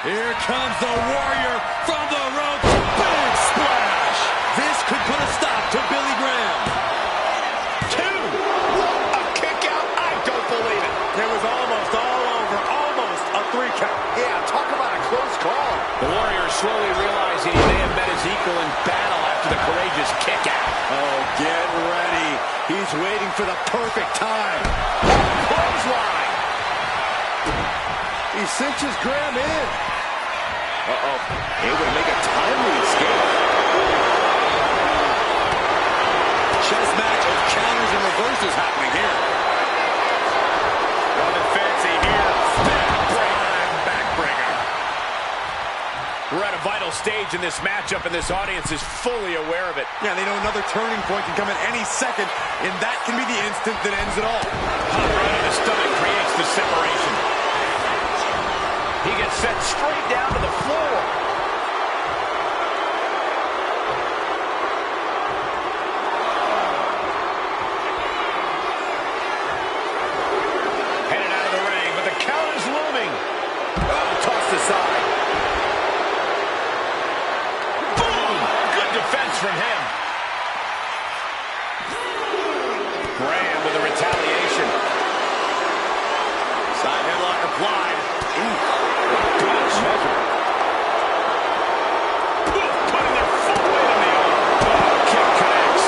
Here comes the Warrior from the ropes. Big splash. This could put a stop to Billy Graham. 2. What a kick out. I don't believe it. It was almost all over. Almost a 3 count. Yeah, talk about a close call. The Warrior slowly realizing he may have met his equal in battle after the courageous kick out. Oh, get ready. He's waiting for the perfect time. Clothesline. He cinches Graham in. Uh-oh. Able to make a timely escape. Chess match of counters and reversals happening here. Nothing fancy here. Backbreaker. We're at a vital stage in this matchup, and this audience is fully aware of it. Yeah, they know another turning point can come at any second, and that can be the instant that ends it all. Hot right in the stomach creates the separation. He gets sent straight down to the floor. Headed out of the ring, but the count is looming. Oh, tossed aside. Boom! Good defense from him. Graham with a retaliation. Side headlock applied. Good measure. Putting their full weight on the arm. Oh, kick connects.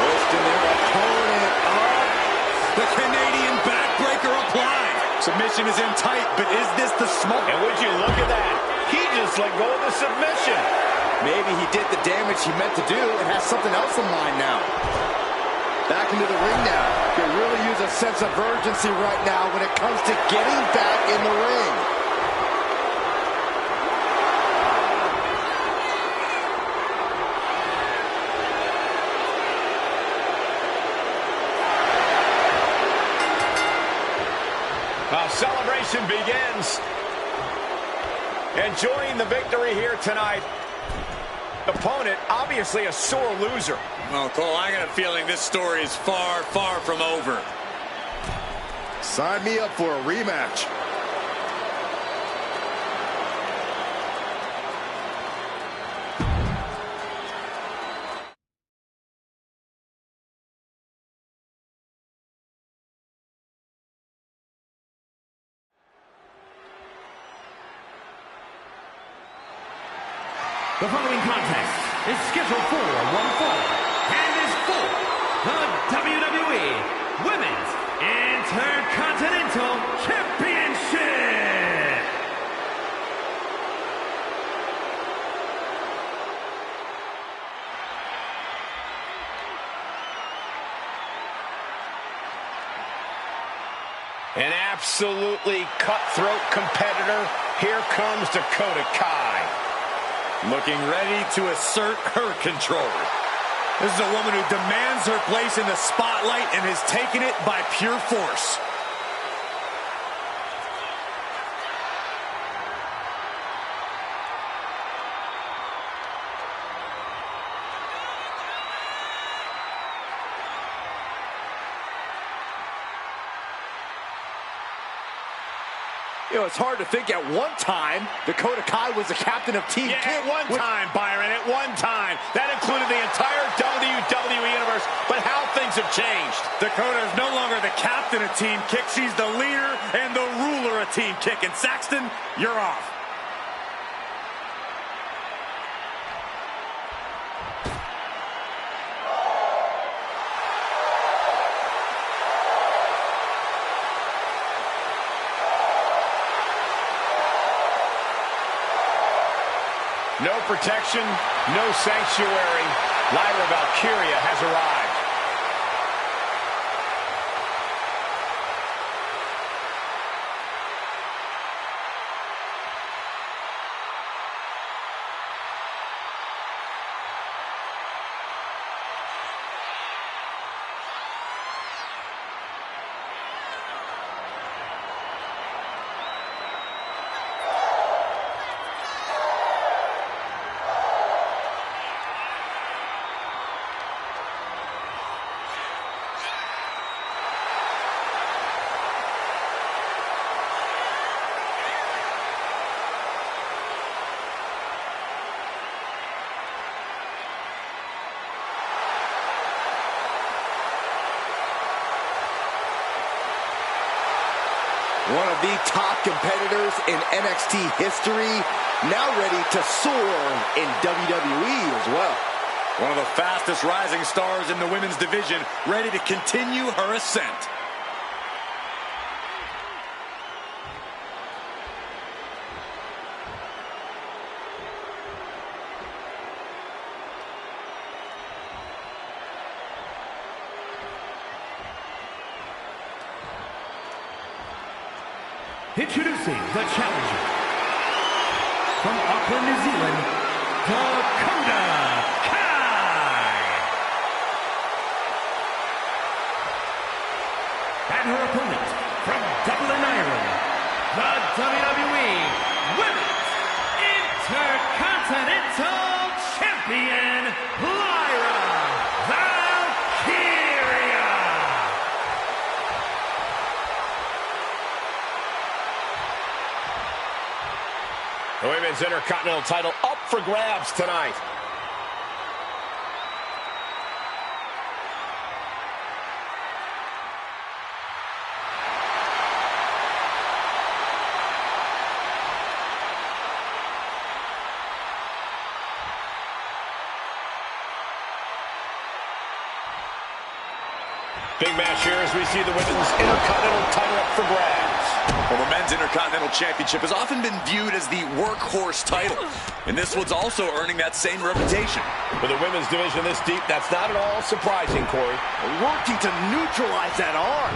Lifting their opponent up. The Canadian backbreaker applied. Submission is in tight, but is this the smoke? And would you look at that? He just let go of the submission. Maybe he did the damage he meant to do and has something else in mind now. Back into the ring now. Could really use a sense of urgency right now when it comes to getting back in the ring. Celebration begins. Enjoying the victory here tonight. Opponent, obviously a sore loser. Well, Cole, I got a feeling this story is far, far from over. Sign me up for a rematch. The following contest is scheduled for one fall and is for the WWE Women's Intercontinental Championship. An absolutely cutthroat competitor. Here comes Dakota Kai. Looking ready to assert her control. This is a woman who demands her place in the spotlight and has taken it by pure force. You know, it's hard to think at one time Dakota Kai was the captain of Team Yeah, King. at one time, Byron, at one time. That included the entire WWE Universe, but how things have changed. Dakota is no longer the captain of Team Kick. She's the leader and the ruler of Team Kick. And Saxton, you're off. No protection, no sanctuary. Lyra Valkyria has arrived. One of the top competitors in NXT history, now ready to soar in WWE as well. One of the fastest rising stars in the women's division, ready to continue her ascent. Introducing the challenger from Auckland, New Zealand, Dakota Kai. And her opponent from Dublin, Ireland, the WWE Women's Intercontinental Champion, Lyra Valkyria. The Women's Intercontinental title up for grabs tonight. Big match here as we see the Women's Intercontinental title up for grabs. Intercontinental Championship has often been viewed as the workhorse title, and this one's also earning that same reputation. For the women's division this deep, that's not at all surprising, Corey. Working to neutralize that arm.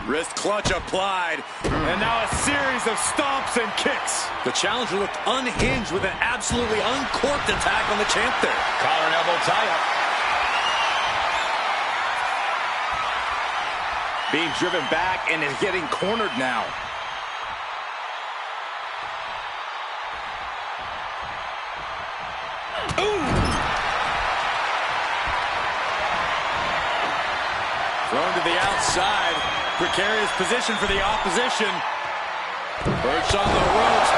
Wrist clutch applied. And now a series of stomps and kicks. The challenger looked unhinged with an absolutely uncorked attack on the champ there. Collar and elbow tie-up. Being driven back and is getting cornered now. Ooh! Thrown to the outside. Precarious position for the opposition. Perched on the ropes.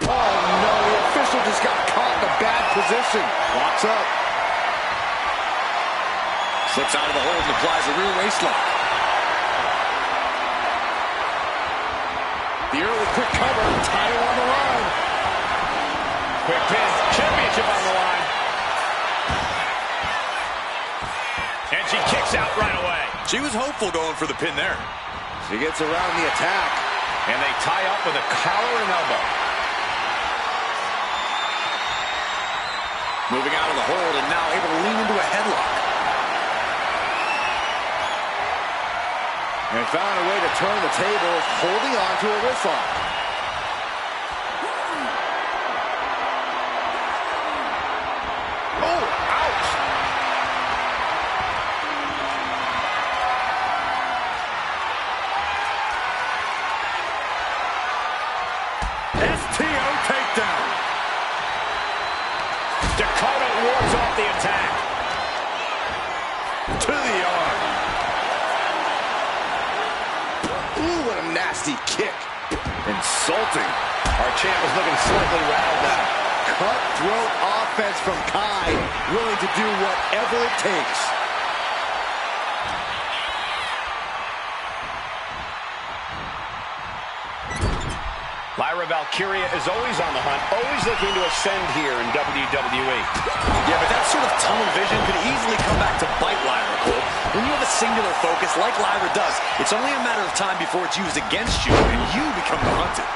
Oh no, the official just got caught in a bad position. Locks up. Slips out of the hold and applies a rear waist lock. The early quick cover, title on the line. Quick pin, championship on the line. And she kicks out right away. She was hopeful going for the pin there. She gets around the attack. And they tie up with a collar and elbow. Moving out of the hold and now able to lean into a headlock. And found a way to turn the tables, holding on to a wrist lock. Oh, ouch! STO takedown. Dakota wards off the attack. To the arm. Ooh, what a nasty kick. Insulting. Our champ is looking slightly rattled now. Cutthroat offense from Kai, willing to do whatever it takes. Lyra Valkyria is always on the hunt, always looking to ascend here in WWE. Yeah, but that sort of tunnel vision could easily come back to bite Lyra, Cole. When you have a singular focus like Lyra does, it's only a matter of time before it's used against you and you become the hunted.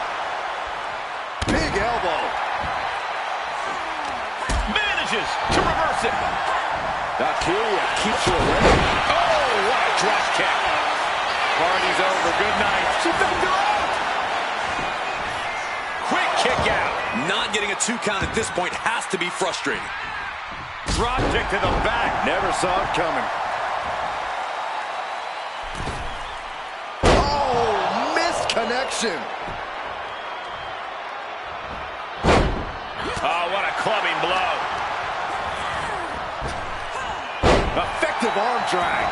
Big elbow. Manages to reverse it. Valkyria keeps her away. Oh, what a drop kick. Party's over. Good night. She picked her up. Quick kick out. Not getting a 2 count at this point has to be frustrating. Drop kick to the back. Never saw it coming. Oh, missed connection. Oh, what a clubbing blow. Effective arm drag.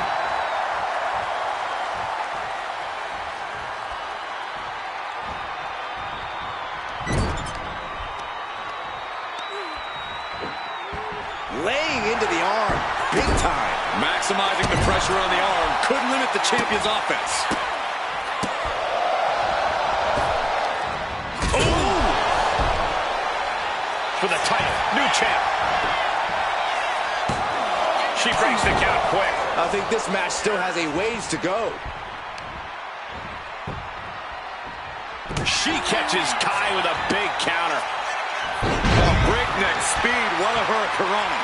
Laying into the arm, big time. Maximizing the pressure on the arm could limit the champion's offense. Ooh! For the title, new champ. She breaks the count quick. I think this match still has a ways to go. She catches Kai with a big counter. Breakneck speed, one of her Corona.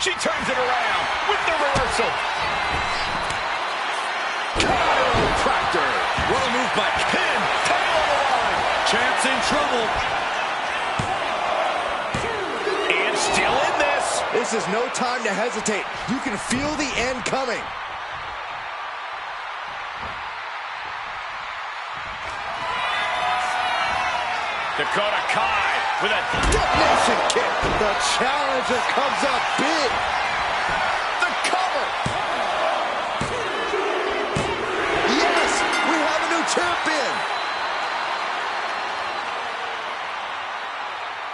She turns it around with the reversal. Chiropractor. Well moved by pin. Title on the line. Champ's in trouble. And still in this. This is no time to hesitate. You can feel the end coming. Dakota Kai with a Detonation kick. The challenger comes up big. The cover. Yes, we have a new champion.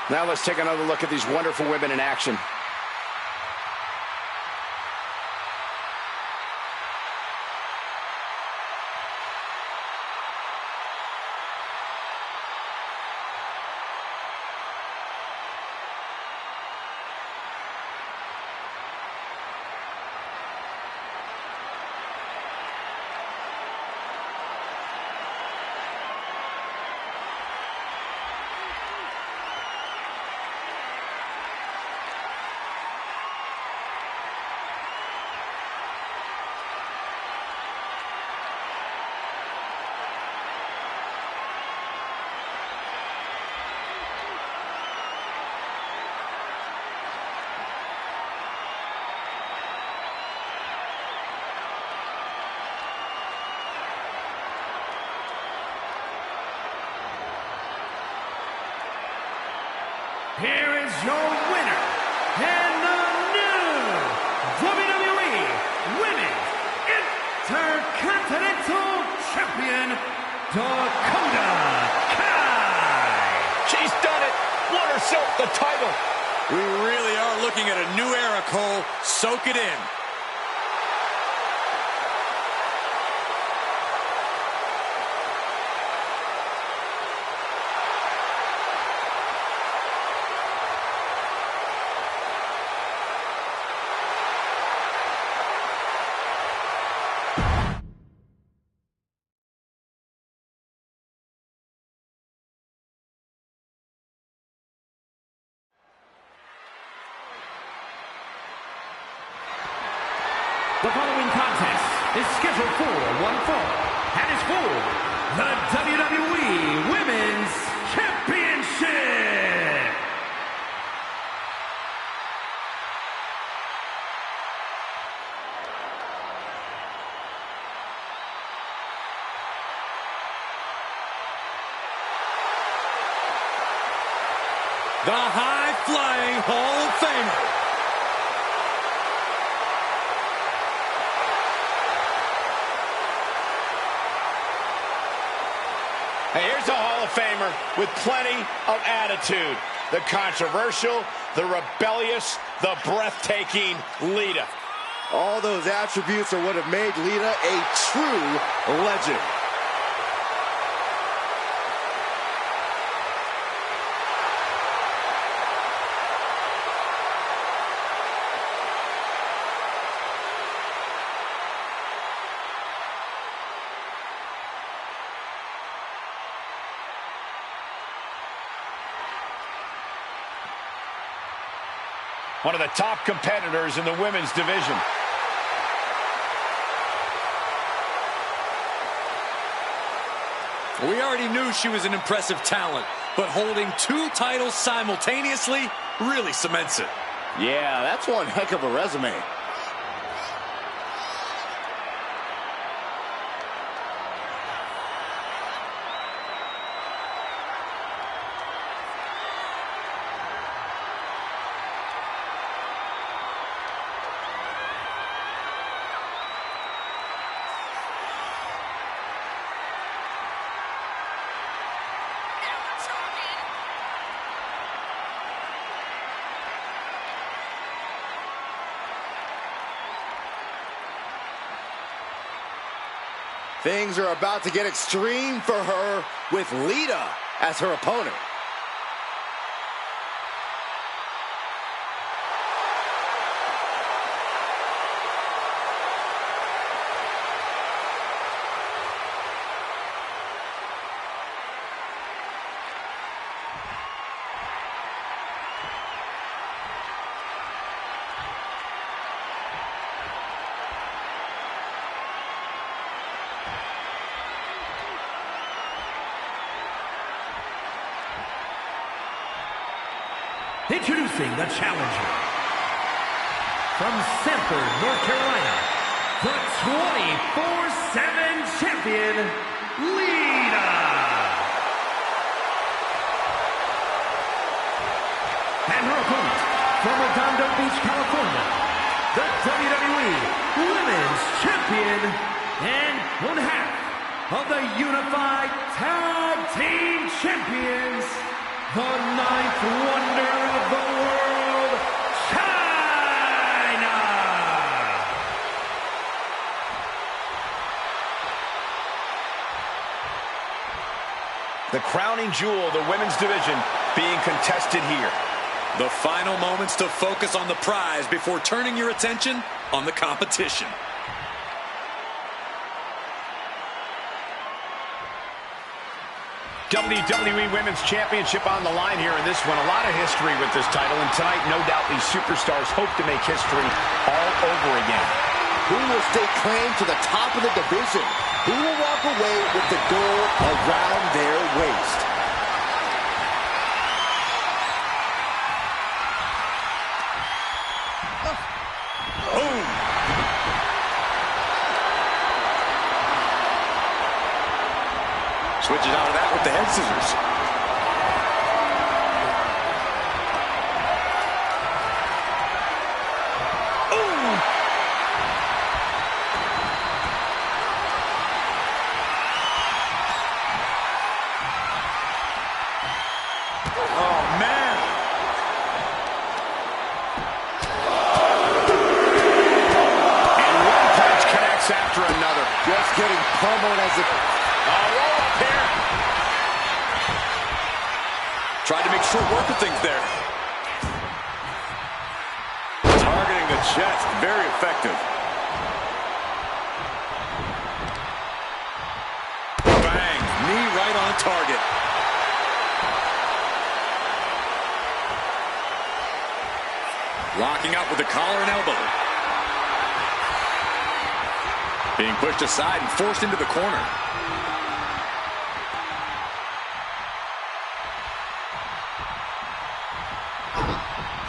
Now let's take another look at these wonderful women in action. here is your winner, and the new WWE Women's Intercontinental Champion, Dakota Kai. She's done it. Won herself the title. We really are looking at a new era, Cole. Soak it in. The following contest is scheduled for one fall and is for the WWE Women's Championship. The high-flying Hall of Famer. Hey, here's a Hall of Famer with plenty of attitude. The controversial, the rebellious, the breathtaking Lita. All those attributes are what have made Lita a true legend. One of the top competitors in the women's division. We already knew she was an impressive talent, but holding 2 titles simultaneously really cements it. Yeah, that's one heck of a resume. Things are about to get extreme for her with Lita as her opponent. Introducing the challenger from Sanford, North Carolina, the 24/7 champion, Lita. And her opponent from Redondo Beach, California, the WWE Women's Champion and one half of the Unified Tag Team Champions, the 9th wonder of the world, China! The crowning jewel of the women's division being contested here. The final moments to focus on the prize before turning your attention on the competition. WWE Women's Championship on the line here in this one. A lot of history with this title, and tonight, no doubt, these superstars hope to make history all over again. Who will stake claim to the top of the division? Who will walk away with the gold around their waist? Boom! Switches out of that with the head scissors. attacks after another. Just getting pummeled as it... Roll up here. Tried to make short work of things there. Targeting the chest. Very effective. Bang. Knee right on target. Locking up with the collar and elbow. Being pushed aside and forced into the corner.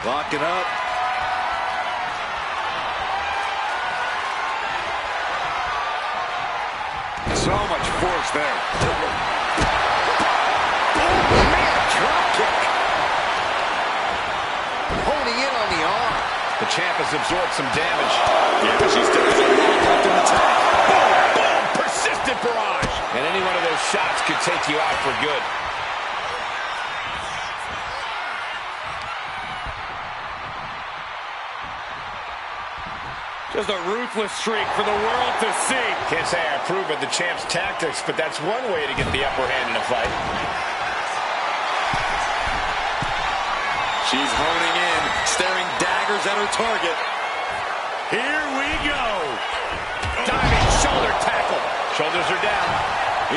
Locking up. So much force there. Oh, man, drop kick. Honing in on the arm. The champ has absorbed some damage. Yeah, but she still has a lot left in the tank. Boom, boom, persistent barrage. And any one of those shots could take you out for good. Just a ruthless streak for the world to see. Can't say I approve of the champ's tactics, but that's one way to get the upper hand in a fight. She's honing in, staring daggers at her target. Here we go. Diving shoulder tackle. Shoulders are down.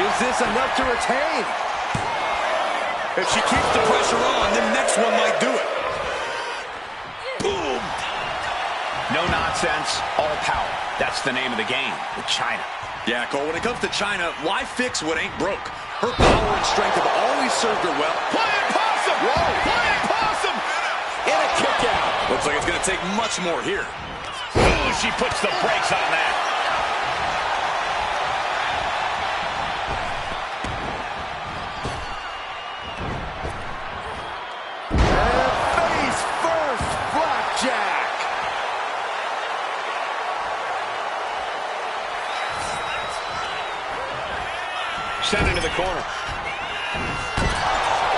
Is this enough to retain? If she keeps the pressure on, the next one might do it. Boom. No nonsense, all power. That's the name of the game with China. Yeah, Cole, when it comes to China, why fix what ain't broke? Her power and strength have always served her well. Flying possum. Whoa. Flying possum. And a kick out. Looks like it's going to take much more here. Ooh, she puts the brakes on that. Face first, flapjack. Sent into the corner.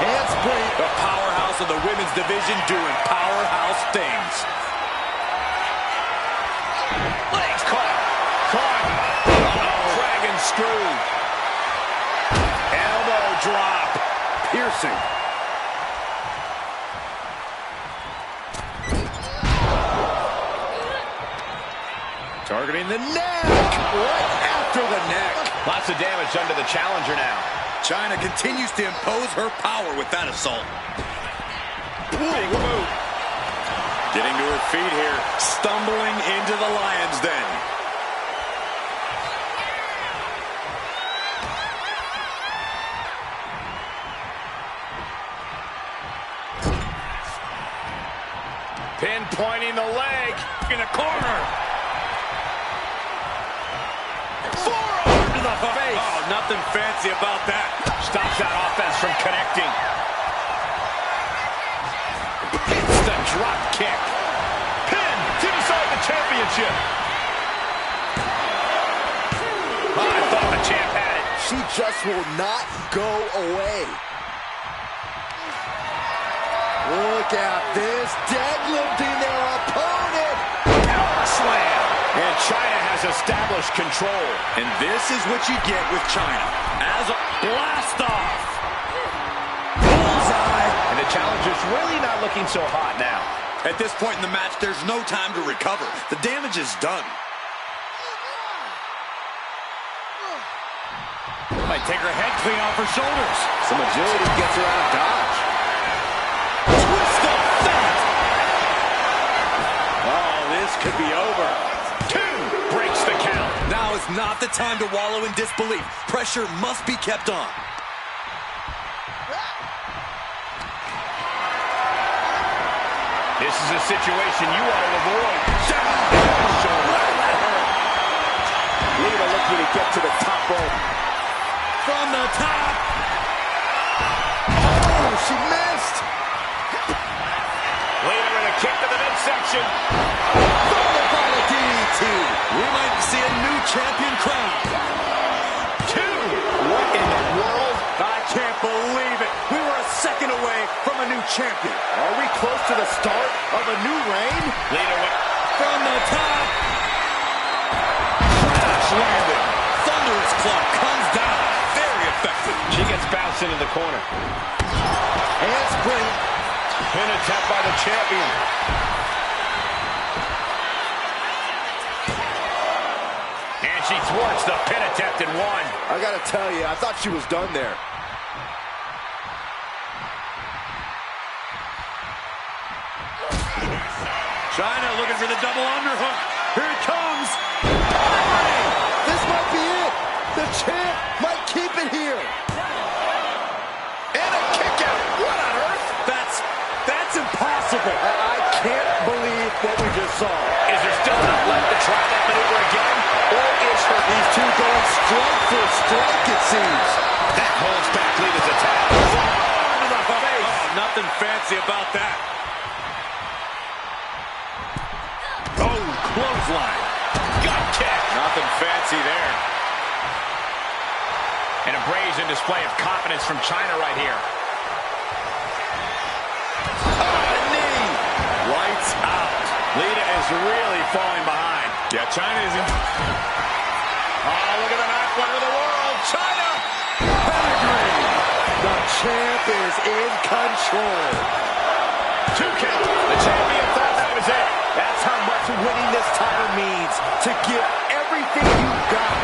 Handspring. The powerhouse of the women's division doing powerhouse things. Legs caught. Caught. Dragon screw. Elbow drop. Piercing. Targeting the neck. Right after the neck. Lots of damage done to the challenger now. China continues to impose her power with that assault. Big move. Getting to her feet here, stumbling into the lion's den. Pinpointing the leg. In the corner. Forearm to the face. Oh, nothing fancy about that. Stops that offense from connecting. Hits the drop kick. Pin to decide the championship. I thought the champ had it. She just will not go away. Look at this, deadlifting their opponent. Power slam. And China has established control. And this is what you get with China. As a blast off. Bullseye. And the challenger's really not looking so hot now. At this point in the match, there's no time to recover. The damage is done. Might take her head clean off her shoulders. Some agility gets her out of dodge. Twist of fate. Oh, this could be over. 2 breaks the count. Now is not the time to wallow in disbelief. Pressure must be kept on. This is a situation you want to avoid. Lita looking to get to the top rope. From the top. Oh, she missed. Lita with a kick to the midsection. Followed by the DDT. We might see a new champion crowned. 2. What in the world? I can't believe it. We were a second away from a new champion. Are we close to the start of a new reign? Lita with... From the top. Crash landed. Thunderous club comes down. Very effective. She gets bounced into the corner. Handspring. Pin attempt by the champion. And she thwarts the pin attempt in one. I gotta tell you, I thought she was done there. China looking for the double underhook. Here it comes. This might be it. The champ might keep it here. And a kick out. What on earth? That's impossible. I can't believe what we just saw. Is there still enough left to try that maneuver again? Or is These two going strike for strike, it seems. that holds back Lita's attack? To the face. Oh, nothing fancy about that. Oh, clothesline. Gut kick. Nothing fancy there. An brazen display of confidence from China right here. A knee. Lights out. Lita is really falling behind. Yeah, China isn't. Oh, look at the knife one of the world. China. Pedigree. The champ is in control. 2 count. The champion thought that was it. That's how much winning this title means. To give everything you've got.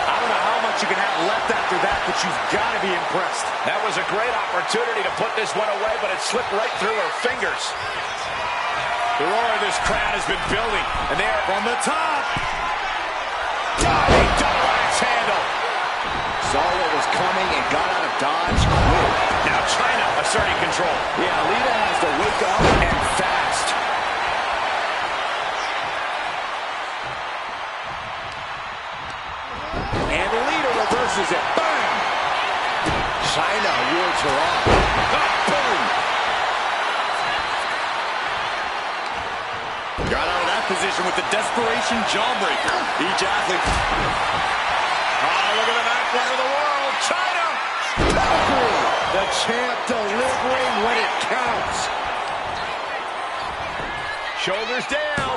I don't know how much you can have left after that, but you've got to be impressed. That was a great opportunity to put this one away, but it slipped right through her fingers. The roar of this crowd has been building, and they're From the top. diving double axe handle. Saw what was coming and got out of dodge quick. Now China asserting control. Yeah, Lita has to wake up and fast. And Lita reverses it. Bang! China wards her off. Boom! Got out of that position with the desperation jawbreaker. Each athlete. Oh, look at the knife one of the world. China. Pedigree. The champ delivering when it counts. Shoulders down.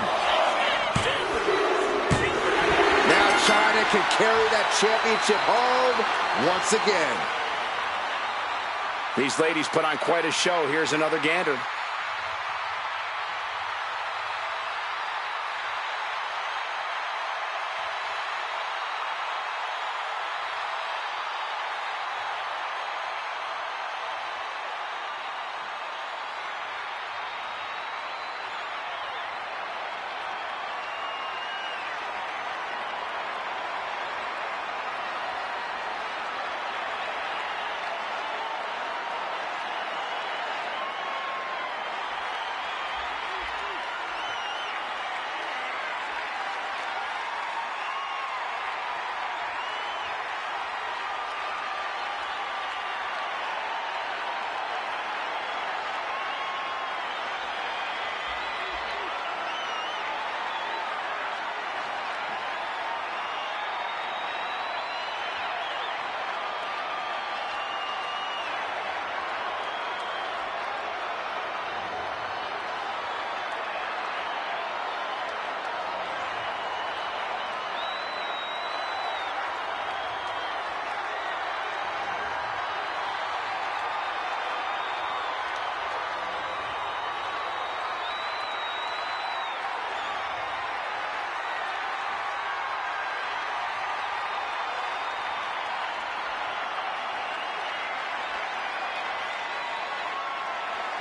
Now China can carry that championship home once again. These ladies put on quite a show. Here's another gander.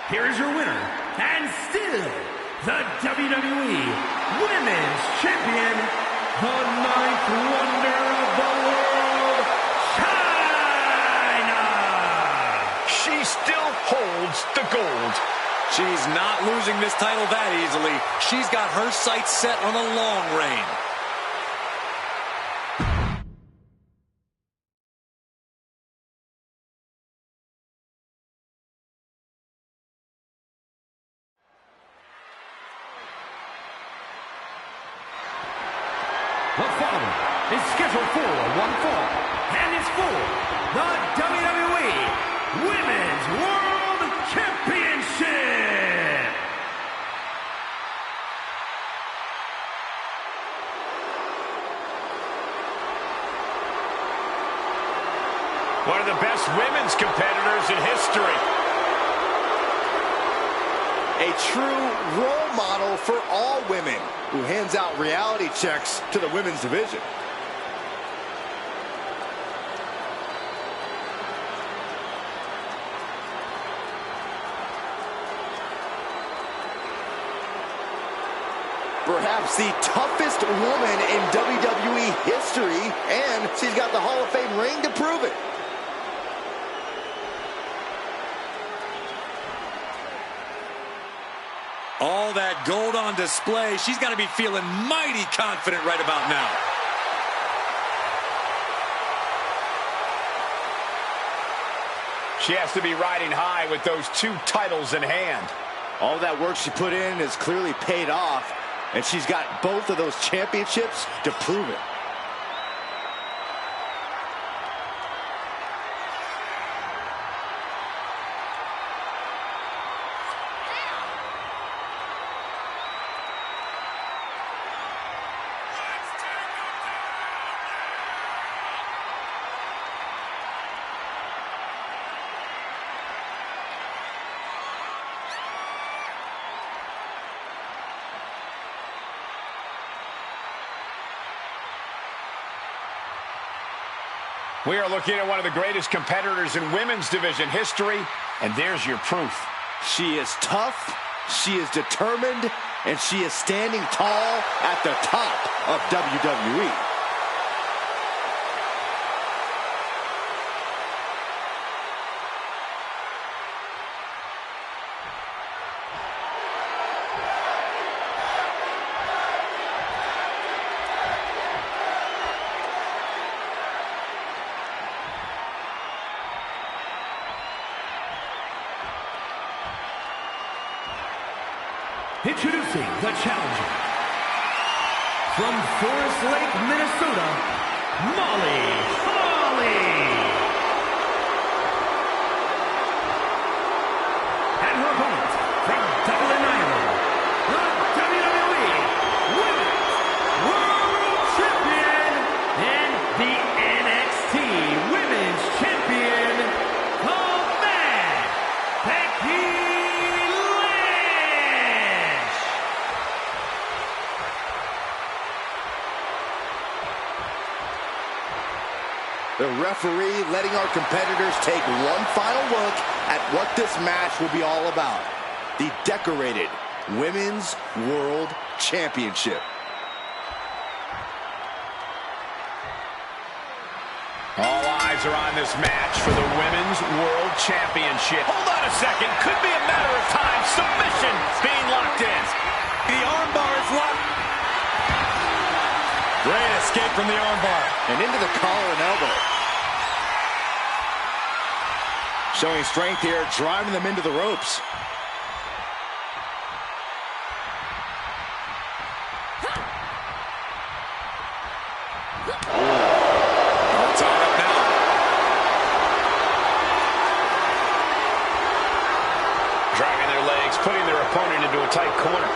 Here is your winner, and still the WWE Women's Champion, the ninth wonder of the world, China! She still holds the gold. She's not losing this title that easily. She's got her sights set on a long reign. The following is scheduled for one fall, and it's for the WWE Women's World Championship. One of the best women's competitors in history. A true role model for all women who hands out reality checks to the women's division. Perhaps the toughest woman in WWE history, and she's got the Hall of Fame ring to prove it. All that gold on display. She's got to be feeling mighty confident right about now. She has to be riding high with those 2 titles in hand. All that work she put in has clearly paid off, and she's got both of those championships to prove it. We are looking at one of the greatest competitors in women's division history, and there's your proof. She is tough, she is determined, and she is standing tall at the top of WWE. Introducing the challenger from Forest Lake, Minnesota, Molly Holly. And her opponent from Dublin, Ireland, the WWE Women's World Champion and the NXT Women's Champion, Becky. The referee letting our competitors take one final look at what this match will be all about. The decorated Women's World Championship. All eyes are on this match for the Women's World Championship. Hold on a second. Could be a matter of time. Submission being locked in. The armbar is locked. Great escape from the armbar. And into the collar and elbow. Showing strength here, driving them into the ropes. It's on up now. Driving their legs, putting their opponent into a tight corner.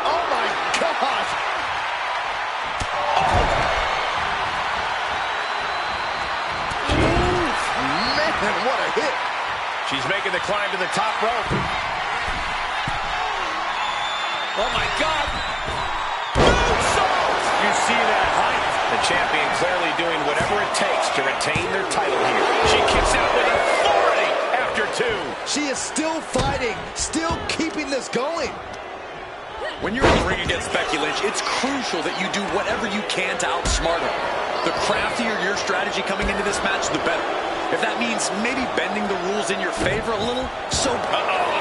Oh my gosh! Man, what a hit! She's making the climb to the top rope. Oh my God! You see that height. The champion clearly doing whatever it takes to retain their title here. She kicks out with authority after 2. She is still fighting, still keeping this going. When you're in the ring against Becky Lynch, it's crucial that you do whatever you can to outsmart her. The craftier your strategy coming into this match, the better. If that means maybe bending the rules in your favor a little, so...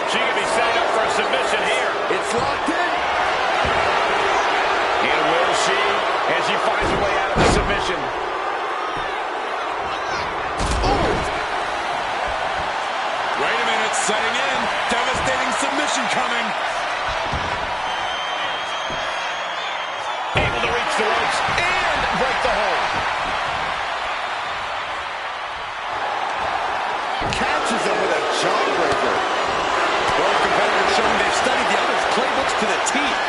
She can be set up for a submission here. It's locked in. And will she, as she finds her way out of the submission. Wait a minute, setting in. Devastating submission coming. Able to reach the ropes and break the hold. Catches him with a jawbreaker. Both competitors showing they've studied the other's playbooks to the teeth.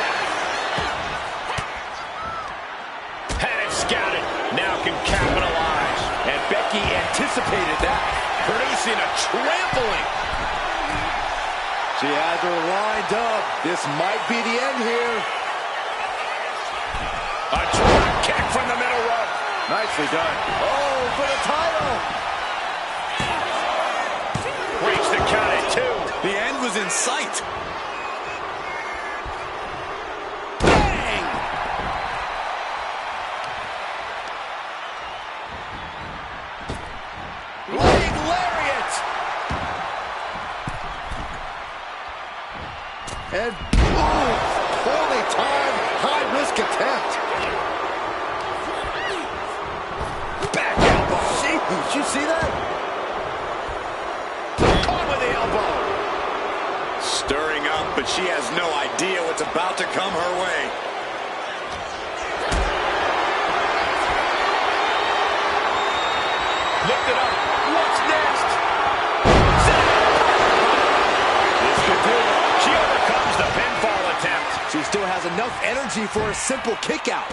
Had it scouted. Now looking capitalized. And Becky anticipated that, Producing a trampling. she has her lined up. This might be the end here. A drop kick from the middle rope. Nicely done. Oh, for the title. Reach the count at 2. The end was in sight. Bang! Leg lariat. And boom! Poorly timed, high-risk attempt. Back elbow. Did you see that? Caught with the elbow. Stirring up, but she has no idea what's about to come her way. Lift it up. What's next? This could do it. She overcomes the pinfall attempt. She still has enough energy for a simple kick out.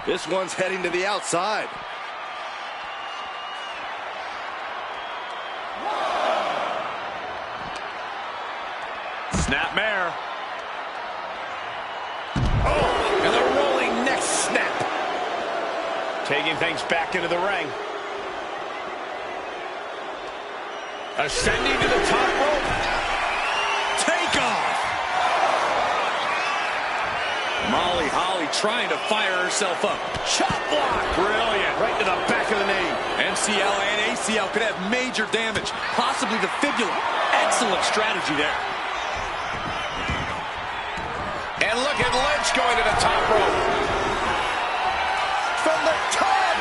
This one's heading to the outside. Snapmare. Oh, and a rolling neck snap. Taking things back into the ring. Ascending to the top rope. Take off! Molly Holly trying to fire herself up. Chop block. Brilliant. Right to the back of the knee. MCL and ACL could have major damage, possibly the fibula. Excellent strategy there. And look at Lynch going to the top rope. From the top.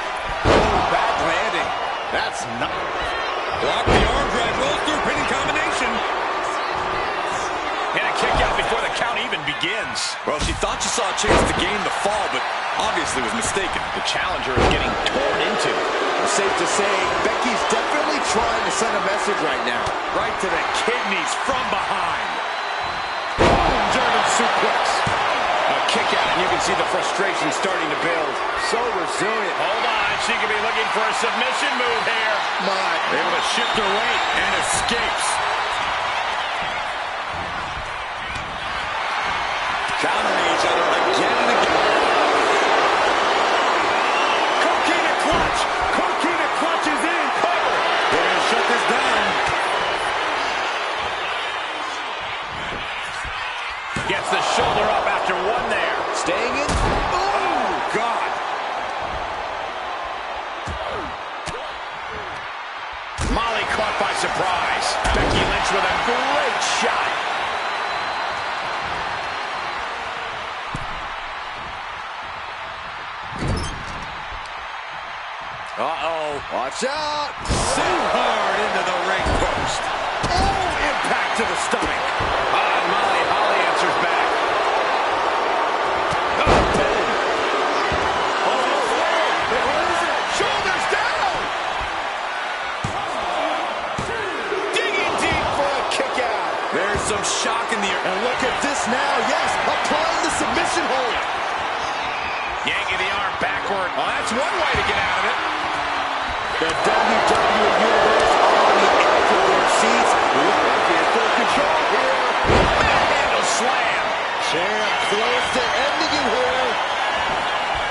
Oh, bad landing. That's not. Block the arm drag, rolls through, pinning combination. And a kick out before the count even begins. Well, she thought she saw a chance to gain the fall, but obviously was mistaken. The challenger is getting torn into. It's safe to say, Becky's definitely trying to send a message right now. Right to the kidneys from behind. German suplex. A kick out, and you can see the frustration starting to build. So resilient. Hold on, she could be looking for a submission move here. My. Able to shift her weight and escapes. Countering each other again and again. Coquina clutch. Coquina clutch is in. Cover. They're going to shut this down. Gets the shoulder up after one there. Staying in. Oh, God. Molly caught by surprise. Becky Lynch with a great shot. Uh-oh. Watch out. Sent hard into the ring post. Oh, impact to the stomach. And Molly Holly answers back. What is it? Shoulders down. Digging deep for a kick out. There's some shock in the air. And look at this now. Yes, applying the submission hold. Yanking the arm backward. Oh, that's one way to get out of it. The WWE Universe on the edge of their seats. Looking in full control here. Handle slam. Champ close to ending it here.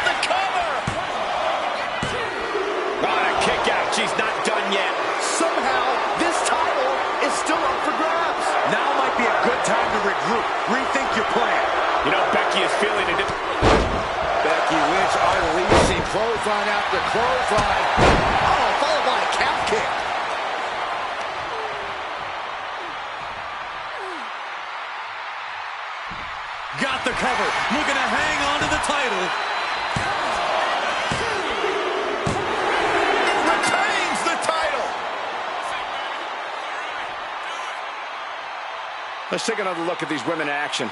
The cover. On a kick out. She's not done yet. Somehow, this title is still up for grabs. Now might be a good time to regroup. Rethink your plan. You know, Becky is feeling it. Becky Lynch unleashing clothesline after clothesline. Oh, followed by a calf kick. Got the cover. Looking to hang on to the title. Retains the title. Let's take another look at these women in action.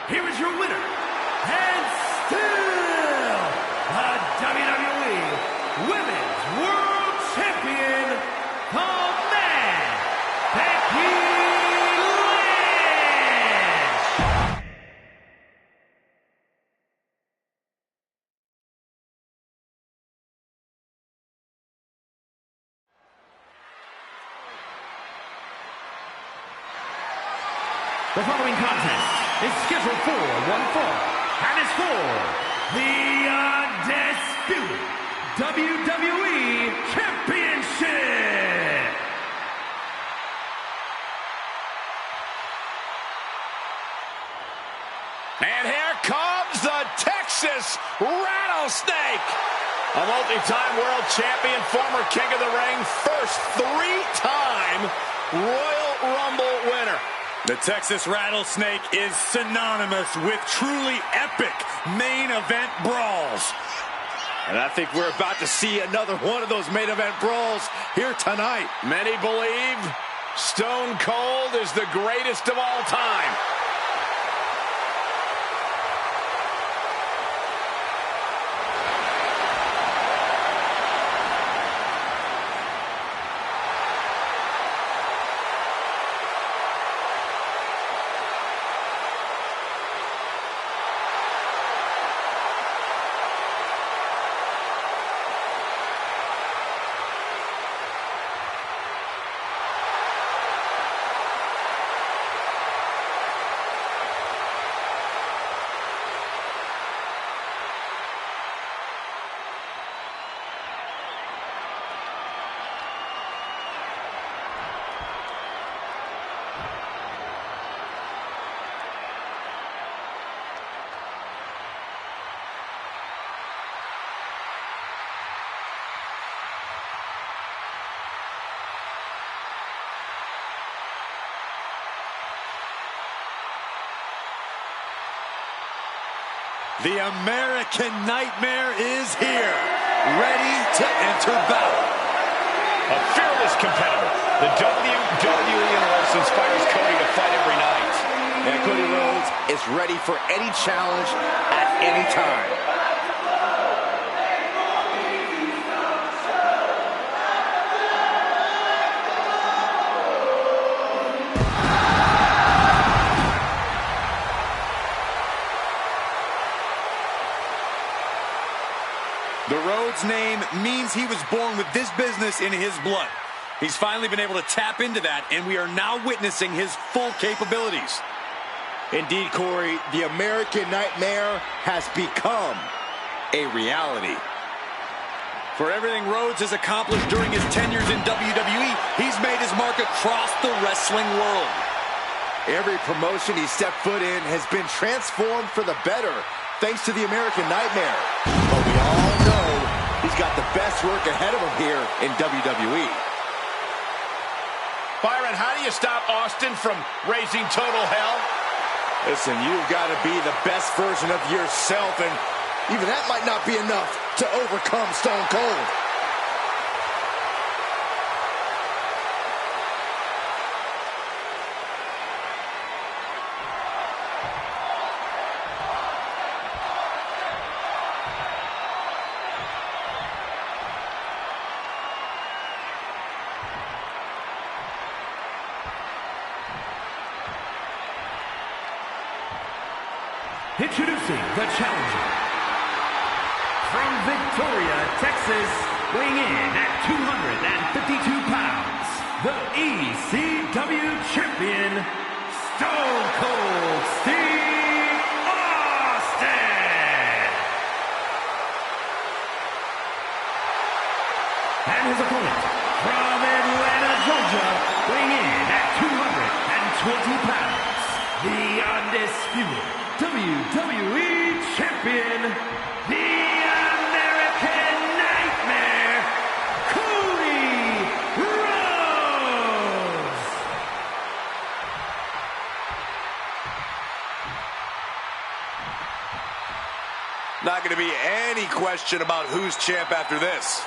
here is your winner, and still a WWE Women's World Champion, the Man, Becky Lynch. The following contest is scheduled for one fall and is for the undisputed WWE Championship. And here comes the Texas Rattlesnake. A multi-time world champion, former King of the Ring, first three-time Royal Rumble winner. The Texas Rattlesnake is synonymous with truly epic main event brawls. And I think we're about to see another one of those main event brawls here tonight. Many believe Stone Cold is the greatest of all time. The American Nightmare is here, ready to enter battle. A fearless competitor. The WWE Universe inspires Cody to fight every night. And Cody Rhodes is ready for any challenge at any time. The Rhodes name means he was born with this business in his blood. He's finally been able to tap into that, and we are now witnessing his full capabilities. Indeed, Corey, the American Nightmare has become a reality. For everything Rhodes has accomplished during his tenures in WWE, he's made his mark across the wrestling world. Every promotion he stepped foot in has been transformed for the better, thanks to the American Nightmare. But we all know he's got the best work ahead of him here in WWE. Byron, how do you stop Austin from raising total hell? Listen, you've got to be the best version of yourself, and even that might not be enough to overcome Stone Cold. Introducing the challenger from Victoria, Texas, weighing in at 252 pounds, the ECW champion, Stone Cold Steve Austin. And his opponent from Atlanta, Georgia, weighing in at 220 pounds, the undisputed WWE Champion, the American Nightmare, Cody Rhodes. Not going to be any question about who's champ after this.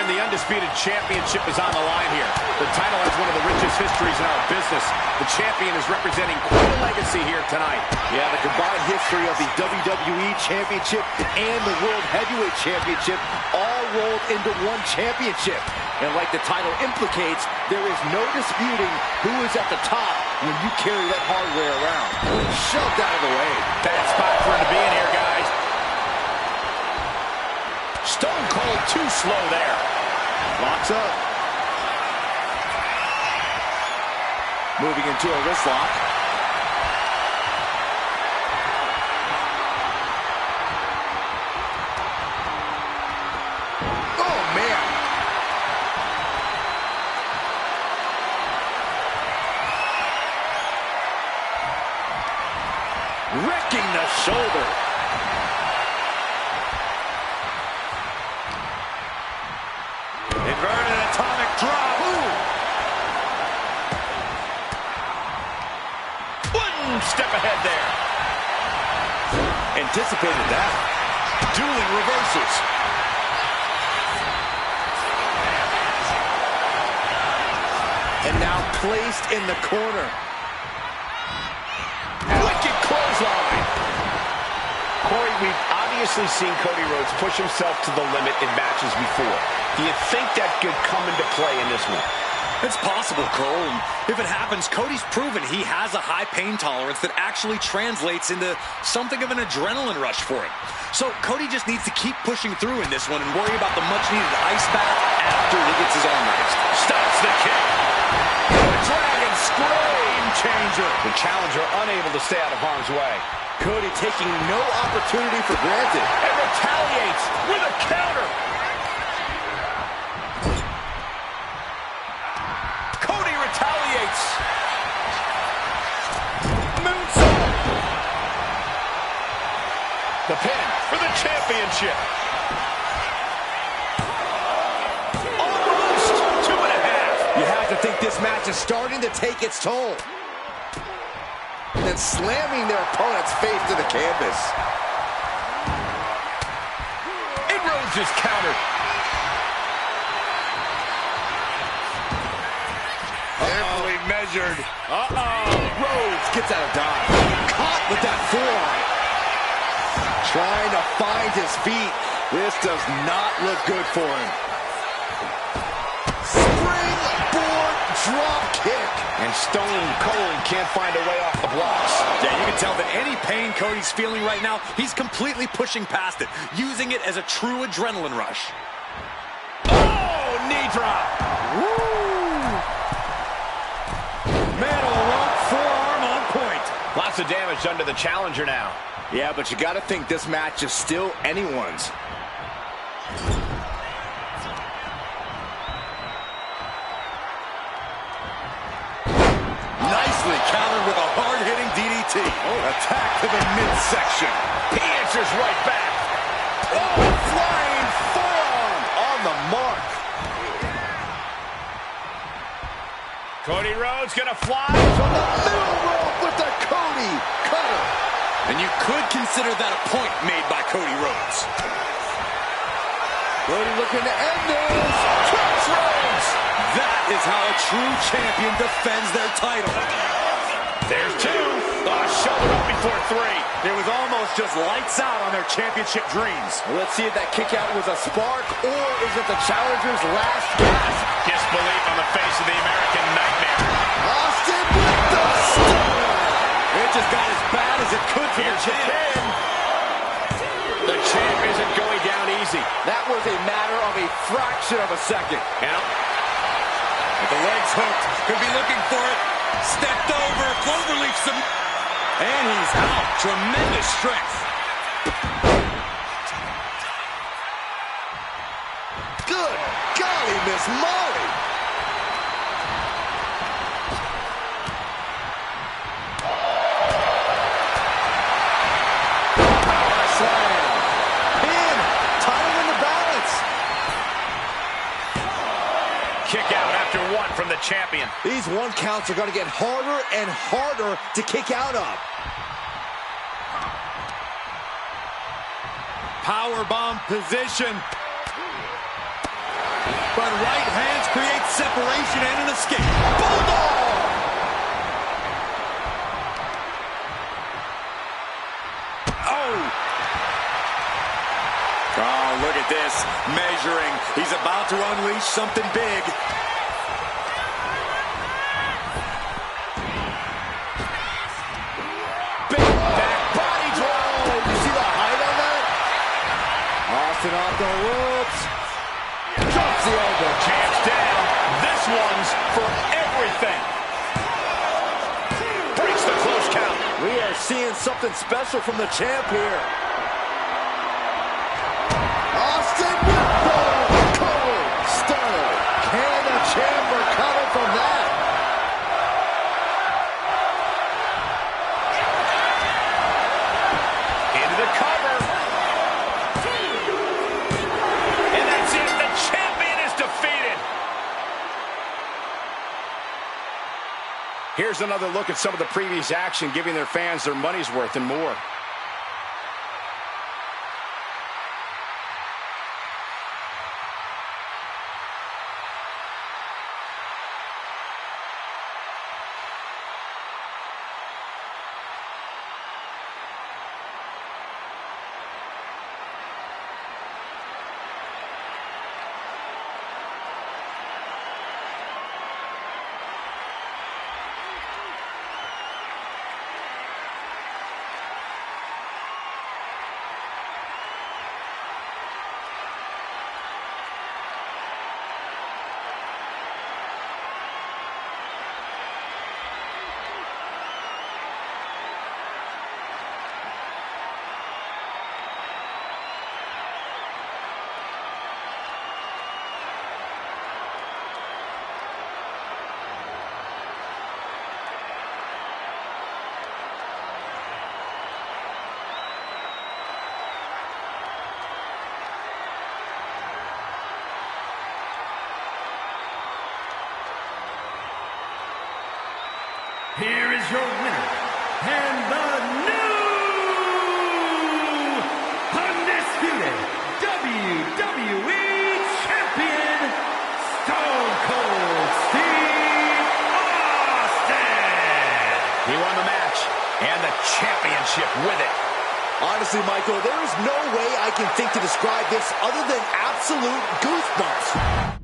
time, the undisputed championship is on the line here. The title has one of the richest histories in our business. The champion is representing quite a legacy here tonight. Yeah, the combined history of the WWE Championship and the World Heavyweight Championship all rolled into one championship. And like the title implicates, there is no disputing who is at the top when you carry that hardware around. Shoved out of the way. Bad spot for him to be in here, guys. Stone Cold too slow there. Locks up. Moving into a wrist lock. Oh, man. Wrecking the shoulder. Inverted atomic drop. One step ahead there. Anticipated that. Dueling reversals. And now placed in the corner. Wicked clothesline. Corey, we've obviously seen Cody Rhodes push himself to the limit in matches before. Do you think that could come into play in this one? It's possible, Cole. And if it happens, Cody's proven he has a high pain tolerance that actually translates into something of an adrenaline rush for him. So Cody just needs to keep pushing through in this one and worry about the much-needed ice bath after he gets his arm raised. Stops the kick. Dragon scream changer. The challenger unable to stay out of harm's way. Cody taking no opportunity for granted. And retaliates with a counter. Cody retaliates. Moonsault. The pin for the championship. Almost 2.5. You have to think this match is starting to take its toll. And then slamming their opponent's face to the canvas. And Rhodes is countered. Carefully measured. Rhodes gets out of dodge. Caught with that forearm. Trying to find his feet. This does not look good for him. Springboard drop kick. And Stone Cold can't find a way off the blocks. Yeah, you can tell that any pain Cody's feeling right now, he's completely pushing past it, using it as a true adrenaline rush. Oh, knee drop. Woo! Man alone, forearm on point. Lots of damage done to the challenger now. Yeah, but you got to think this match is still anyone's. Nicely countered with a hard-hitting DDT. Attack to the midsection. He answers right back. Oh, flying forearm on the mark. Cody Rhodes gonna fly. From the middle rope with the Cody cutter. And you could consider that a point made by Cody Rhodes. Cody looking to end this. Touch Rhodes. That is how a true champion defends their title. There's two. Shoulder up before three. It was almost just lights out on their championship dreams. Let's see if that kick out was a spark or is it the challenger's last gasp? Disbelief on the face of the American Nightmare. Austin with the stunner. It just got as bad as it could for the champ. The champ isn't going down easy. That was a matter of a fraction of a second. And With the legs hooked, could be looking for it. Stepped over, cloverleafs him. And he's out. Tremendous strength. Good golly, Miss Molly. Power slam. Pin. Title in the balance. kick out after one from the champion. These one counts are going to get harder and harder to kick out of. Powerbomb position. But right hands create separation and an escape. Bulldog! Oh! Oh, look at this. Measuring. He's about to unleash something big. Big back body drop. Oh, you see the height on that? Austin off the ropes. Drops the elbow. Champ's down. This one's for everything. Breaks the close count. We are seeing something special from the champ here. Austin with boom, cold, stunner. Can the champ recover from that? Into the cover. And that's it. The champion is defeated. Here's another look at some of the previous action, giving their fans their money's worth and more. Here is your winner, and the new undisputed WWE Champion, Stone Cold Steve Austin. He won the match and the championship with it. Honestly, Michael, there is no way I can think to describe this other than absolute goosebumps.